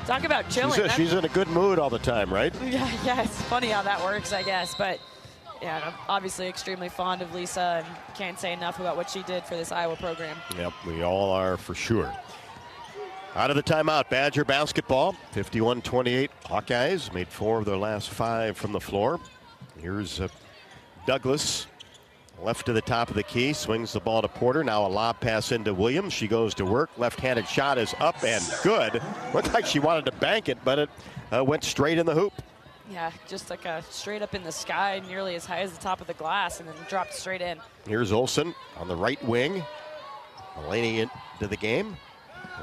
Talk about chilling. She's in a good mood all the time, right? Yeah, it's funny how that works, I guess. But, yeah, I'm obviously extremely fond of Lisa and can't say enough about what she did for this Iowa program. Yep, we all are for sure. Out of the timeout, Badger basketball, 51-28. Hawkeyes made 4 of their last 5 from the floor. Here's Douglas. Left to the top of the key, swings the ball to Porter. Now a lob pass into Williams. She goes to work. Left-handed shot is up and good. Looked like she wanted to bank it, but it went straight in the hoop. Yeah, just like a straight up in the sky, nearly as high as the top of the glass, and then dropped straight in. Here's Olsen on the right wing. Mulaney into the game.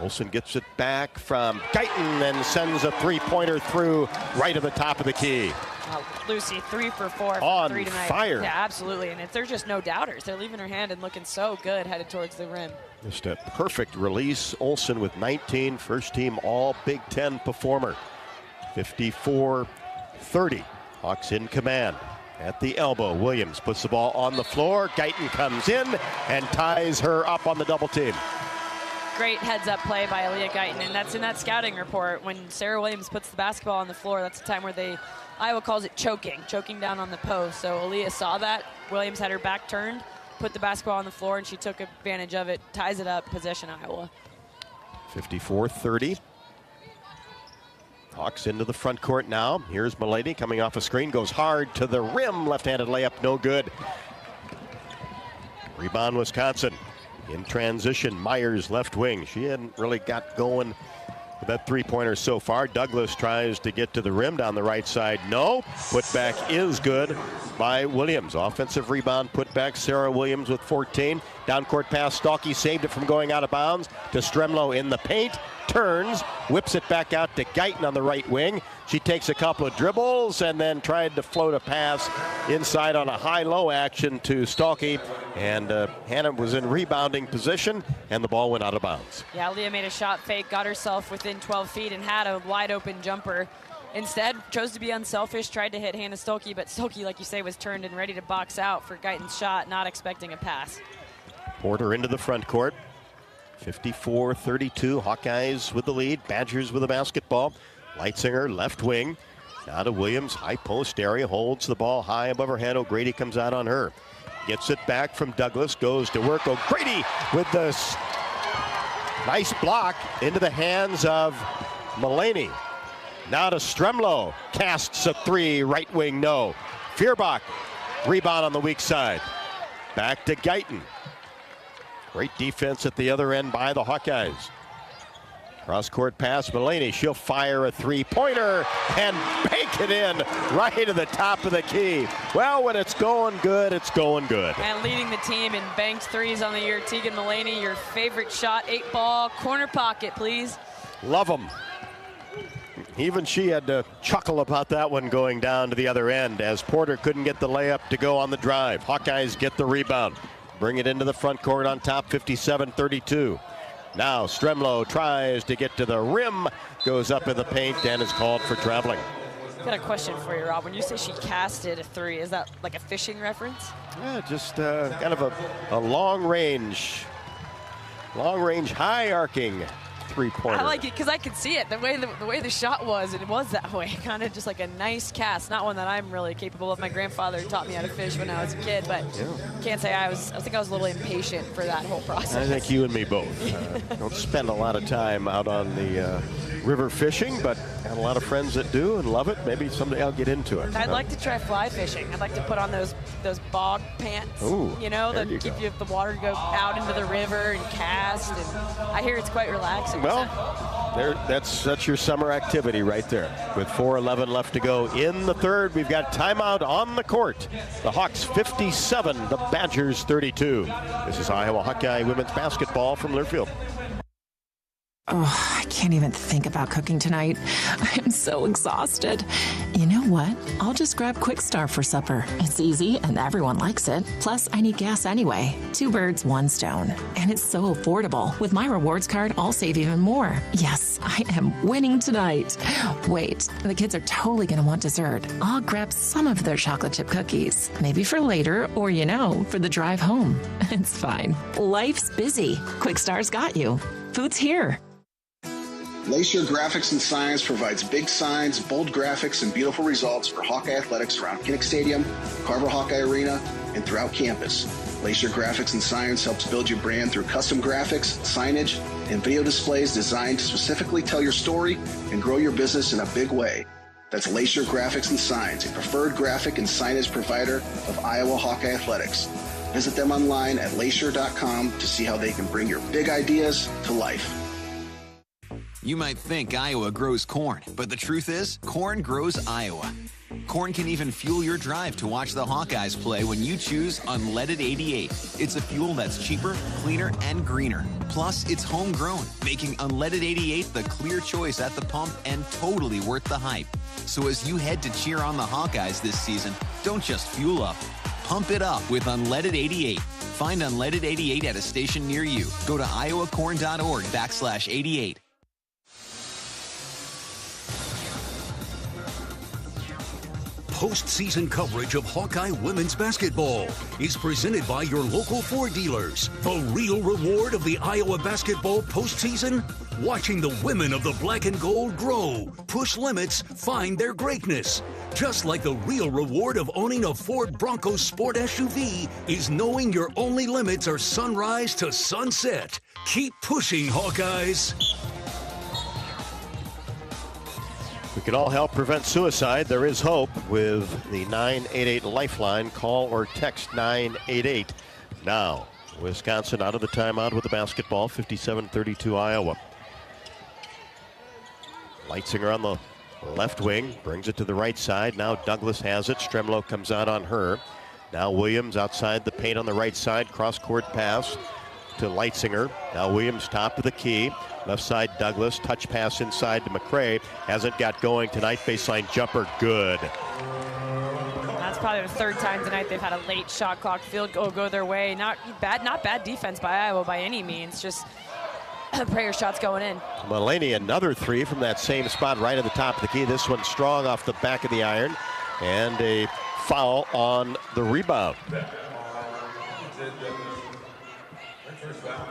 Olsen gets it back from Guyton and sends a three-pointer through right at the top of the key. Lucy 3 for 4 on 3 tonight. Fire. Yeah, absolutely. And there's just no doubters. They're leaving her hand and looking so good headed towards the rim. Just a perfect release. Olsen with 19, first team all Big Ten performer. 54-30. Hawks in command. At the elbow, Williams puts the ball on the floor. Guyton comes in and ties her up on the double team. Great heads-up play by Aaliyah Guyton, and that's in that scouting report. When Sarah Williams puts the basketball on the floor, that's the time where Iowa calls it choking down on the post. So Aaliyah saw that. Williams had her back turned, put the basketball on the floor, and she took advantage of it, ties it up, possession Iowa. 54-30. Hawks into the front court now. Here's Mulaney coming off a screen, goes hard to the rim. Left-handed layup, no good. Rebound, Wisconsin. In transition, Myers left wing. She hadn't really got going with that three-pointer so far. Douglas tries to get to the rim down the right side. No. Putback is good by Williams. Offensive rebound putback. Sarah Williams with 14. Down-court pass. Stalky saved it from going out of bounds to Stremlo in the paint. Turns, whips it back out to Guyton on the right wing. She takes a couple of dribbles and then tried to float a pass inside on a high-low action to Stalky. And Hannah was in rebounding position, and the ball went out of bounds. Yeah, Leah made a shot fake, got herself within 12 feet, and had a wide-open jumper. Instead, chose to be unselfish, tried to hit Hannah Stolke, but Stolke, like you say, was turned and ready to box out for Guyton's shot, not expecting a pass. Porter into the front court. 54-32, Hawkeyes with the lead, Badgers with the basketball. Leitzinger, left wing. Now to Williams, high post area, holds the ball high above her head. O'Grady comes out on her. Gets it back from Douglas, goes to work. O'Grady with the nice block into the hands of Mulaney. Now to Stremlo, casts a three, right wing, no. Feuerbach, rebound on the weak side. Back to Guyton. Great defense at the other end by the Hawkeyes. Cross-court pass, Mulaney. She'll fire a three-pointer and bank it in right to the top of the key. Well, when it's going good, it's going good. And leading the team in banked threes on the year, Tegan Mulaney, your favorite shot, 8-ball, corner pocket, please. Love them. Even she had to chuckle about that one going down to the other end as Porter couldn't get the layup to go on the drive. Hawkeyes get the rebound. Bring it into the front court on top, 57-32. Now Stremlo tries to get to the rim, goes up in the paint, and is called for traveling. Got a question for you, Rob. When you say she casted a three, is that like a fishing reference? Yeah, just kind of a long-range, high-arcing three-pointer. I like it because I could see it the way the shot was, and it was that way, kind of just like a nice cast. Not one that I'm really capable of. My grandfather taught me how to fish when I was a kid, but can't say I think I was a little impatient for that whole process. I think you and me both. Don't spend a lot of time out on the river fishing, but got a lot of friends that do and love it. Maybe someday I'll get into it. I'd like to try fly fishing. I'd like to put on those bog pants, that keep you the water go out into the river and cast. And I hear it's quite relaxing. Well, That's your summer activity right there. With 4:11 left to go in the third, we've got timeout on the court. The Hawks 57, the Badgers 32. This is Iowa Hawkeye women's basketball from Learfield. Oh, I can't even think about cooking tonight. I'm so exhausted. You know what? I'll just grab Quick Star for supper. It's easy and everyone likes it. Plus, I need gas anyway. 2 birds, 1 stone. And it's so affordable. With my rewards card, I'll save even more. Yes, I am winning tonight. Wait, the kids are totally going to want dessert. I'll grab some of their chocolate chip cookies. Maybe for later or, for the drive home. It's fine. Life's busy. Quick Star's got you. Food's here. Glacier Graphics and Signs provides big signs, bold graphics, and beautiful results for Hawkeye athletics around Kinnick Stadium, Carver Hawkeye Arena, and throughout campus. Glacier Graphics and Signs helps build your brand through custom graphics, signage, and video displays designed to specifically tell your story and grow your business in a big way. That's Glacier Graphics and Signs, a preferred graphic and signage provider of Iowa Hawkeye athletics. Visit them online at glacier.com to see how they can bring your big ideas to life. You might think Iowa grows corn, but the truth is, corn grows Iowa. Corn can even fuel your drive to watch the Hawkeyes play when you choose Unleaded 88. It's a fuel that's cheaper, cleaner, and greener. Plus, it's homegrown, making Unleaded 88 the clear choice at the pump and totally worth the hype. So as you head to cheer on the Hawkeyes this season, don't just fuel up. Pump it up with Unleaded 88. Find Unleaded 88 at a station near you. Go to iowacorn.org/88. Postseason coverage of Hawkeye women's basketball is presented by your local Ford dealers. The real reward of the Iowa basketball postseason? Watching the women of the black and gold grow, push limits, find their greatness. Just like the real reward of owning a Ford Bronco Sport SUV is knowing your only limits are sunrise to sunset. Keep pushing, Hawkeyes. We can all help prevent suicide. There is hope with the 988 Lifeline. Call or text 988. Now, Wisconsin out of the timeout with the basketball, 57-32 Iowa. Leitzinger on the left wing, brings it to the right side. Now Douglas has it. Stremlo comes out on her. Now Williams outside the paint on the right side. Cross-court pass to Leitzinger. Now Williams top of the key. Left side Douglas, touch pass inside to McCray. Hasn't got going tonight. Baseline jumper, good. That's probably the third time tonight they've had a late shot clock field goal go their way. Not bad defense by Iowa by any means. Just prayer shots going in. Mulaney, another three from that same spot right at the top of the key. This one strong off the back of the iron. And a foul on the rebound.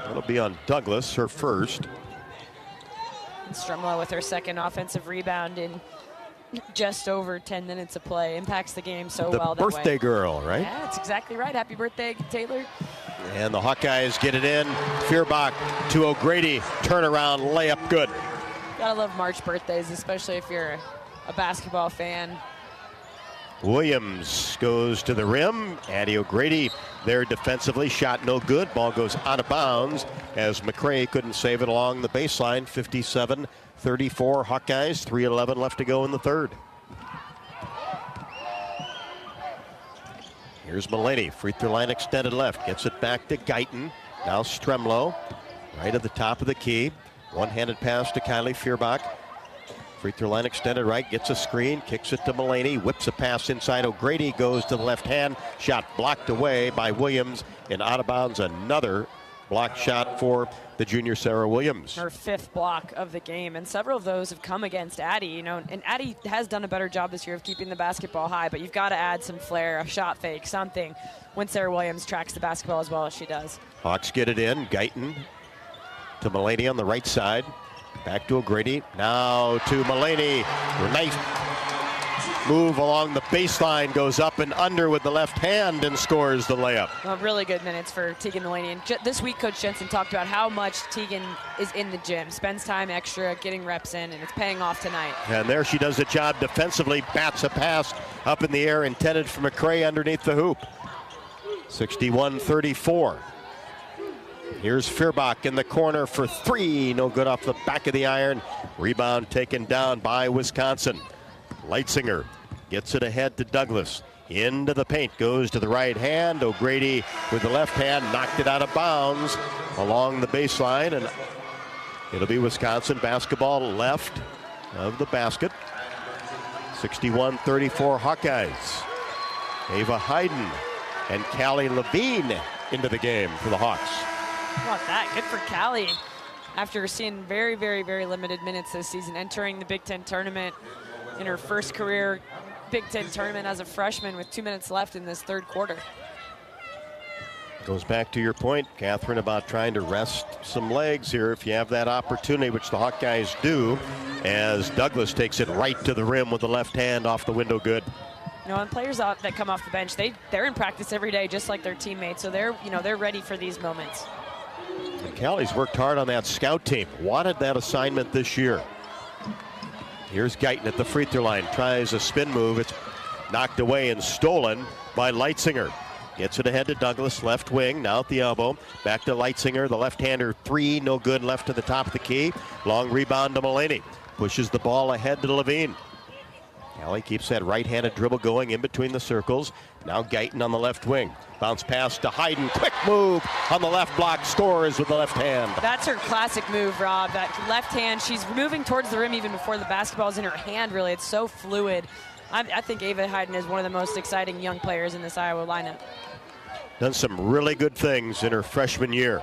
That'll be on Douglas, her first. Stremlo with her second offensive rebound in just over 10 minutes of play. Impacts the game so well that way. The birthday girl, right? Yeah, that's exactly right. Happy birthday, Taylor. And the Hawkeyes get it in. Fierbach to O'Grady. Turnaround layup, good. Gotta love March birthdays, especially if you're a basketball fan. Williams goes to the rim. Addie O'Grady there defensively. Shot no good. Ball goes out of bounds as McCray couldn't save it along the baseline. 57-34 Hawkeyes. 3:11 left to go in the third. Here's Mulaney. Free throw line extended left. Gets it back to Guyton. Now Stremlo. Right at the top of the key. One-handed pass to Kylie Fierbach. Free throw line extended right, gets a screen, kicks it to Mulaney, whips a pass inside. O'Grady goes to the left hand. Shot blocked away by Williams and out of bounds. Another block shot for the junior Sarah Williams. Her fifth block of the game, and several of those have come against Addie. And Addie has done a better job this year of keeping the basketball high, but you've got to add some flair, a shot fake, something when Sarah Williams tracks the basketball as well as she does. Hawks get it in. Guyton to Mulaney on the right side. Back to O'Grady, now to Mulaney. Nice move along the baseline, goes up and under with the left hand and scores the layup. Well, really good minutes for Tegan Mulaney. And this week, Coach Jensen talked about how much Tegan is in the gym, spends time extra, getting reps in, and it's paying off tonight. And there she does the job defensively, bats a pass up in the air intended for McCray underneath the hoop. 61-34. Here's Feuerbach in the corner for three. No good off the back of the iron. Rebound taken down by Wisconsin. Leitzinger gets it ahead to Douglas. Into the paint, goes to the right hand. O'Grady with the left hand knocked it out of bounds along the baseline, and it'll be Wisconsin basketball left of the basket. 61-34 Hawkeyes. Ava Hayden and Callie Levine into the game for the Hawks. How about that? Good for Callie. After seeing very, very, very limited minutes this season, entering the Big Ten tournament in her first career Big Ten tournament as a freshman with 2 minutes left in this third quarter. Goes back to your point, Catherine, about trying to rest some legs here if you have that opportunity, which the Hawkeyes do, as Douglas takes it right to the rim with the left hand off the window good. You know, and players that come off the bench, they're in practice every day just like their teammates, so they're ready for these moments. And Callie's worked hard on that scout team, wanted that assignment this year. Here's Guyton at the free throw line, tries a spin move. It's knocked away and stolen by Leitzinger. Gets it ahead to Douglas, left wing, now at the elbow. Back to Leitzinger, the left-hander three, no good, left to the top of the key. Long rebound to Mulaney. Pushes the ball ahead to Levine. Callie keeps that right-handed dribble going in between the circles. Now Guyton on the left wing. Bounce pass to Hayden. Quick move on the left block. Scores with the left hand. That's her classic move, Rob. That left hand. She's moving towards the rim even before the basketball's in her hand, really. It's so fluid. I think Ava Hayden is one of the most exciting young players in this Iowa lineup. Done some really good things in her freshman year.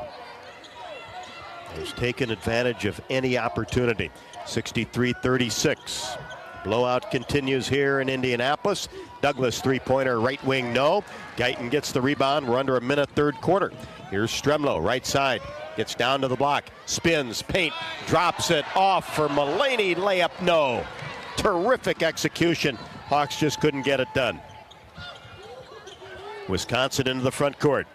Has taken advantage of any opportunity. 63-36. Blowout continues here in Indianapolis. Douglas three-pointer, right wing, no. Guyton gets the rebound. We're under a minute, third quarter. Here's Stremlow, right side. Gets down to the block. Spins, paint, drops it off for Mulaney. Layup, no. Terrific execution. Hawks just couldn't get it done. Wisconsin into the front court.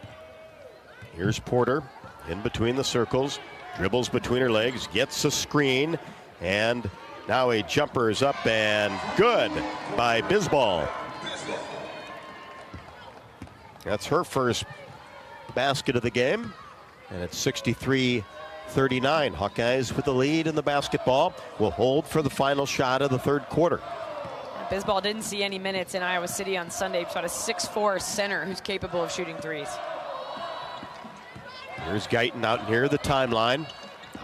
Here's Porter in between the circles. Dribbles between her legs. Gets a screen. And now a jumper is up and good by Bisbal. That's her first basket of the game. And it's 63-39. Hawkeyes with the lead in the basketball. Will hold for the final shot of the third quarter. Bisbal didn't see any minutes in Iowa City on Sunday. He's got a 6'4" center who's capable of shooting threes. Here's Guyton out near the timeline.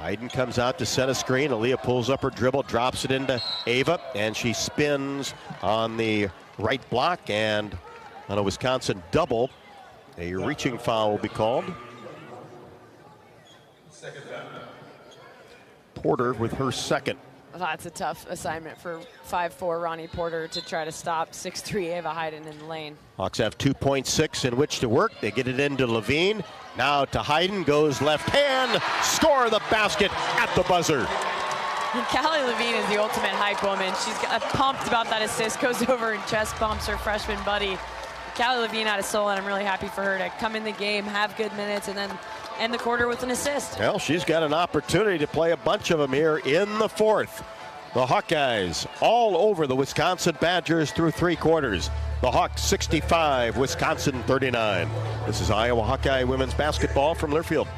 Hayden comes out to set a screen. Aaliyah pulls up her dribble, drops it into Ava, and she spins on the right block, and on a Wisconsin double, a reaching foul will be called. Porter with her second. Well, that's a tough assignment for 5'4" Ronnie Porter to try to stop 6'3" Ava Hayden in the lane. Hawks have 2.6 in which to work. They get it into Levine. Now to Hayden, goes left hand, score the basket at the buzzer. Callie Levine is the ultimate hype woman. She's pumped about that assist, goes over and chest bumps her freshman buddy. Callie Levine out of soul, and I'm really happy for her to come in the game, have good minutes, and then end the quarter with an assist. Well, she's got an opportunity to play a bunch of them here in the fourth. The Hawkeyes all over the Wisconsin Badgers through three quarters. The Hawks 65, Wisconsin 39. This is Iowa Hawkeye women's basketball from Learfield.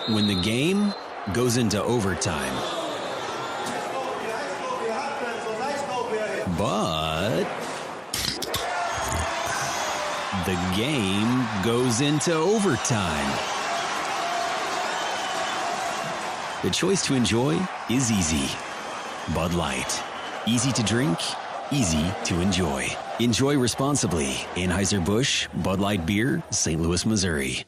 When the game goes into overtime, but the game goes into overtime. The choice to enjoy is easy. Bud Light. Easy to drink, easy to enjoy. Enjoy responsibly. Anheuser-Busch, Bud Light Beer, St. Louis, Missouri.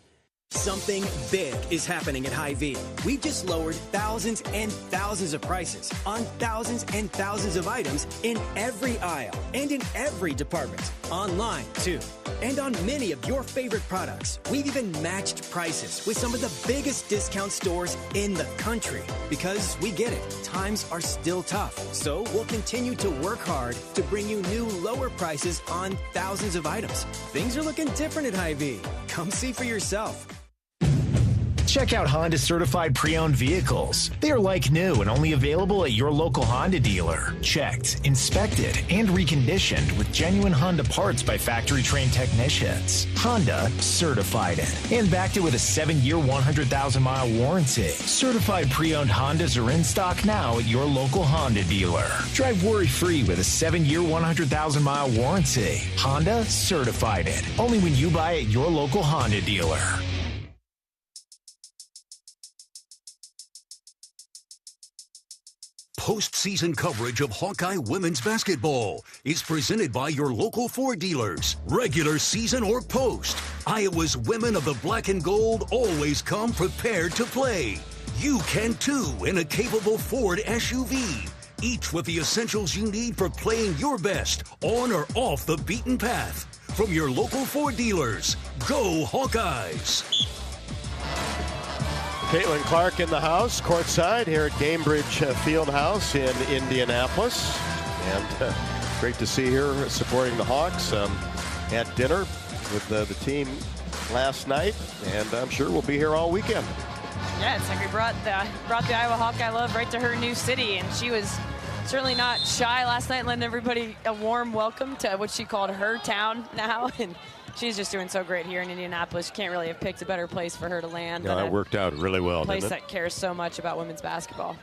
Something big is happening at Hy-Vee. We've just lowered thousands and thousands of prices on thousands and thousands of items in every aisle and in every department. Online, too. And on many of your favorite products. We've even matched prices with some of the biggest discount stores in the country. Because we get it, times are still tough. So we'll continue to work hard to bring you new lower prices on thousands of items. Things are looking different at Hy-Vee. Come see for yourself. Check out Honda certified pre-owned vehicles. They are like new and only available at your local Honda dealer. Checked, inspected, and reconditioned with genuine Honda parts by factory-trained technicians. Honda certified it and backed it with a 7-year, 100,000-mile warranty. Certified pre-owned Hondas are in stock now at your local Honda dealer. Drive worry-free with a 7-year, 100,000-mile warranty. Honda certified it. Only when you buy at your local Honda dealer. Postseason coverage of Hawkeye women's basketball is presented by your local Ford dealers. Regular season or post, Iowa's women of the black and gold always come prepared to play. You can too in a capable Ford SUV, each with the essentials you need for playing your best on or off the beaten path. From your local Ford dealers, go Hawkeyes! Caitlin Clark in the house, courtside here at Gamebridge Fieldhouse in Indianapolis. And great to see her supporting the Hawks. Had dinner with the team last night, and I'm sure we'll be here all weekend. Yeah, it's like we brought the Iowa Hawkeye love right to her new city, and she was certainly not shy last night, letting everybody a warm welcome to what she called her town now. And she's just doing so great here in Indianapolis. Can't really have picked a better place for her to land. No, it worked out really well, place didn't it? that cares so much about women's basketball.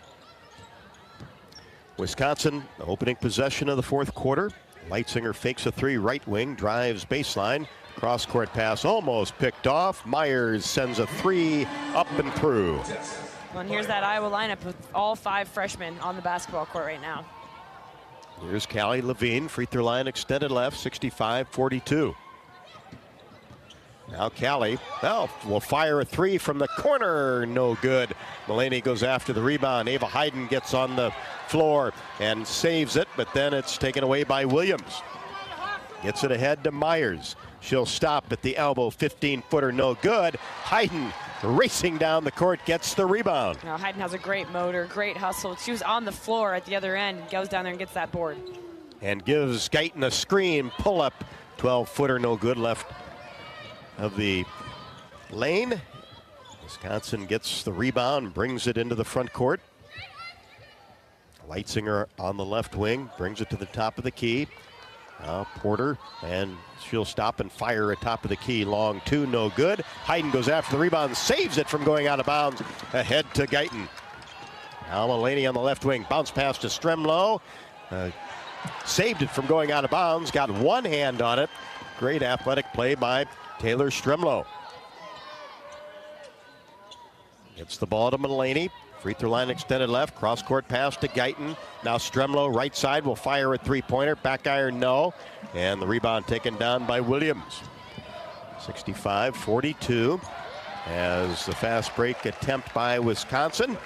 Wisconsin, opening possession of the fourth quarter. Leitzinger fakes a three, right wing, drives baseline. Cross-court pass almost picked off. Myers sends a three up and through. Well, and here's that Iowa lineup with all 5 freshmen on the basketball court right now. Here's Callie Levine, free throw line extended left, 65-42. Now Callie, will fire a three from the corner, no good. Mullaney goes after the rebound. Ava Hayden gets on the floor and saves it, but then it's taken away by Williams. Gets it ahead to Myers. She'll stop at the elbow, 15-footer, no good. Hayden racing down the court, gets the rebound. Now Hayden has a great motor, great hustle. She was on the floor at the other end, goes down there and gets that board. And gives Guyton a screen, pull up, 12-footer, no good, left of the lane. Wisconsin gets the rebound, brings it into the front court. Leitzinger on the left wing, brings it to the top of the key. Now Porter, and she'll stop and fire at top of the key. Long two, no good. Hayden goes after the rebound, saves it from going out of bounds. Ahead to Guyton. Now Mullaney on the left wing, bounce pass to Stremlow. Saved it from going out of bounds, got one hand on it. Great athletic play by Taylor Stremlow. Gets the ball to Mullaney. Free throw line extended left. Cross court pass to Guyton. Now Stremlow right side will fire a three-pointer. Back iron no. And the rebound taken down by Williams. 65-42 as the fast break attempt by Wisconsin.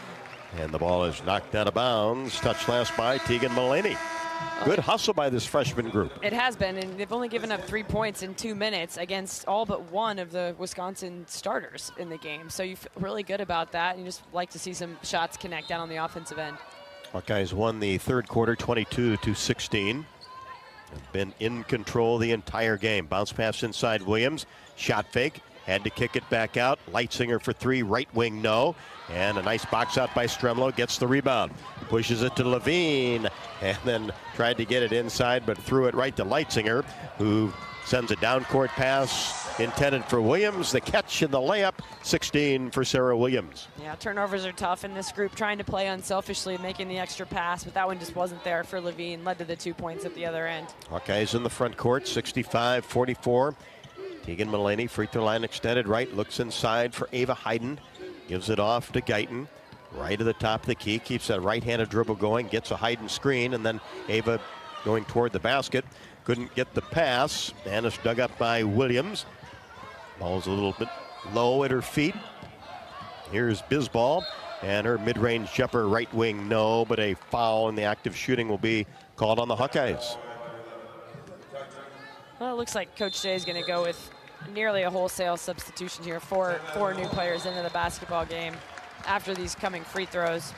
And the ball is knocked out of bounds. Touched last by Tegan Mullaney. Good hustle by this freshman group. It has been, and they've only given up 3 points in 2 minutes against all but one of the Wisconsin starters in the game. So you feel really good about that. You just like to see some shots connect down on the offensive end. Hawkeyes won the third quarter 22-16. Have been in control the entire game. Bounce pass inside Williams. Shot fake. Had to kick it back out. Leitzinger for three. Right wing no. And a nice box out by Stremlow. Gets the rebound. Pushes it to Levine. And then tried to get it inside, but threw it right to Leitzinger, who sends a down court pass intended for Williams. The catch and the layup. 16 for Sarah Williams. Yeah, turnovers are tough in this group. Trying to play unselfishly, making the extra pass, but that one just wasn't there for Levine. Led to the 2 points at the other end. Hawkeyes in the front court. 65-44. Tegan Mullaney, free throw line extended right, looks inside for Ava Hayden, gives it off to Guyton, right to the top of the key, keeps that right-handed dribble going, gets a Hayden screen, and then Ava going toward the basket. Couldn't get the pass, and it's dug up by Williams. Ball's a little bit low at her feet. Here's Bisbal, and her mid-range jumper right wing no, but a foul in the active shooting will be called on the Hawkeyes. Well, it looks like Coach Jay is going to go with nearly a wholesale substitution here. Four new players into the basketball game after these coming free throws.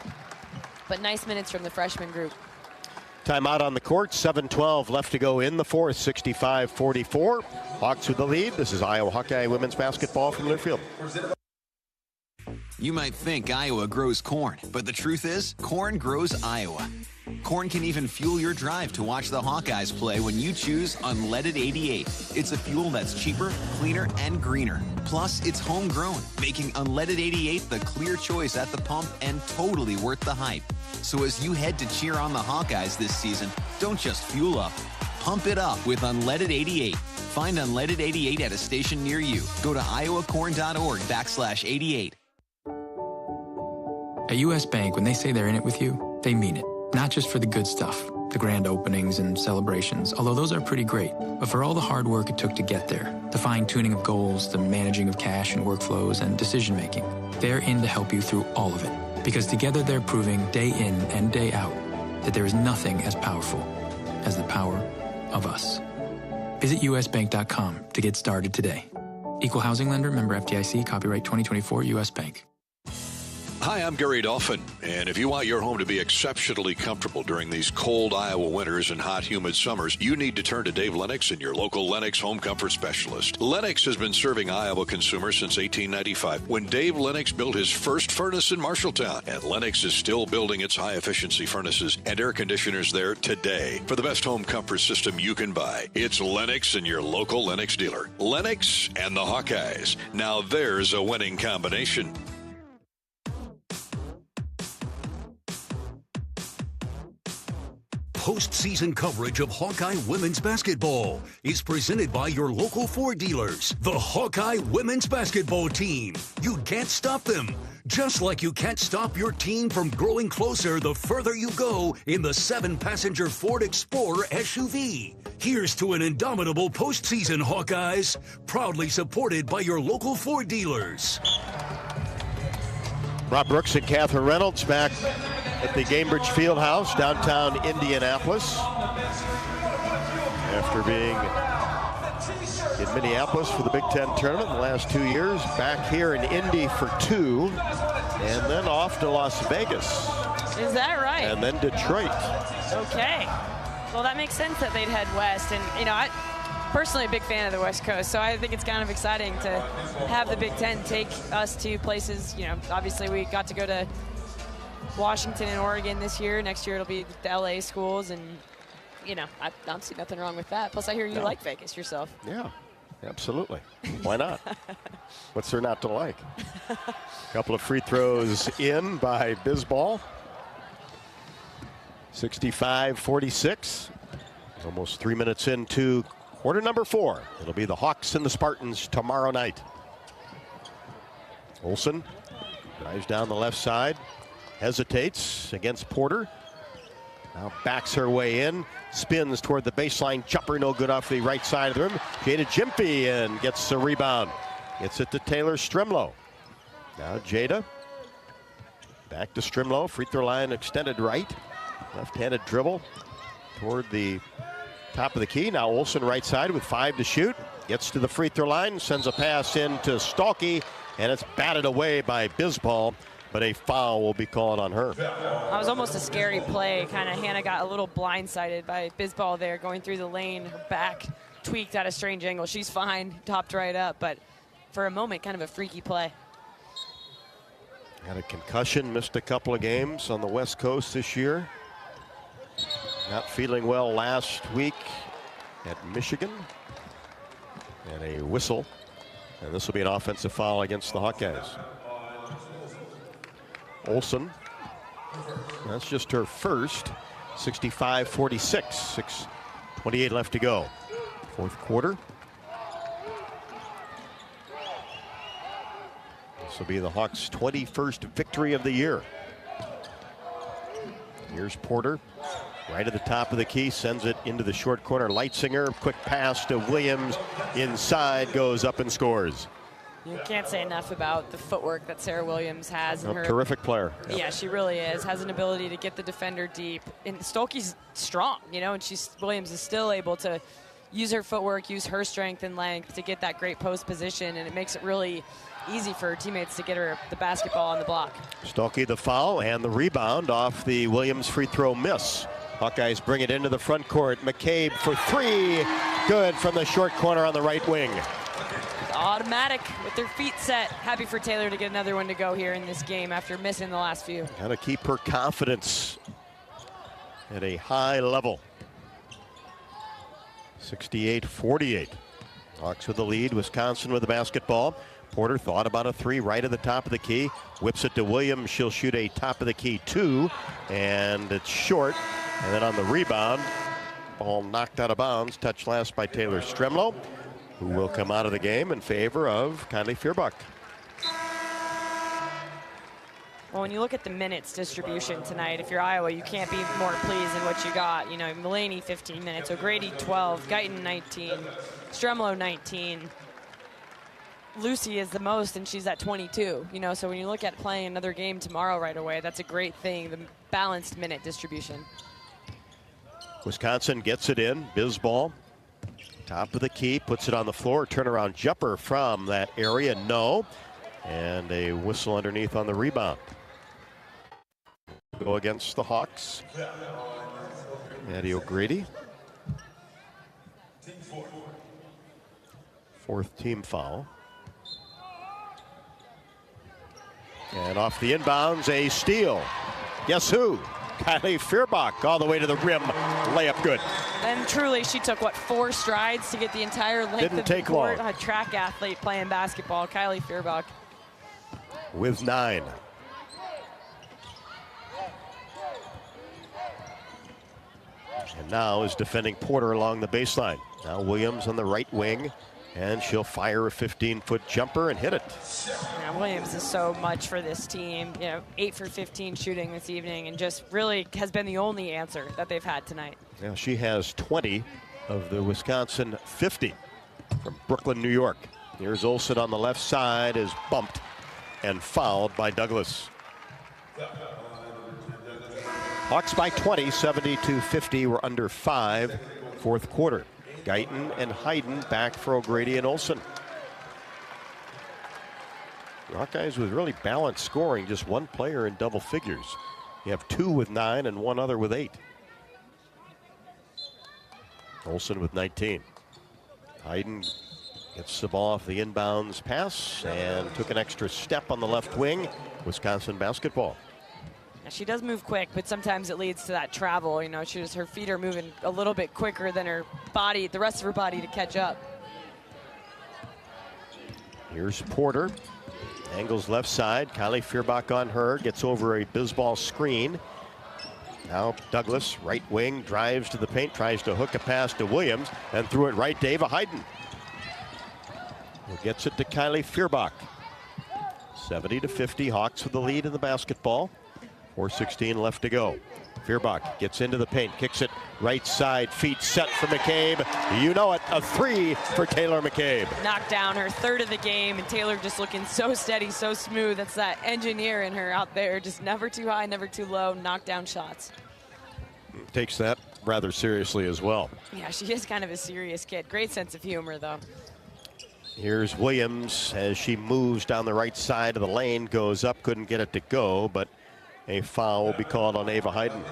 But nice minutes from the freshman group. Timeout on the court, 7:12 left to go in the fourth, 65-44. Hawks with the lead. This is Iowa Hawkeye women's basketball from Learfield. You might think Iowa grows corn, but the truth is, corn grows Iowa. Corn can even fuel your drive to watch the Hawkeyes play when you choose Unleaded 88. It's a fuel that's cheaper, cleaner, and greener. Plus, it's homegrown, making Unleaded 88 the clear choice at the pump and totally worth the hype. So as you head to cheer on the Hawkeyes this season, don't just fuel up. Pump it up with Unleaded 88. Find Unleaded 88 at a station near you. Go to iowacorn.org/88. At U.S. Bank, when they say they're in it with you, they mean it. Not just for the good stuff, the grand openings and celebrations, although those are pretty great, but for all the hard work it took to get there, the fine-tuning of goals, the managing of cash and workflows, and decision-making. They're in to help you through all of it, because together they're proving day in and day out that there is nothing as powerful as the power of us. Visit usbank.com to get started today. Equal housing lender, member FDIC, copyright 2024, U.S. Bank. Hi, I'm Gary Dolphin, and if you want your home to be exceptionally comfortable during these cold Iowa winters and hot, humid summers, you need to turn to Dave Lennox and your local Lennox home comfort specialist. Lennox has been serving Iowa consumers since 1895, when Dave Lennox built his first furnace in Marshalltown, and Lennox is still building its high-efficiency furnaces and air conditioners there today. For the best home comfort system you can buy, it's Lennox and your local Lennox dealer. Lennox and the Hawkeyes. Now there's a winning combination. Postseason coverage of Hawkeye women's basketball is presented by your local Ford dealers. The Hawkeye women's basketball team. You can't stop them. Just like you can't stop your team from growing closer the further you go in the 7-passenger Ford Explorer SUV. Here's to an indomitable postseason, Hawkeyes. Proudly supported by your local Ford dealers. Rob Brooks and Catherine Reynolds back at the Gamebridge Fieldhouse, downtown Indianapolis. After being in Minneapolis for the Big Ten tournament the last 2 years, back here in Indy for 2, and then off to Las Vegas. Is that right? And then Detroit. Okay. Well, that makes sense that they'd head west. And, you know, I personally a big fan of the West Coast, so I think it's kind of exciting to have the Big Ten take us to places. You know, obviously we got to go to Washington and Oregon this year. Next year it'll be the LA schools, and you know, I don't see nothing wrong with that. Plus I hear you like Vegas yourself. Yeah, absolutely. Why not? What's there not to like? A couple of free throws in by Bisbal. 65-46. Almost 3 minutes into quarter number 4. It'll be the Hawks and the Spartans tomorrow night. Olsen drives down the left side. Hesitates against Porter. Now backs her way in. Spins toward the baseline. Jumper no good off the right side of the rim. Jada Jimpy and gets a rebound. Gets it to Taylor Strimlow. Now Jada. Back to Strimlow. Free throw line extended right. Left-handed dribble toward the top of the key. Now Olsen right side with 5 to shoot. Gets to the free throw line. Sends a pass in to Stalky. And it's batted away by Bisbal. But a foul will be called on her. That was almost a scary play. Kind of Hannah got a little blindsided by Bisbal there going through the lane. Her back tweaked at a strange angle. She's fine, topped right up, but for a moment, kind of a freaky play. Had a concussion, missed a couple of games on the West Coast this year. Not feeling well last week at Michigan. And a whistle. And this will be an offensive foul against the Hawkeyes. Olsen, that's just her first. 65-46, 6:28 left to go. Fourth quarter. This will be the Hawks' 21st victory of the year. Here's Porter, right at the top of the key, sends it into the short corner. Leitzinger, quick pass to Williams, inside, goes up and scores. You can't say enough about the footwork that Sarah Williams has. A terrific player. Yeah, she really is. Has an ability to get the defender deep. And Stolke's strong, you know, and Williams is still able to use her footwork, use her strength and length to get that great post position, and it makes it really easy for her teammates to get her the basketball on the block. Stolke the foul and the rebound off the Williams free throw miss. Hawkeyes bring it into the front court. McCabe for 3. Good from the short corner on the right wing. automatic with their feet set. Happy for Taylor to get another one to go here in this game after missing the last few. Got to keep her confidence at a high level. 68-48. Hawks with the lead. Wisconsin with the basketball. Porter thought about a three right at the top of the key. Whips it to Williams. She'll shoot a top of the key two. And it's short. And then on the rebound, ball knocked out of bounds. Touched last by Taylor Stremlow, who will come out of the game in favor of Kylie Feuerbach. Well, when you look at the minutes distribution tonight, if you're Iowa, you can't be more pleased than what you got. You know, Mulaney 15 minutes, O'Grady 12, Guyton 19, Stremlow 19. Lucy is the most, and she's at 22. You know, so when you look at playing another game tomorrow right away, that's a great thing, the balanced minute distribution. Wisconsin gets it in. Bisball, top of the key, puts it on the floor. Turnaround jumper from that area, no. And a whistle underneath on the rebound. Go against the Hawks. Maddie O'Grady. Fourth team foul. And off the inbounds, a steal. Guess who? Kylie Feuerbach all the way to the rim. Layup good. And truly, she took, what, 4 strides to get the entire length of the court. A track athlete playing basketball, Kylie Feuerbach. With 9. And now is defending Porter along the baseline. Now Williams on the right wing. And she'll fire a 15-foot jumper and hit it. Yeah, Williams is so much for this team. You know, 8 for 15 shooting this evening, and just really has been the only answer that they've had tonight. Now she has 20 of the Wisconsin 50 from Brooklyn, New York. Here's Olsen on the left side, is bumped and fouled by Douglas. Hawks by 20, 70-50. We're under 5, fourth quarter. Guyton and Hayden back for O'Grady and Olsen. The Hawkeyes with really balanced scoring, just one player in double figures. You have 2 with 9 and one other with 8. Olsen with 19. Hayden gets the ball off the inbounds pass and took an extra step on the left wing. Wisconsin basketball. She does move quick, but sometimes it leads to that travel. You know, her feet are moving a little bit quicker than her body, the rest of her body, to catch up. Here's Porter. Angles left side. Kylie Feuerbach on her. Gets over a Bisball screen. Now Douglas, right wing, drives to the paint, tries to hook a pass to Williams, and threw it right to Ava Hayden. Who gets it to Kylie Feuerbach. 70-50. Hawks with the lead in the basketball. 4:16 left to go. Feuerbach gets into the paint, kicks it right side, feet set for McCabe. You know it, a 3 for Taylor McCabe. Knocked down her third of the game, and Taylor just looking so steady, so smooth. That's that engineer in her out there, just never too high, never too low, knock down shots. Takes that rather seriously as well. Yeah, she is kind of a serious kid. Great sense of humor, though. Here's Williams as she moves down the right side of the lane, goes up, couldn't get it to go, but a foul will be called on Ava Hayden.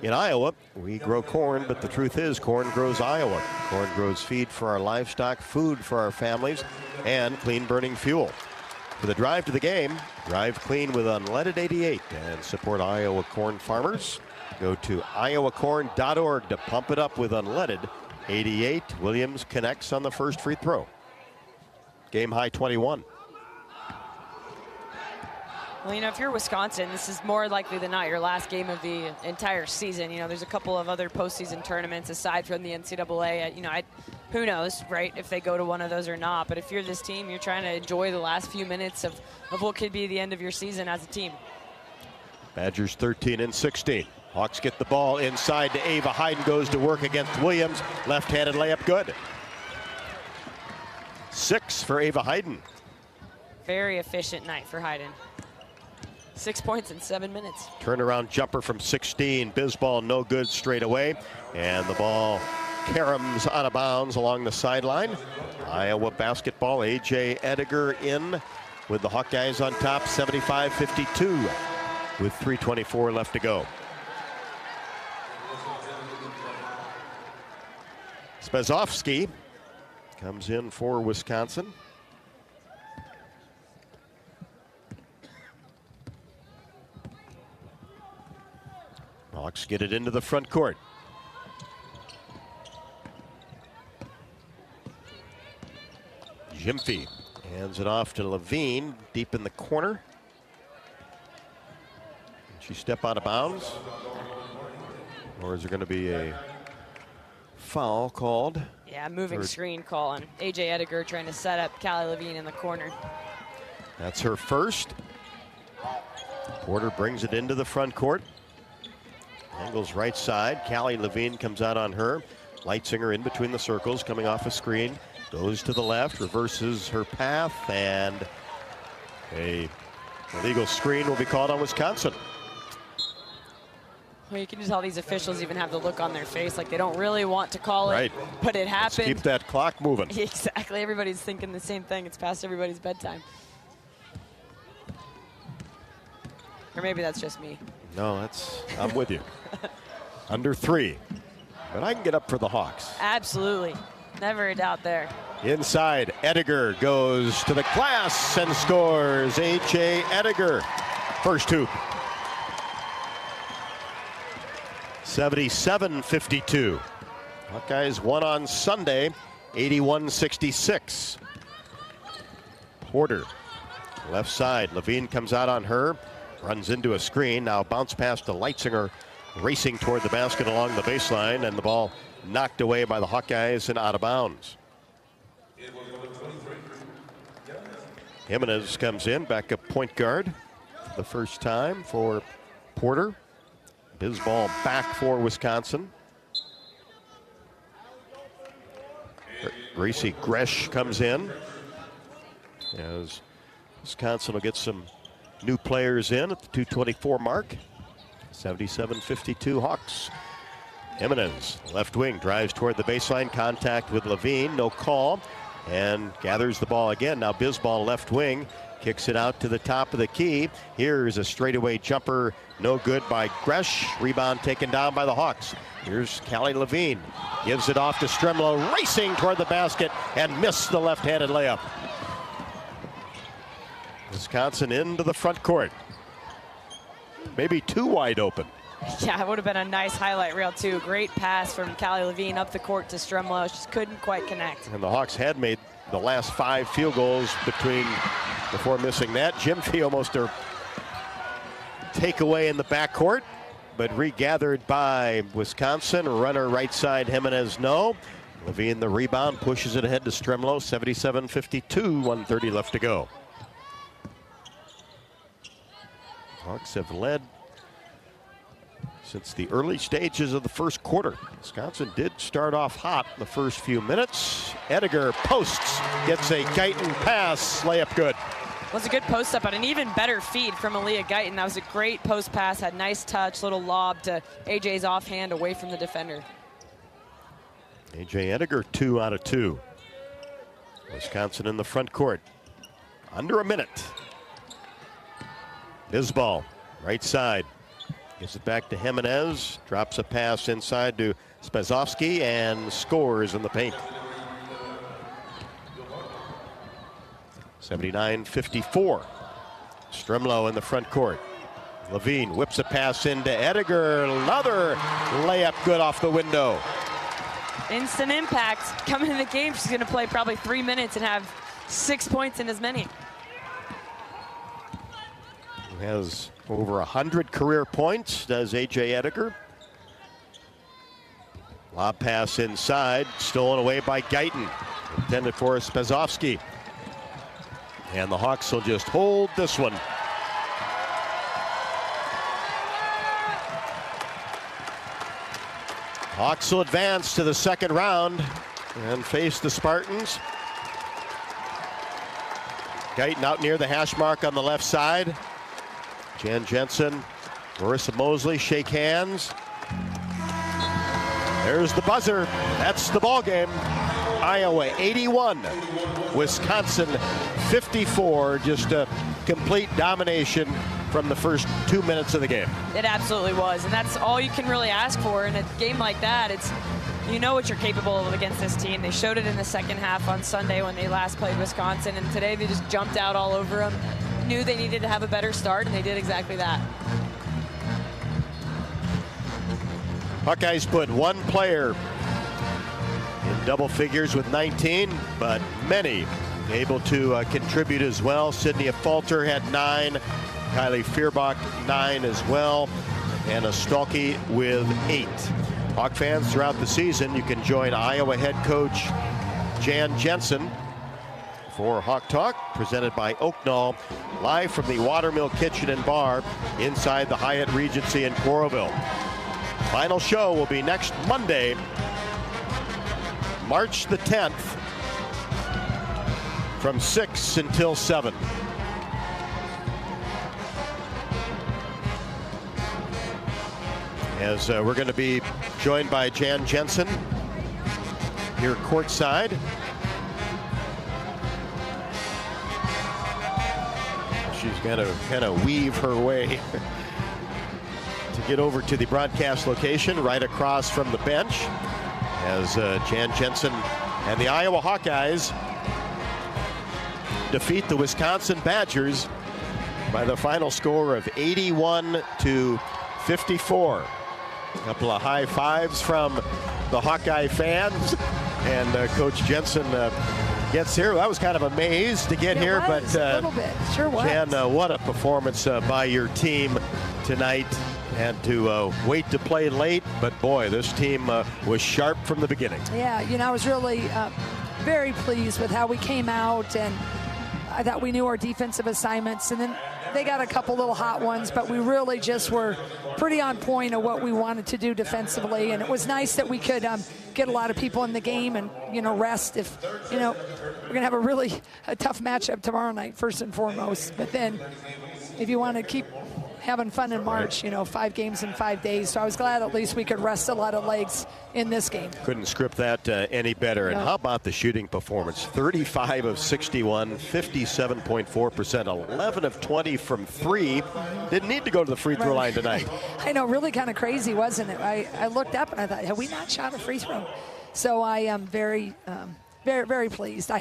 In Iowa, we grow corn, but the truth is corn grows Iowa. Corn grows feed for our livestock, food for our families, and clean burning fuel. For the drive to the game, drive clean with unleaded 88 and support Iowa corn farmers. Go to iowacorn.org to pump it up with unleaded 88. Williams connects on the first free throw. Game high 21. Well, you know, if you're Wisconsin, this is more likely than not your last game of the entire season. You know, there's a couple of other postseason tournaments aside from the NCAA. You know, who knows, right, if they go to one of those or not. But if you're this team, you're trying to enjoy the last few minutes of what could be the end of your season as a team. Badgers 13 and 16. Hawks get the ball inside to Ava. Hayden goes to work against Williams. Left-handed layup good. 6 for Ava Hayden. Very efficient night for Hayden. 6 points in 7 minutes. Turnaround jumper from 16. Bisball no good straight away. And the ball caroms out of bounds along the sideline. Iowa basketball. A.J. Ediger in with the Hawkeyes on top. 75-52 with 3:24 left to go. Spezovsky comes in for Wisconsin. Hawks get it into the front court. Gyamfi hands it off to Levine deep in the corner. She step out of bounds? Or is there going to be a foul called? Yeah, moving screen call on A.J. Edgar trying to set up Callie Levine in the corner. That's her first. Porter brings it into the front court. Angles right side. Callie Levine comes out on her. Leitzinger in between the circles, coming off a screen. Goes to the left, reverses her path, and a illegal screen will be called on Wisconsin. Well, you can just tell these officials even have the look on their face like they don't really want to call it, but it happened. Let's keep that clock moving. Exactly. Everybody's thinking the same thing. It's past everybody's bedtime. Or maybe that's just me. No, I'm with you. Under 3. But I can get up for the Hawks. Absolutely. Never a doubt there. Inside, Edgar goes to the glass and scores. A.J. Edgar. First hoop. 77-52. Hawkeyes won on Sunday, 81-66. Porter, left side. Levine comes out on her, runs into a screen. Now bounce pass to Leitzinger, racing toward the basket along the baseline, and the ball knocked away by the Hawkeyes and out of bounds. Jimenez comes in, backup point guard, the first time for Porter. His ball back for Wisconsin. Gracie Gresh comes in as Wisconsin will get some new players in at the 2:24 mark. 77-52 Hawks. Jimenez, left wing, drives toward the baseline, contact with Levine, no call, and gathers the ball again. Now Bisbal, left wing, kicks it out to the top of the key. Here's a straightaway jumper, no good by Gresh. Rebound taken down by the Hawks. Here's Callie Levine, gives it off to Stremlo, racing toward the basket, and missed the left-handed layup. Wisconsin into the front court. Maybe too wide open. Yeah, it would have been a nice highlight reel, too. Great pass from Callie Levine up the court to Stremlo. Just couldn't quite connect. And the Hawks had made the last 5 field goals before missing that. Gyamfi almost a takeaway in the backcourt, but regathered by Wisconsin. Runner right side, Jimenez, no. Levine the rebound, pushes it ahead to Stremlo. 77-52, 1:30 left to go. Hawks have led since the early stages of the first quarter. Wisconsin did start off hot in the first few minutes. Edgar posts, gets a Guyton pass, layup good. Was a good post up, but an even better feed from Aaliyah Guyton. That was a great post pass, had nice touch, little lob to AJ's offhand away from the defender. A.J. Edgar, 2 out of 2. Wisconsin in the front court. Under a minute. Bisbal, right side. Gives it back to Jimenez. Drops a pass inside to Spezovsky and scores in the paint. 79-54. Stremlo in the front court. Levine whips a pass into Edgar. Another layup good off the window. Instant impact. Coming in the game, she's going to play probably 3 minutes and have 6 points in as many. Has over 100 career points, does A.J. Edgar. Lob pass inside, stolen away by Guyton. Intended for Spezovsky. And the Hawks will just hold this one. Hawks will advance to the second round and face the Spartans. Guyton out near the hash mark on the left side. Jan Jensen, Marissa Mosley shake hands. There's the buzzer. That's the ball game. Iowa 81, Wisconsin 54. Just a complete domination from the first 2 minutes of the game. It absolutely was, and that's all you can really ask for in a game like that. It's you know what you're capable of against this team. They showed it in the second half on Sunday when they last played Wisconsin, and today they just jumped out all over them. Knew they needed to have a better start, and they did exactly that. Hawkeyes put one player in double figures with 19, but many able to contribute as well. Sydney Falter had 9, Kylie Fierbach 9 as well, and a Stolke with 8. Hawk fans, throughout the season, you can join Iowa head coach Jan Jensen for Hawk Talk, presented by Oaknall, live from the Watermill Kitchen and Bar inside the Hyatt Regency in Coralville. Final show will be next Monday, March the 10th, from 6 until 7. As we're going to be joined by Jan Jensen here courtside. She's going to kind of weave her way to get over to the broadcast location right across from the bench as Jan Jensen and the Iowa Hawkeyes defeat the Wisconsin Badgers by the final score of 81-54. A couple of high fives from the Hawkeye fans, and Coach Jensen gets here. I was kind of amazed to get here, but a little bit. Sure was. Jan, what a performance by your team tonight. And to wait to play late, but boy, this team was sharp from the beginning. Yeah, I was really very pleased with how we came out, and I thought we knew our defensive assignments, and then they got a couple little hot ones, but we really just were pretty on point of what we wanted to do defensively, and it was nice that we could get a lot of people in the game and, rest if, we're going to have a tough matchup tomorrow night, first and foremost, but then if you want to keep having fun in March, 5 games in 5 days. So I was glad at least we could rest a lot of legs in this game. Couldn't script that any better. No. And how about the shooting performance? 35 of 61, 57.4%, 11 of 20 from 3. Didn't need to go to the free throw line tonight. I know, really kind of crazy, wasn't it? I looked up and I thought, have we not shot a free throw? So I am very very pleased.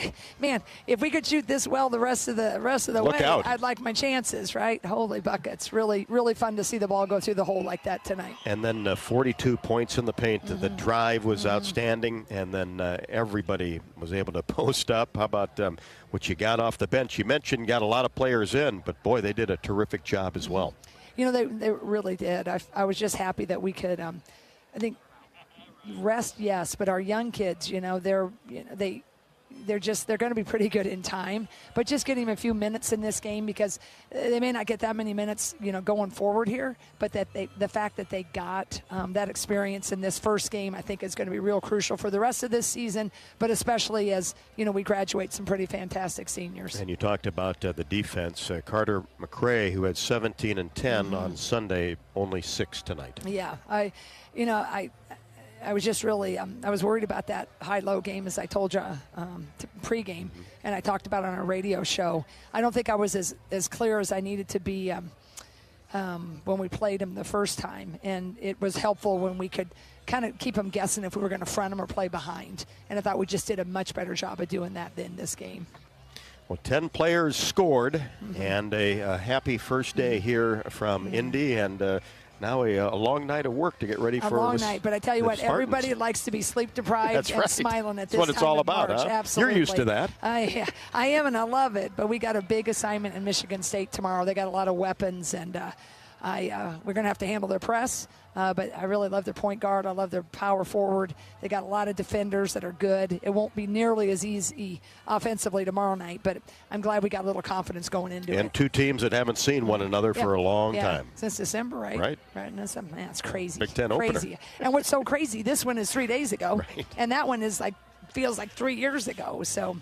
Man, if we could shoot this well the rest of the way, I'd like my chances, right? Holy buckets. Really, really fun to see the ball go through the hole like that tonight. And then 42 points in the paint. The drive was outstanding, and then everybody was able to post up. How about what you got off the bench? You mentioned got a lot of players in, but boy, they did a terrific job as well. They really did. I was just happy that we could, I think, rest, yes, but our young kids, they're going to be pretty good in time, but just getting a few minutes in this game, because they may not get that many minutes, going forward here, but the fact that they got that experience in this first game, I think is going to be real crucial for the rest of this season, but especially as, we graduate some pretty fantastic seniors. And you talked about the defense. Carter McRae, who had 17 and 10 on Sunday, only 6 tonight. Yeah, I was just really, I was worried about that high-low game, as I told you, pregame, and I talked about it on our radio show. I don't think I was as clear as I needed to be when we played them the first time, and it was helpful when we could kind of keep them guessing if we were going to front them or play behind, and I thought we just did a much better job of doing that in this game. Well, 10 players scored, and a happy first day here from Indy, and now a long night of work to get ready for a long night. But I tell you what, everybody likes to be sleep deprived and smiling at this time. That's what it's all about, March. huh? Absolutely. You're used to that. I am, and I love it. But we got a big assignment in Michigan State tomorrow. They got a lot of weapons, and we're going to have to handle their press. But I really love their point guard. I love their power forward. They got a lot of defenders that are good. It won't be nearly as easy offensively tomorrow night, but I'm glad we got a little confidence going into it. And 2 teams that haven't seen one another for a long time. Since December, right? Right. Man, it's crazy. Big Ten crazy. Opener. And what's so crazy, this one is 3 days ago, and that one is feels like 3 years ago. So,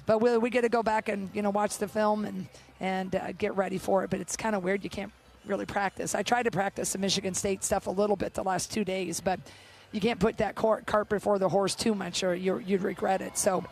but we get to go back and watch the film and get ready for it. But it's kind of weird. You can't really practice. I tried to practice the Michigan State stuff a little bit the last 2 days, but you can't put that cart before the horse too much, or you'd regret it. So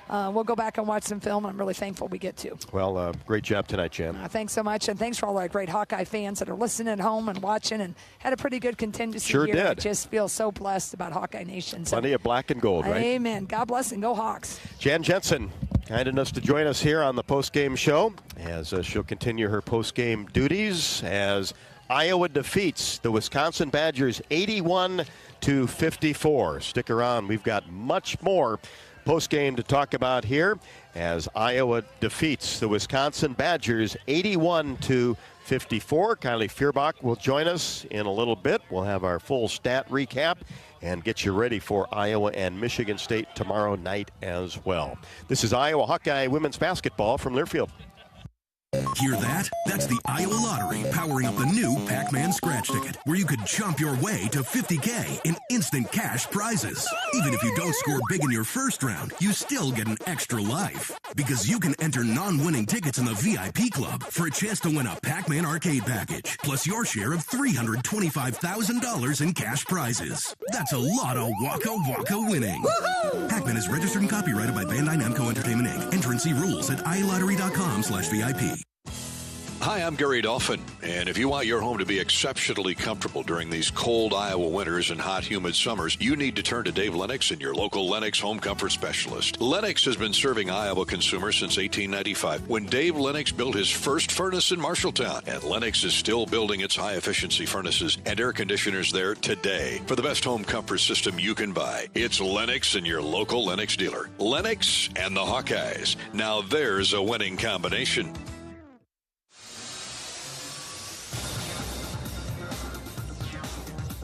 we'll go back and watch some film, and I'm really thankful we get to. Well, great job tonight, Jan. Thanks so much, and thanks for all our great Hawkeye fans that are listening at home and watching, and had a pretty good contingency Sure here. did. I just feel so blessed about Hawkeye Nation. So, Plenty of black and gold, right? Amen. God bless and go Hawks. Jan Jensen, kind enough to join us here on the postgame show as she'll continue her postgame duties as Iowa defeats the Wisconsin Badgers 81-54. Stick around. We've got much more postgame to talk about here as Iowa defeats the Wisconsin Badgers 81-54. Kylie Feuerbach will join us in a little bit. We'll have our full stat recap and get you ready for Iowa and Michigan State tomorrow night as well. This is Iowa Hawkeye women's basketball from Learfield. Hear that? That's the Iowa Lottery powering up the new Pac-Man scratch ticket, where you could chomp your way to $50K in instant cash prizes. Even if you don't score big in your first round, you still get an extra life. Because you can enter non-winning tickets in the VIP club for a chance to win a Pac-Man arcade package, plus your share of $325,000 in cash prizes. That's a lot of Waka Waka winning. Woo-hoo! Pac-Man is registered and copyrighted by Bandai Namco Entertainment Inc. Enter and see rules at iLottery.com/VIP. Hi, I'm Gary Dolphin, and if you want your home to be exceptionally comfortable during these cold Iowa winters and hot, humid summers, you need to turn to Dave Lennox and your local Lennox home comfort specialist. Lennox has been serving Iowa consumers since 1895, when Dave Lennox built his first furnace in Marshalltown, and Lennox is still building its high-efficiency furnaces and air conditioners there today. For the best home comfort system you can buy, it's Lennox and your local Lennox dealer. Lennox and the Hawkeyes. Now there's a winning combination.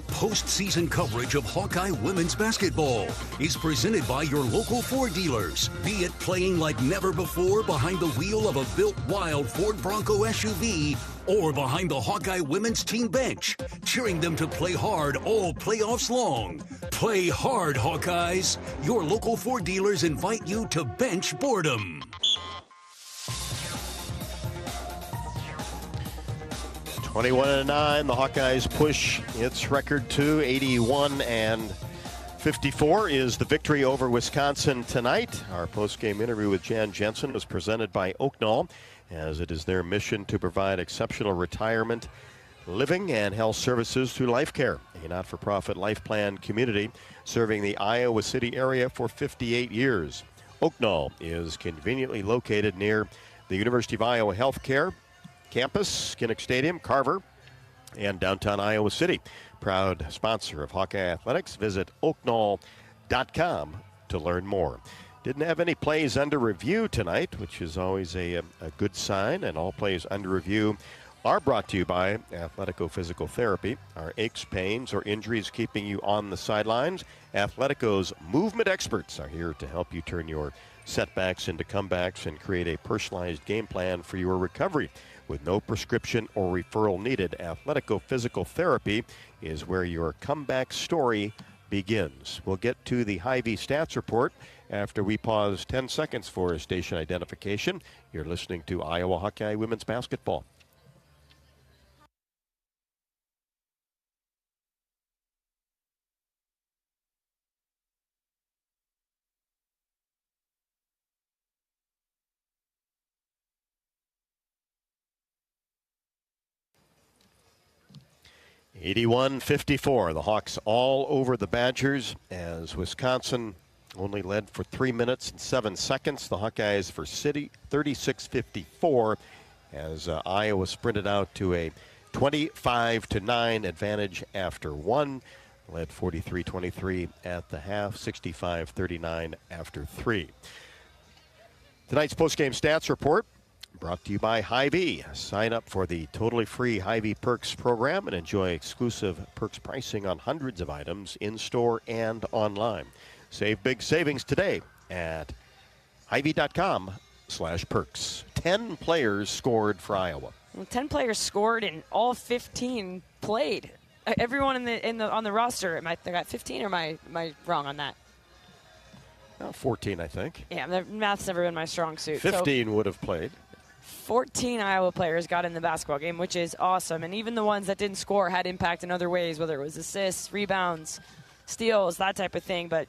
Postseason coverage of Hawkeye women's basketball is presented by your local Ford dealers. Be it playing like never before behind the wheel of a built wild Ford Bronco SUV or behind the Hawkeye women's team bench, cheering them to play hard all playoffs long. Play hard, Hawkeyes. Your local Ford dealers invite you to bench boredom. 21-9, the Hawkeyes push its record to 81-54 is the victory over Wisconsin tonight. Our post-game interview with Jan Jensen was presented by Oaknall, as it is their mission to provide exceptional retirement, living, and health services through Life Care, a not-for-profit life plan community serving the Iowa City area for 58 years. Oaknall is conveniently located near the University of Iowa Healthcare campus, Kinnick Stadium, Carver, and downtown Iowa City. Proud sponsor of Hawkeye Athletics. Visit oaknall.com to learn more. Didn't have any plays under review tonight, which is always a good sign, and all plays under review are brought to you by Athletico Physical Therapy. Are aches, pains, or injuries keeping you on the sidelines? Athletico's movement experts are here to help you turn your setbacks into comebacks and create a personalized game plan for your recovery. With no prescription or referral needed, Athletico Physical Therapy is where your comeback story begins. We'll get to the Hy-Vee stats report after we pause 10 seconds for station identification. You're listening to Iowa Hawkeye women's basketball. (81-54). The Hawks all over the Badgers as Wisconsin only led for 3 minutes and 7 seconds. The Hawkeyes for City 36-54 as Iowa sprinted out to a 25-9 advantage after one. Led 43-23 at the half, 65-39 after three. Tonight's postgame stats report brought to you by Hy-Vee. Sign up for the totally free Hy-Vee Perks program and enjoy exclusive Perks pricing on hundreds of items in-store and online. Save big savings today at Hy-Vee.com/perks. 10 players scored for Iowa. Well, 10 players scored and all 15 played. Everyone on the roster, I got 15 or am I wrong on that? 14, I think. Yeah, math's never been my strong suit. 15 would have played. 14 Iowa players got in the basketball game, which is awesome. And even the ones that didn't score had impact in other ways, whether it was assists, rebounds, steals, that type of thing. But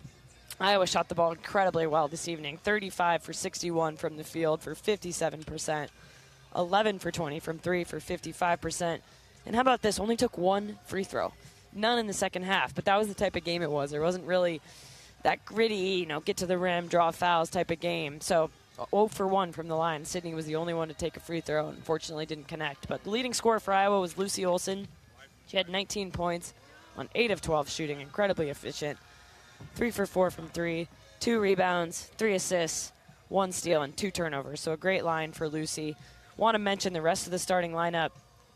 Iowa shot the ball incredibly well this evening. 35 for 61 from the field for 57%. 11 for 20 from 3 for 55%. And how about this? Only took one free throw. None in the second half, but that was the type of game it was. There wasn't really that gritty, get to the rim, draw fouls type of game. So 0 for 1 from the line. Sydney was the only one to take a free throw and unfortunately didn't connect. But the leading scorer for Iowa was Lucy Olson. She had 19 points on 8 of 12 shooting, incredibly efficient. 3 for 4 from 3, 2 rebounds, 3 assists, 1 steal, and 2 turnovers. So a great line for Lucy. Want to mention the rest of the starting lineup.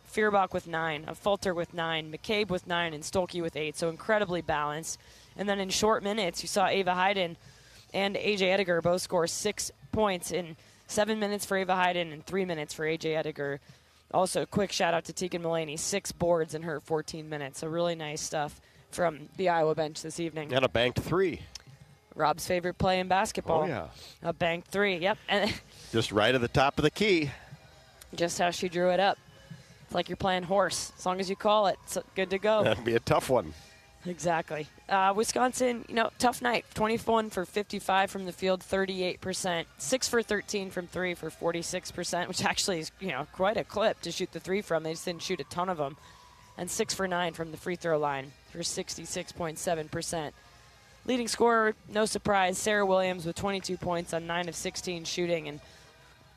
Feuerbach with 9, Fulter with 9, McCabe with 9, and Stolke with 8. So incredibly balanced. And then in short minutes, you saw Ava Hayden and A.J. Ediger both score 6 points in 7 minutes for Ava Hayden and 3 minutes for A.J. Ediger. Also, a quick shout-out to Tegan Mullaney, 6 boards in her 14 minutes. So really nice stuff from the Iowa bench this evening. And a banked 3. Rob's favorite play in basketball. Oh, yeah. A banked 3, yep. And just right at the top of the key. Just how she drew it up. It's like you're playing horse. As long as you call it, it's good to go. That'd be a tough one. Exactly. Wisconsin, tough night. 21 for 55 from the field, 38%. 6 for 13 from 3 for 46%, which actually is, quite a clip to shoot the 3 from. They just didn't shoot a ton of them. And 6 for 9 from the free throw line for 66.7%. Leading scorer, no surprise, Sarah Williams with 22 points on 9 of 16 shooting, and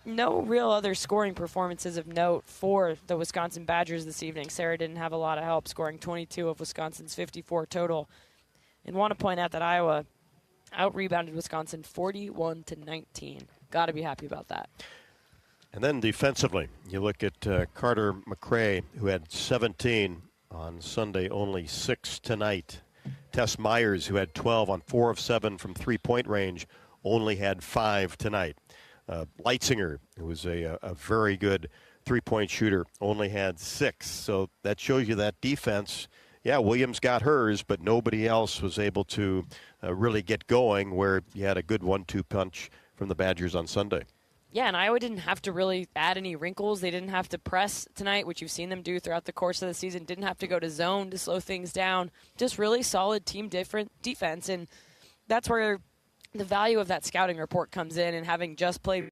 no real other scoring performances of note for the Wisconsin Badgers this evening. Sarah didn't have a lot of help, scoring 22 of Wisconsin's 54 total. And want to point out that Iowa out-rebounded Wisconsin 41-19. Got to be happy about that. And then defensively, you look at Carter McRae, who had 17 on Sunday, only 6 tonight. Tess Myers, who had 12 on 4 of 7 from three-point range, only had 5 tonight. Leitzinger, who was a very good three-point shooter, only had 6. So that shows you that defense. Yeah, Williams got hers, but nobody else was able to really get going, where you had a good 1-2 punch from the Badgers on Sunday. Yeah, and Iowa didn't have to really add any wrinkles. They didn't have to press tonight, which you've seen them do throughout the course of the season. Didn't have to go to zone to slow things down. Just really solid team defense, and that's where the value of that scouting report comes in, and having just played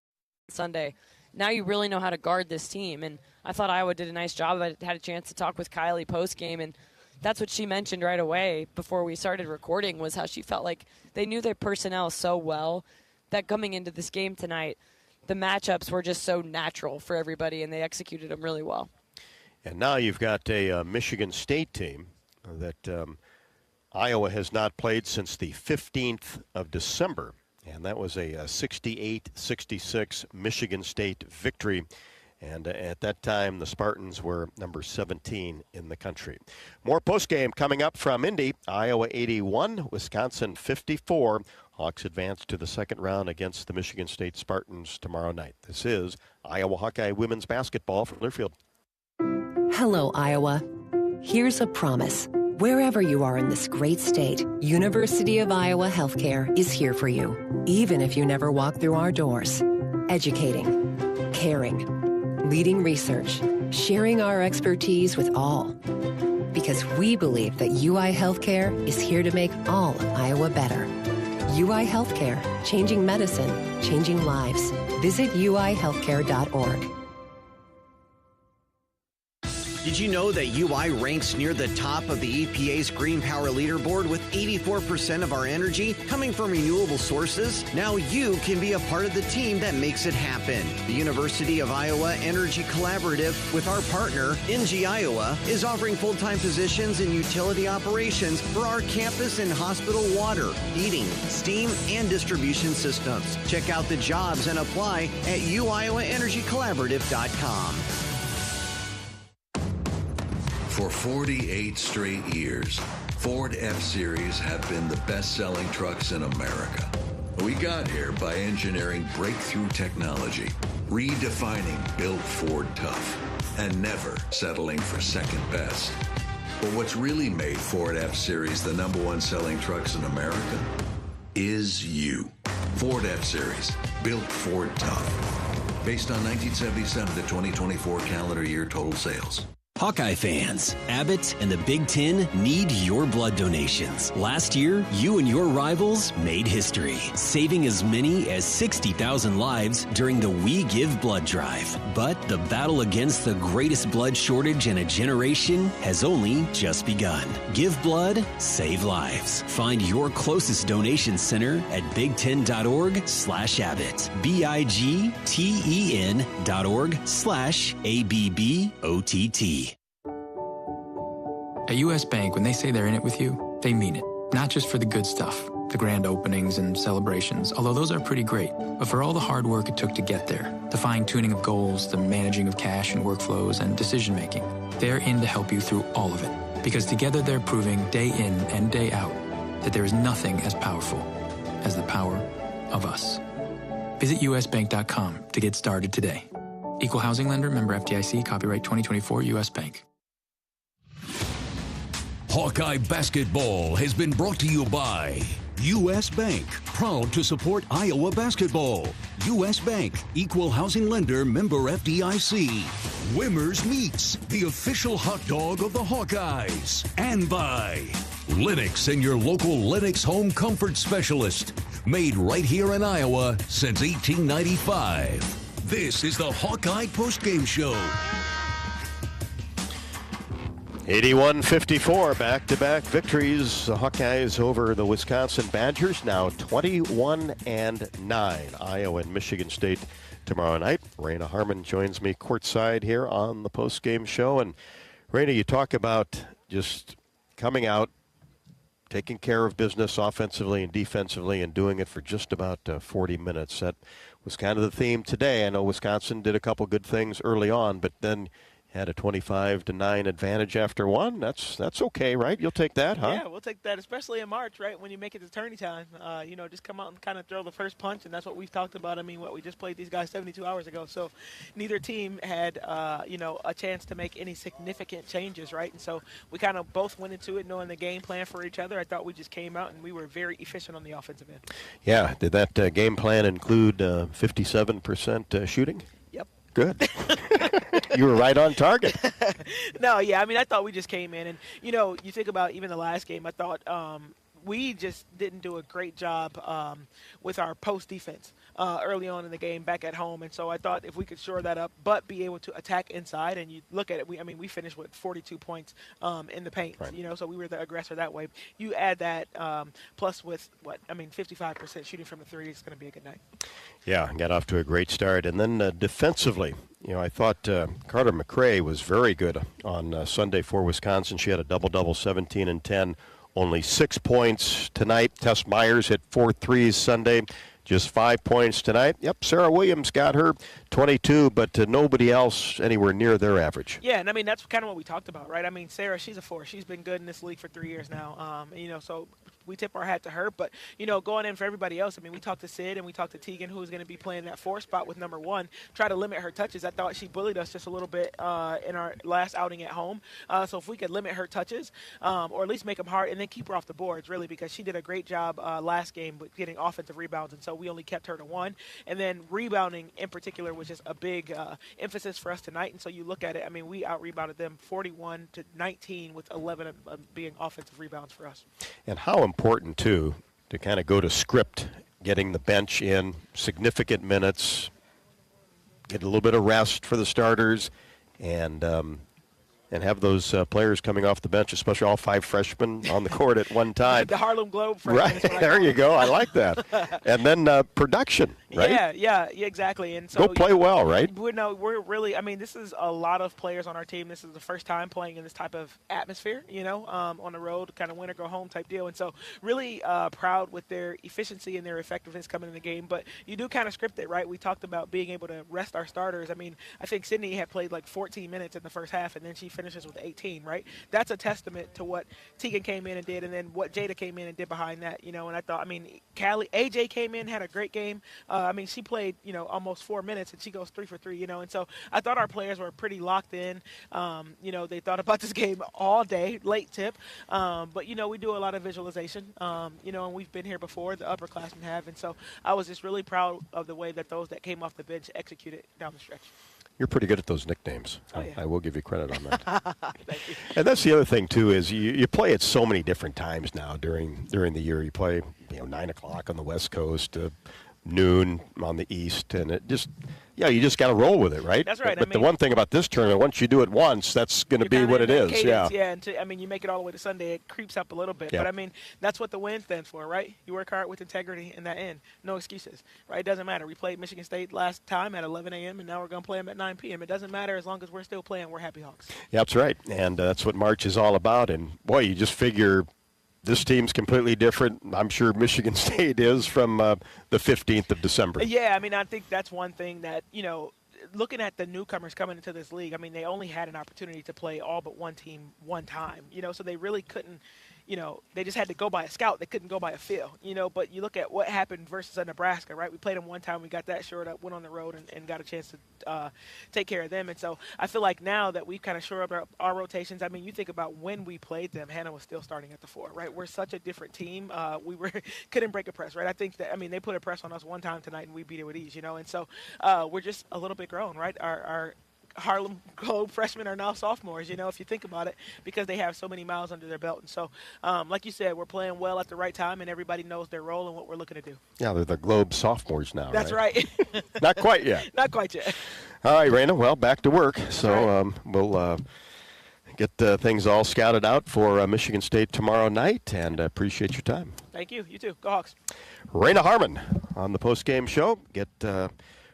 Sunday. Now you really know how to guard this team, and I thought Iowa did a nice job. I had a chance to talk with Kylie post-game, and that's what she mentioned right away before we started recording, was how she felt like they knew their personnel so well that coming into this game tonight, the matchups were just so natural for everybody, and they executed them really well. And now you've got a Michigan State team that Iowa has not played since the 15th of December, and that was a 68-66 Michigan State victory. And at that time, the Spartans were number 17 in the country. More postgame coming up from Indy. Iowa 81, Wisconsin 54. Hawks advance to the second round against the Michigan State Spartans tomorrow night. This is Iowa Hawkeye women's basketball from Learfield. Hello, Iowa. Here's a promise. Wherever you are in this great state, University of Iowa Healthcare is here for you, even if you never walk through our doors. Educating, caring, leading research, sharing our expertise with all. Because we believe that UI Healthcare is here to make all of Iowa better. UI Healthcare, changing medicine, changing lives. Visit uihealthcare.org. Did you know that UI ranks near the top of the EPA's Green Power Leaderboard with 84% of our energy coming from renewable sources? Now you can be a part of the team that makes it happen. The University of Iowa Energy Collaborative, with our partner, NG Iowa, is offering full-time positions in utility operations for our campus and hospital water, heating, steam, and distribution systems. Check out the jobs and apply at uiowaenergycollaborative.com. For 48 straight years, Ford F-Series have been the best-selling trucks in America. We got here by engineering breakthrough technology, redefining Built Ford Tough, and never settling for second best. But what's really made Ford F-Series the #1 selling trucks in America is you. Ford F-Series, Built Ford Tough. Based on 1977 to 2024 calendar year total sales. Hawkeye fans, Abbott and the Big Ten need your blood donations. Last year, you and your rivals made history, saving as many as 60,000 lives during the We Give Blood drive. But the battle against the greatest blood shortage in a generation has only just begun. Give blood, save lives. Find your closest donation center at big10.org/Abbott. BIGTEN.org/ABBOTT. At U.S. Bank, when they say they're in it with you, they mean it. Not just for the good stuff, the grand openings and celebrations, although those are pretty great, but for all the hard work it took to get there, the fine-tuning of goals, the managing of cash and workflows, and decision-making. They're in to help you through all of it, because together they're proving day in and day out that there is nothing as powerful as the power of us. Visit usbank.com to get started today. Equal housing lender, member FDIC, copyright 2024 U.S. Bank. Hawkeye basketball has been brought to you by U.S. Bank, proud to support Iowa basketball. U.S. Bank, equal housing lender, member FDIC. Wimmer's Meats, the official hot dog of the Hawkeyes. And by Lennox and your local Lennox home comfort specialist. Made right here in Iowa since 1895. This is the Hawkeye Postgame Show. 81-54, back-to-back victories. The Hawkeyes over the Wisconsin Badgers, now 21-9. Iowa and Michigan State tomorrow night. Raina Harmon joins me courtside here on the postgame show. And Raina, you talk about just coming out, taking care of business offensively and defensively, and doing it for just about 40 minutes. That was kind of the theme today. I know Wisconsin did a couple good things early on, but then had a 25-9 advantage after one. That's okay, right? You'll take that, huh? Yeah, we'll take that, especially in March, right? When you make it to tourney time, just come out and kind of throw the first punch, and that's what we've talked about. I mean, we just played these guys 72 hours ago, so neither team had, a chance to make any significant changes, right? And so we kind of both went into it knowing the game plan for each other. I thought we just came out and we were very efficient on the offensive end. Yeah, did that game plan include 57% shooting? Yep. Good. You were right on target. No, yeah, I mean, I thought we just came in. And, you think about even the last game, I thought we just didn't do a great job with our post defense early on in the game back at home. And so I thought if we could shore that up but be able to attack inside, and you look at it, we finished with 42 points in the paint, right. So we were the aggressor that way. You add that plus with 55% shooting from the three, it's going to be a good night. Yeah, got off to a great start. And then defensively, I thought Carter McRae was very good on Sunday for Wisconsin. She had a double-double, 17 and 10, only 6 points tonight. Tess Myers hit 4 threes Sunday, just 5 points tonight. Yep, Sarah Williams got her 22, but nobody else anywhere near their average. Yeah, and that's kind of what we talked about, right? I mean, Sarah, she's a force. She's been good in this league for 3 years now. So we tip our hat to her. But, going in for everybody else, we talked to Sid and we talked to Tegan, who's going to be playing that 4 spot with number 1, try to limit her touches. I thought she bullied us just a little bit in our last outing at home. So if we could limit her touches or at least make them hard and then keep her off the boards, really, because she did a great job last game with getting offensive rebounds. And so we only kept her to 1. And then rebounding in particular was just a big emphasis for us tonight. And so you look at it, we out-rebounded them 41-19 with 11 being offensive rebounds for us. And how important, too, to kind of go to script, getting the bench in, significant minutes, get a little bit of rest for the starters, and have those players coming off the bench, especially all 5 freshmen on the court at one time. The Harlem Globe. Right, there you go. I like that. And then production, right? Yeah, exactly. And so go play well, right? We're really, this is a lot of players on our team. This is the first time playing in this type of atmosphere, on the road, kind of win or go home type deal. And so really proud with their efficiency and their effectiveness coming in the game. But you do kind of script it, right? We talked about being able to rest our starters. I think Sydney had played like 14 minutes in the first half, and then she finishes with 18, right? That's a testament to what Tegan came in and did, and then what Jada came in and did behind that, and I thought, Callie, AJ came in, had a great game. She played, almost 4 minutes, and she goes 3 for 3, and so I thought our players were pretty locked in. They thought about this game all day, late tip, but, we do a lot of visualization, and we've been here before, the upperclassmen have, and so I was just really proud of the way that those that came off the bench executed down the stretch. You're pretty good at those nicknames. Oh, yeah. I will give you credit on that. Thank you. And that's the other thing too is you play at so many different times now during the year. You play 9 o'clock on the West Coast, noon on the East, and it just you just got to roll with it, right? That's right. But the one thing about this tournament, once you do it once, that's going to be what it is. Cadence, and you make it all the way to Sunday, it creeps up a little bit. Yeah. But that's what the win stands for, right? You work hard with integrity in that end. No excuses, right? It doesn't matter. We played Michigan State last time at 11 a.m. and now we're going to play them at 9 p.m. It doesn't matter as long as we're still playing. We're happy Hawks. Yeah, that's right, and that's what March is all about. And boy, you just figure. This team's completely different. I'm sure Michigan State is from the 15th of December. Yeah, I think that's one thing that, looking at the newcomers coming into this league, they only had an opportunity to play all but one team one time, so they really couldn't, they just had to go by a scout. They couldn't go by a feel, but you look at what happened versus Nebraska, right? We played them one time. We got that shored up, went on the road and got a chance to take care of them. And so I feel like now that we've kind of shored up our rotations, you think about when we played them, Hannah was still starting at the 4, right? We're such a different team. We couldn't break a press, right? I think that, they put a press on us one time tonight and we beat it with ease, and so we're just a little bit grown, right? Our Harlem Globe freshmen are now sophomores, if you think about it, because they have so many miles under their belt. And so, like you said, we're playing well at the right time, and everybody knows their role and what we're looking to do. Yeah, they're the Globe sophomores now, That's right. Not quite yet. Not quite yet. All right, Raina, well, back to work. So we'll get things all scouted out for Michigan State tomorrow night, and appreciate your time. Thank you. You too. Go Hawks. Raina Harmon on the postgame show. Get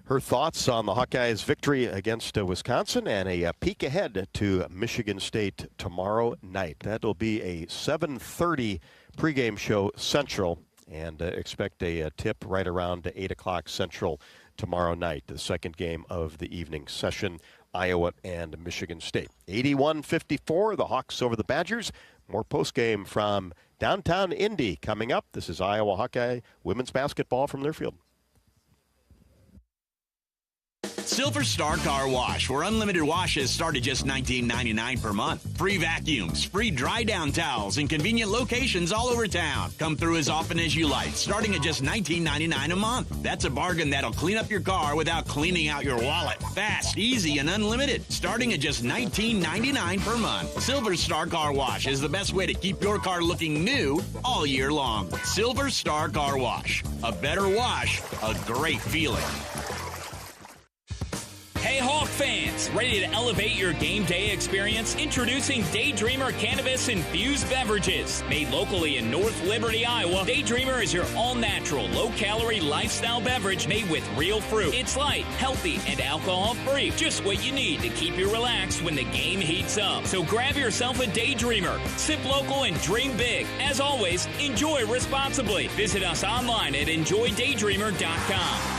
her thoughts on the Hawkeyes' victory against Wisconsin and a peek ahead to Michigan State tomorrow night. That'll be a 7:30 pregame show Central, and expect a tip right around 8 o'clock Central tomorrow night, the second game of the evening session, Iowa and Michigan State. 81-54, the Hawks over the Badgers. More postgame from downtown Indy coming up. This is Iowa Hawkeye women's basketball from their field. Silver Star Car Wash, where unlimited washes start at just $19.99 per month. Free vacuums, free dry down towels, and convenient locations all over town. Come through as often as you like, starting at just $19.99 a month. That's a bargain that'll clean up your car without cleaning out your wallet. Fast, easy, and unlimited, starting at just $19.99 per month. Silver Star Car Wash is the best way to keep your car looking new all year long. Silver Star Car Wash. A better wash, a great feeling. Hey Hawk fans, ready to elevate your game day experience? Introducing Daydreamer Cannabis-infused beverages. Made locally in North Liberty, Iowa, Daydreamer is your all-natural, low-calorie lifestyle beverage made with real fruit. It's light, healthy, and alcohol-free. Just what you need to keep you relaxed when the game heats up. So grab yourself a Daydreamer. Sip local and dream big. As always, enjoy responsibly. Visit us online at enjoydaydreamer.com.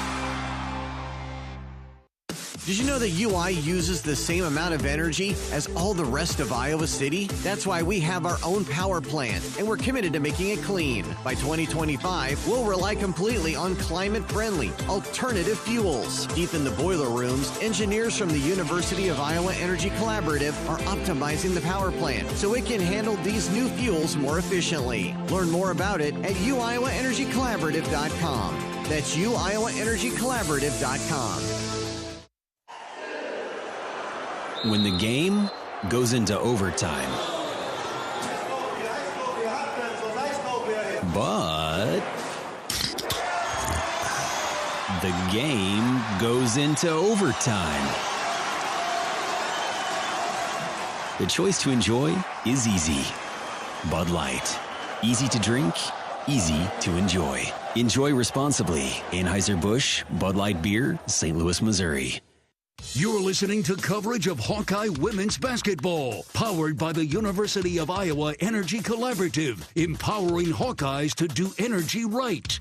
Did you know that UI uses the same amount of energy as all the rest of Iowa City? That's why we have our own power plant, and we're committed to making it clean. By 2025, we'll rely completely on climate-friendly, alternative fuels. Deep in the boiler rooms, engineers from the University of Iowa Energy Collaborative are optimizing the power plant so it can handle these new fuels more efficiently. Learn more about it at uiowaenergycollaborative.com. That's uiowaenergycollaborative.com. When the game goes into overtime. But the game goes into overtime. The choice to enjoy is easy. Bud Light. Easy to drink, easy to enjoy. Enjoy responsibly. Anheuser-Busch, Bud Light Beer, St. Louis, Missouri. You're listening to coverage of Hawkeye women's basketball, powered by the University of Iowa Energy Collaborative, empowering Hawkeyes to do energy right.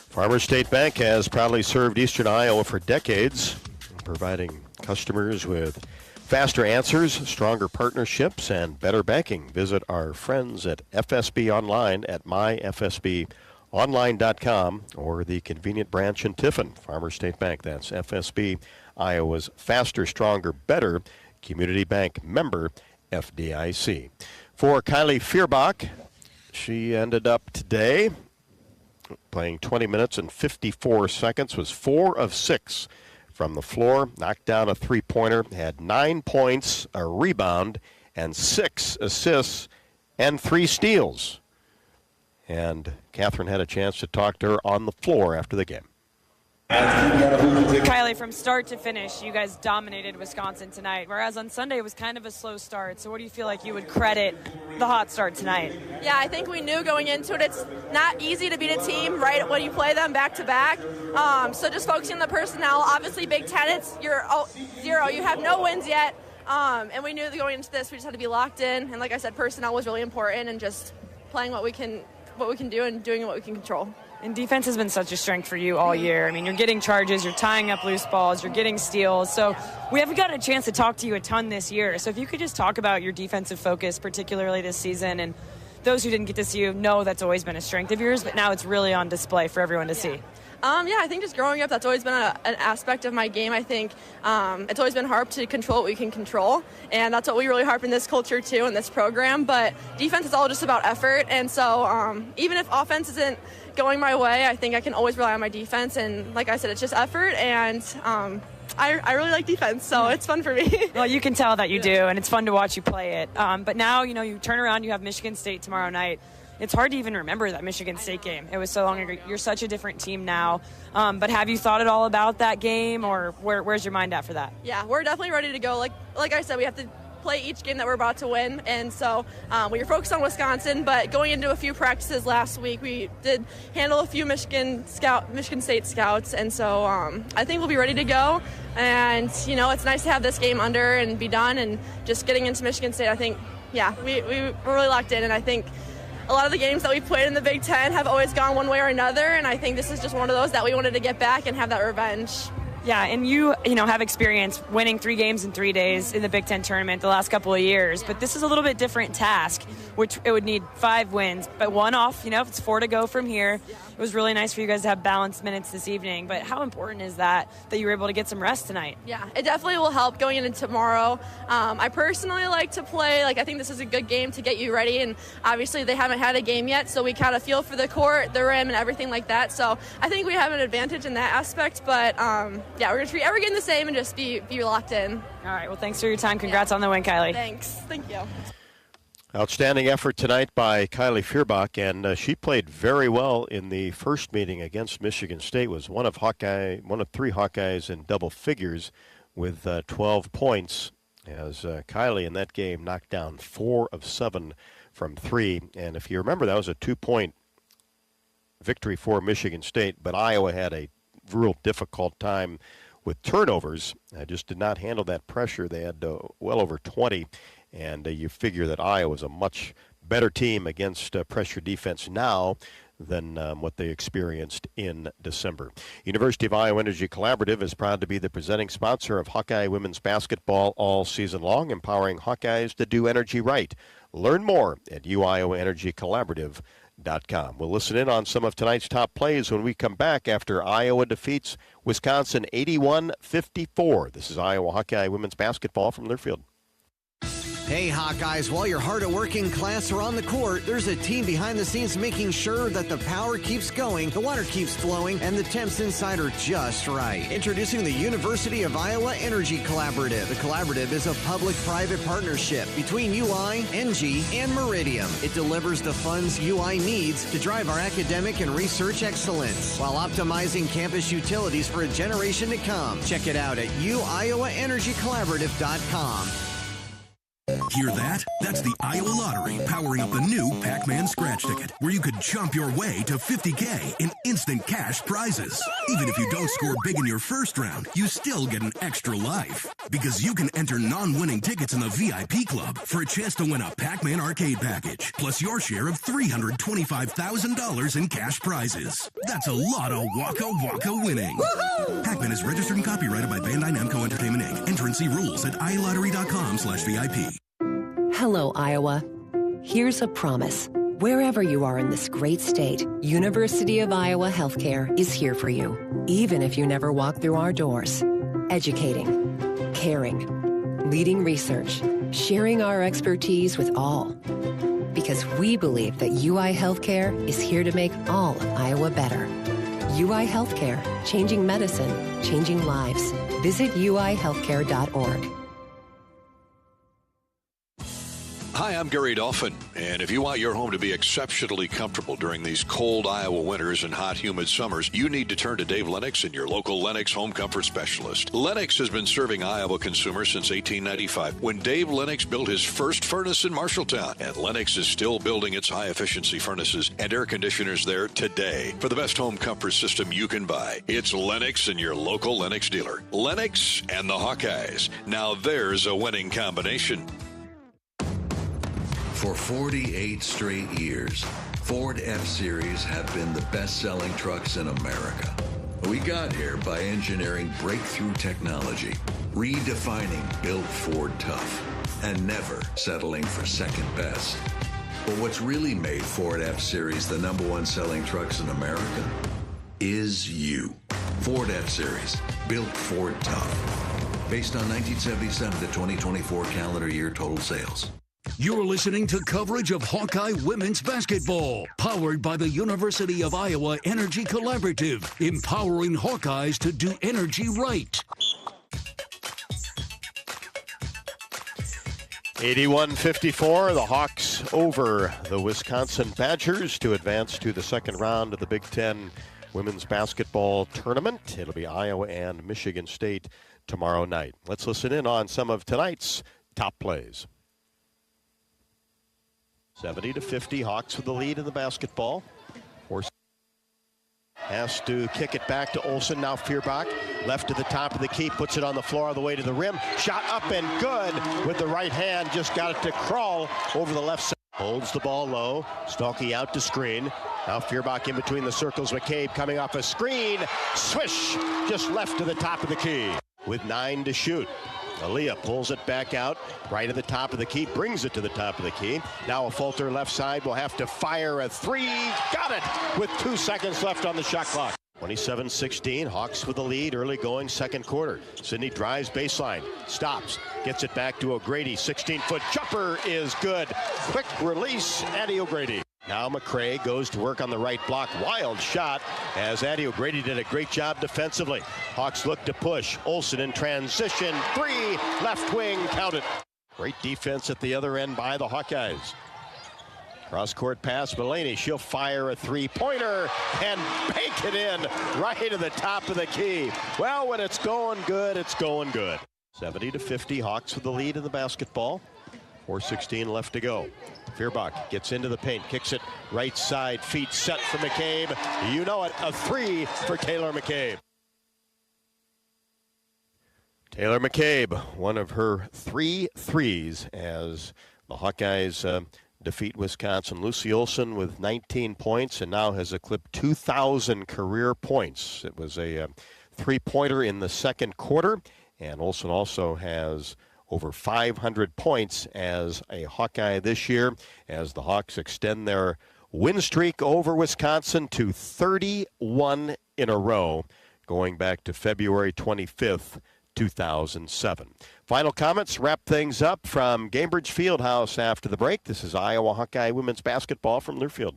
Farmers State Bank has proudly served Eastern Iowa for decades, providing customers with faster answers, stronger partnerships, and better banking. Visit our friends at FSB Online at myfsbonline.com or the convenient branch in Tiffin. Farmers State Bank, that's FSB, Iowa's faster, stronger, better community bank, member FDIC. For Kylie Fierbach, she ended up today playing 20 minutes and 54 seconds, was 4 of 6 from the floor, knocked down a three-pointer, had 9 points, a rebound, and 6 assists and 3 steals. And Catherine had a chance to talk to her on the floor after the game. Kylie, from start to finish, you guys dominated Wisconsin tonight, whereas on Sunday it was kind of a slow start. So what do you feel like you would credit the hot start tonight? Yeah, I think we knew going into it it's not easy to beat a team right when you play them back-to-back. So just focusing on the personnel. Obviously, Big Ten, you're 0. You have no wins yet. And we knew that going into this we just had to be locked in. And like I said, personnel was really important and just playing what we can do and doing what we can control. And defense has been such a strength for you all year. I mean, you're getting charges, you're tying up loose balls, you're getting steals. So we haven't gotten a chance to talk to you a ton this year. So if you could just talk about your defensive focus, particularly this season, and those who didn't get to see you know that's always been a strength of yours, but now it's really on display for everyone to see. I think just growing up, that's always been an aspect of my game. I think it's always been hard to control what we can control, and that's what we really harp in this culture too, in this program. But defense is all just about effort, and so even if offense isn't going my way, I think I can always rely on my defense, and like I said, it's just effort, and I really like defense, so it's fun for me. Well, you can tell that you do, and it's fun to watch you play it. But now, you turn around, you have Michigan State tomorrow night. It's hard to even remember that Michigan State game. It was so long ago. You're such a different team now. But have you thought at all about that game, or where's your mind at for that? Yeah, we're definitely ready to go. Like I said, we have to play each game that we're about to win, and so we were focused on Wisconsin, but going into a few practices last week, we did handle a few Michigan State scouts, and so I think we'll be ready to go. And it's nice to have this game under and be done, and just getting into Michigan State, I think, we're really locked in, and I think a lot of the games that we've played in the Big Ten have always gone one way or another, and I think this is just one of those that we wanted to get back and have that revenge. Yeah, and you have experience winning 3 games in 3 days in the Big Ten tournament the last couple of years, but this is a little bit different task, which it would need 5 wins, but 1 off, it's 4 to go from here. It was really nice for you guys to have balanced minutes this evening, but how important is that you were able to get some rest tonight? Yeah, it definitely will help going into tomorrow. I personally like to play, I think this is a good game to get you ready, and obviously they haven't had a game yet, so we kind of feel for the court, the rim, and everything like that, so I think we have an advantage in that aspect, but we're going to treat every game the same and just be locked in. All right, well, thanks for your time. Congrats on the win, Kylie. Thanks. Thank you. Outstanding effort tonight by Kylie Feuerbach, and she played very well in the first meeting against Michigan State. Was one of 3 Hawkeyes in double figures with 12 points, as Kylie in that game knocked down 4 of 7 from 3. And if you remember, that was a 2-point victory for Michigan State, but Iowa had a real difficult time with turnovers. Just did not handle that pressure. They had well over 20. And you figure that Iowa is a much better team against pressure defense now than what they experienced in December. University of Iowa Energy Collaborative is proud to be the presenting sponsor of Hawkeye women's basketball all season long, empowering Hawkeyes to do energy right. Learn more at uiowaenergycollaborative.com. We'll listen in on some of tonight's top plays when we come back after Iowa defeats Wisconsin 81-54. This is Iowa Hawkeye women's basketball from Learfield. Hey, Hawkeyes, while your hard-at-working class are on the court, there's a team behind the scenes making sure that the power keeps going, the water keeps flowing, and the temps inside are just right. Introducing the University of Iowa Energy Collaborative. The collaborative is a public-private partnership between UI, NG, and Meridium. It delivers the funds UI needs to drive our academic and research excellence while optimizing campus utilities for a generation to come. Check it out at uiowaenergycollaborative.com. Hear that? That's the Iowa Lottery powering up the new Pac-Man scratch ticket, where you could jump your way to $50K in instant cash prizes. Even if you don't score big in your first round, you still get an extra life. Because you can enter non-winning tickets in the VIP club for a chance to win a Pac-Man arcade package, plus your share of $325,000 in cash prizes. That's a lot of Waka Waka winning. Woo-hoo! Pac-Man is registered and copyrighted by Bandai Namco Entertainment Inc. Enter and see rules at iLottery.com/VIP. Hello, Iowa. Here's a promise. Wherever you are in this great state, University of Iowa Healthcare is here for you, even if you never walk through our doors. Educating, caring, leading research, sharing our expertise with all. because we believe that UI Healthcare is here to make all of Iowa better. UI Healthcare, changing medicine, changing lives. Visit uihealthcare.org. Hi, I'm Gary Dolphin, and if you want your home to be exceptionally comfortable during these cold Iowa winters and hot, humid summers, you need to turn to Dave Lennox and your local Lennox home comfort specialist. Lennox has been serving Iowa consumers since 1895, when Dave Lennox built his first furnace in Marshalltown, and Lennox is still building its high-efficiency furnaces and air conditioners there today. For the best home comfort system you can buy, it's Lennox and your local Lennox dealer. Lennox and the Hawkeyes. Now there's a winning combination. For 48 straight years, Ford F-Series have been the best-selling trucks in America. We got here by engineering breakthrough technology, redefining built Ford tough, and never settling for second best. But what's really made Ford F-Series the #1 selling trucks in America is you. Ford F-Series, built Ford tough. Based on 1977 to 2024 calendar year total sales. You're listening to coverage of Hawkeye women's basketball, powered by the University of Iowa Energy Collaborative, empowering Hawkeyes to do energy right. 81-54, the Hawks over the Wisconsin Badgers to advance to the second round of the Big Ten women's basketball tournament. It'll be Iowa and Michigan State tomorrow night. Let's listen in on some of tonight's top plays. 70-50, Hawks with the lead in the basketball. Has to kick it back to Olsen. Now Feuerbach, left to the top of the key, puts it on the floor all the way to the rim. Shot up and good with the right hand. Just got it to crawl over the left side. Holds the ball low. Stalky out to screen. Now Feuerbach in between the circles. McCabe coming off a screen. Swish! Just left to the top of the key with 9 to shoot. Aaliyah pulls it back out, right at the top of the key, brings it to the top of the key. Now a Falter left side will have to fire a three. Got it with 2 seconds left on the shot clock. 27-16, Hawks with the lead, early going second quarter. Sydney drives baseline, stops, gets it back to O'Grady. 16-foot jumper is good. Quick release, Addie O'Grady. Now McCray goes to work on the right block. Wild shot as Addie O'Grady did a great job defensively. Hawks look to push. Olsen in transition. 3, left wing, count it. Great defense at the other end by the Hawkeyes. Cross-court pass, Mulaney. She'll fire a three-pointer and bank it in right to the top of the key. Well, when it's going good, it's going good. 70-50, Hawks with the lead in the basketball. 4:16 left to go. Feuerbach gets into the paint, kicks it right side, feet set for McCabe. You know it, a 3 for Taylor McCabe. Taylor McCabe, one of her 3 threes as the Hawkeyes defeat Wisconsin. Lucy Olsen with 19 points and now has eclipsed 2,000 career points. It was a three-pointer in the second quarter, and Olsen also has over 500 points as a Hawkeye this year as the Hawks extend their win streak over Wisconsin to 31 in a row, going back to February 25th, 2007. Final comments wrap things up from Gamebridge Fieldhouse after the break. This is Iowa Hawkeye women's basketball from Learfield.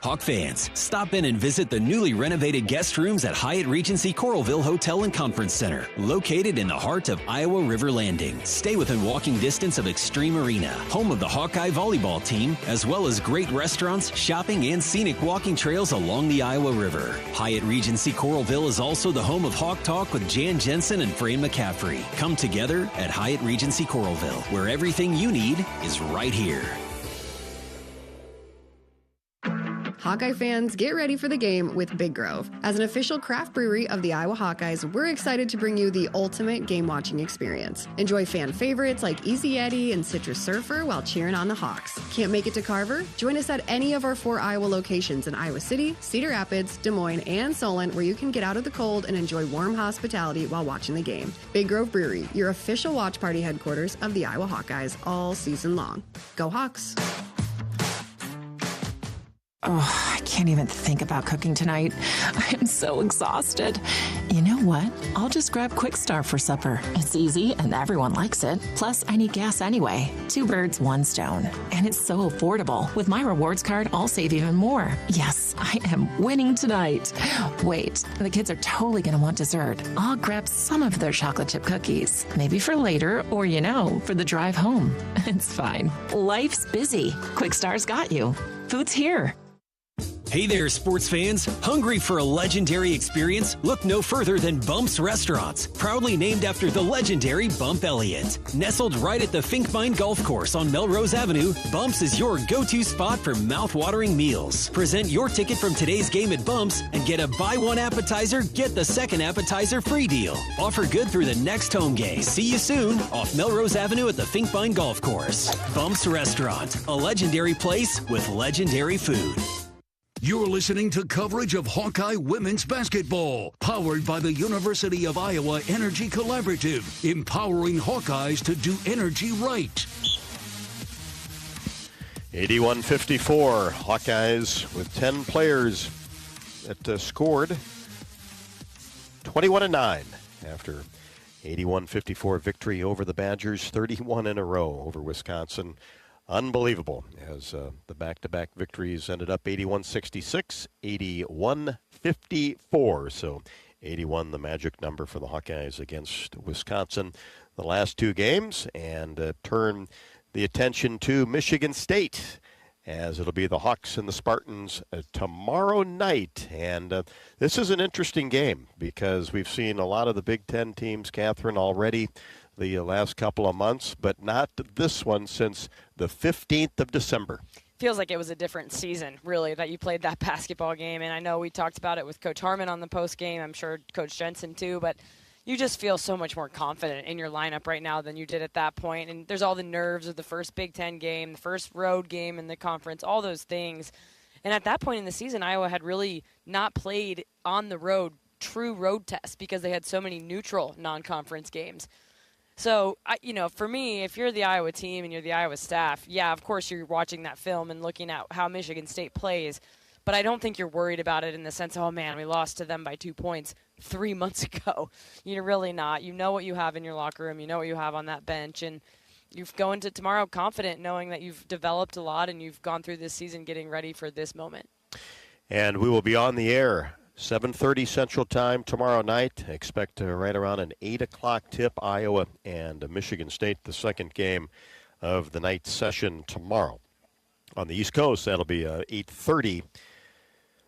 Hawk fans, stop in and visit the newly renovated guest rooms at Hyatt Regency Coralville Hotel and Conference Center, located in the heart of Iowa River Landing. Stay within walking distance of Extreme Arena, home of the Hawkeye volleyball team, as well as great restaurants, shopping, and scenic walking trails along the Iowa River. Hyatt Regency Coralville is also the home of Hawk Talk with Jan Jensen and Fran McCaffrey. Come together at Hyatt Regency Coralville, where everything you need is right here. Hawkeye fans, get ready for the game with Big Grove. As an official craft brewery of the Iowa Hawkeyes, we're excited to bring you the ultimate game-watching experience. Enjoy fan favorites like Easy Yeti and Citrus Surfer while cheering on the Hawks. Can't make it to Carver? Join us at any of our 4 Iowa locations in Iowa City, Cedar Rapids, Des Moines, and Solon, where you can get out of the cold and enjoy warm hospitality while watching the game. Big Grove Brewery, your official watch party headquarters of the Iowa Hawkeyes all season long. Go Hawks! Oh, I can't even think about cooking tonight. I am so exhausted. You know what? I'll just grab Quick Star for supper. It's easy and everyone likes it. Plus, I need gas anyway. 2 birds, 1 stone. And it's so affordable. With my rewards card, I'll save even more. Yes, I am winning tonight. Wait, the kids are totally going to want dessert. I'll grab some of their chocolate chip cookies. Maybe for later or, for the drive home. It's fine. Life's busy. Quick Star's got you. Food's here. Hey there, sports fans. Hungry for a legendary experience? Look no further than Bumps Restaurants, proudly named after the legendary Bump Elliott. Nestled right at the Finkmine Golf Course on Melrose Avenue, Bumps is your go-to spot for mouth-watering meals. Present your ticket from today's game at Bumps and get a buy one appetizer, get the second appetizer free deal. Offer good through the next home game. See you soon off Melrose Avenue at the Finkmine Golf Course. Bumps Restaurant, a legendary place with legendary food. You're listening to coverage of Hawkeye women's basketball, powered by the University of Iowa Energy Collaborative, empowering Hawkeyes to do energy right. 81-54, Hawkeyes with 10 players that scored 21-9 after 81-54 victory over the Badgers, 31 in a row over Wisconsin. Unbelievable, as the back-to-back victories ended up 81-66, 81-54. So 81, the magic number for the Hawkeyes against Wisconsin. The last 2 games, and turn the attention to Michigan State, as it'll be the Hawks and the Spartans tomorrow night. And this is an interesting game because we've seen a lot of the Big Ten teams, Catherine, already the last couple of months, but not this one since the 15th of December. Feels like it was a different season, really, that you played that basketball game. And I know we talked about it with Coach Harmon on the post game. I'm sure Coach Jensen too, but you just feel so much more confident in your lineup right now than you did at that point. And there's all the nerves of the first Big Ten game, the first road game in the conference, all those things. And at that point in the season, Iowa had really not played on the road, true road tests, because they had so many neutral non-conference games. So, for me, if you're the Iowa team and you're the Iowa staff, yeah, of course you're watching that film and looking at how Michigan State plays. But I don't think you're worried about it in the sense, oh, man, we lost to them by 2 points 3 months ago. You're really not. You know what you have in your locker room. You know what you have on that bench. And you go into tomorrow confident knowing that you've developed a lot and you've gone through this season getting ready for this moment. And we will be on the air 7:30 Central Time tomorrow night. Expect right around an 8 o'clock tip, Iowa and Michigan State, the second game of the night session tomorrow. On the East Coast, that'll be 8:30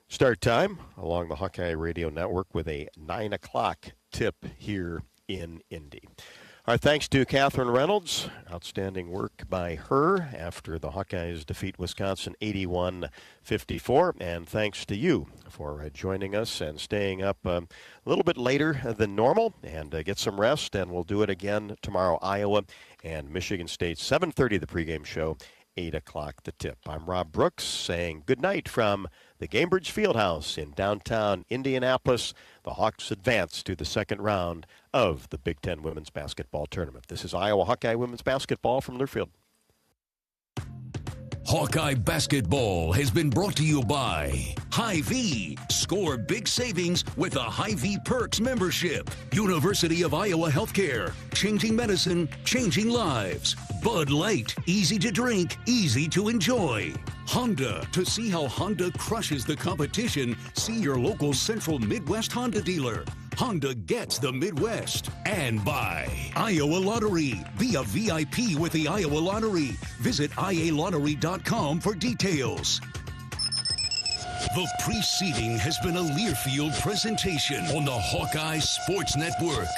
start time along the Hawkeye Radio Network with a 9 o'clock tip here in Indy. Our thanks to Catherine Reynolds. Outstanding work by her after the Hawkeyes defeat Wisconsin 81-54. And thanks to you for joining us and staying up a little bit later than normal. And get some rest, and we'll do it again tomorrow. Iowa and Michigan State, 7:30 the pregame show, 8 o'clock the tip. I'm Rob Brooks saying good night from the Gamebridge Fieldhouse in downtown Indianapolis. The Hawks advance to the second round of the Big Ten Women's Basketball Tournament. This is Iowa Hawkeye Women's Basketball from Learfield. Hawkeye Basketball has been brought to you by Hy-Vee. Score big savings with a Hy-Vee Perks membership. University of Iowa Healthcare. Changing medicine, changing lives. Bud Light. Easy to drink, easy to enjoy. Honda. To see how Honda crushes the competition, see your local Central Midwest Honda dealer. Honda gets the Midwest. And by Iowa Lottery. Be a VIP with the Iowa Lottery. Visit ialottery.com for details. The preceding has been a Learfield presentation on the Hawkeye Sports Network.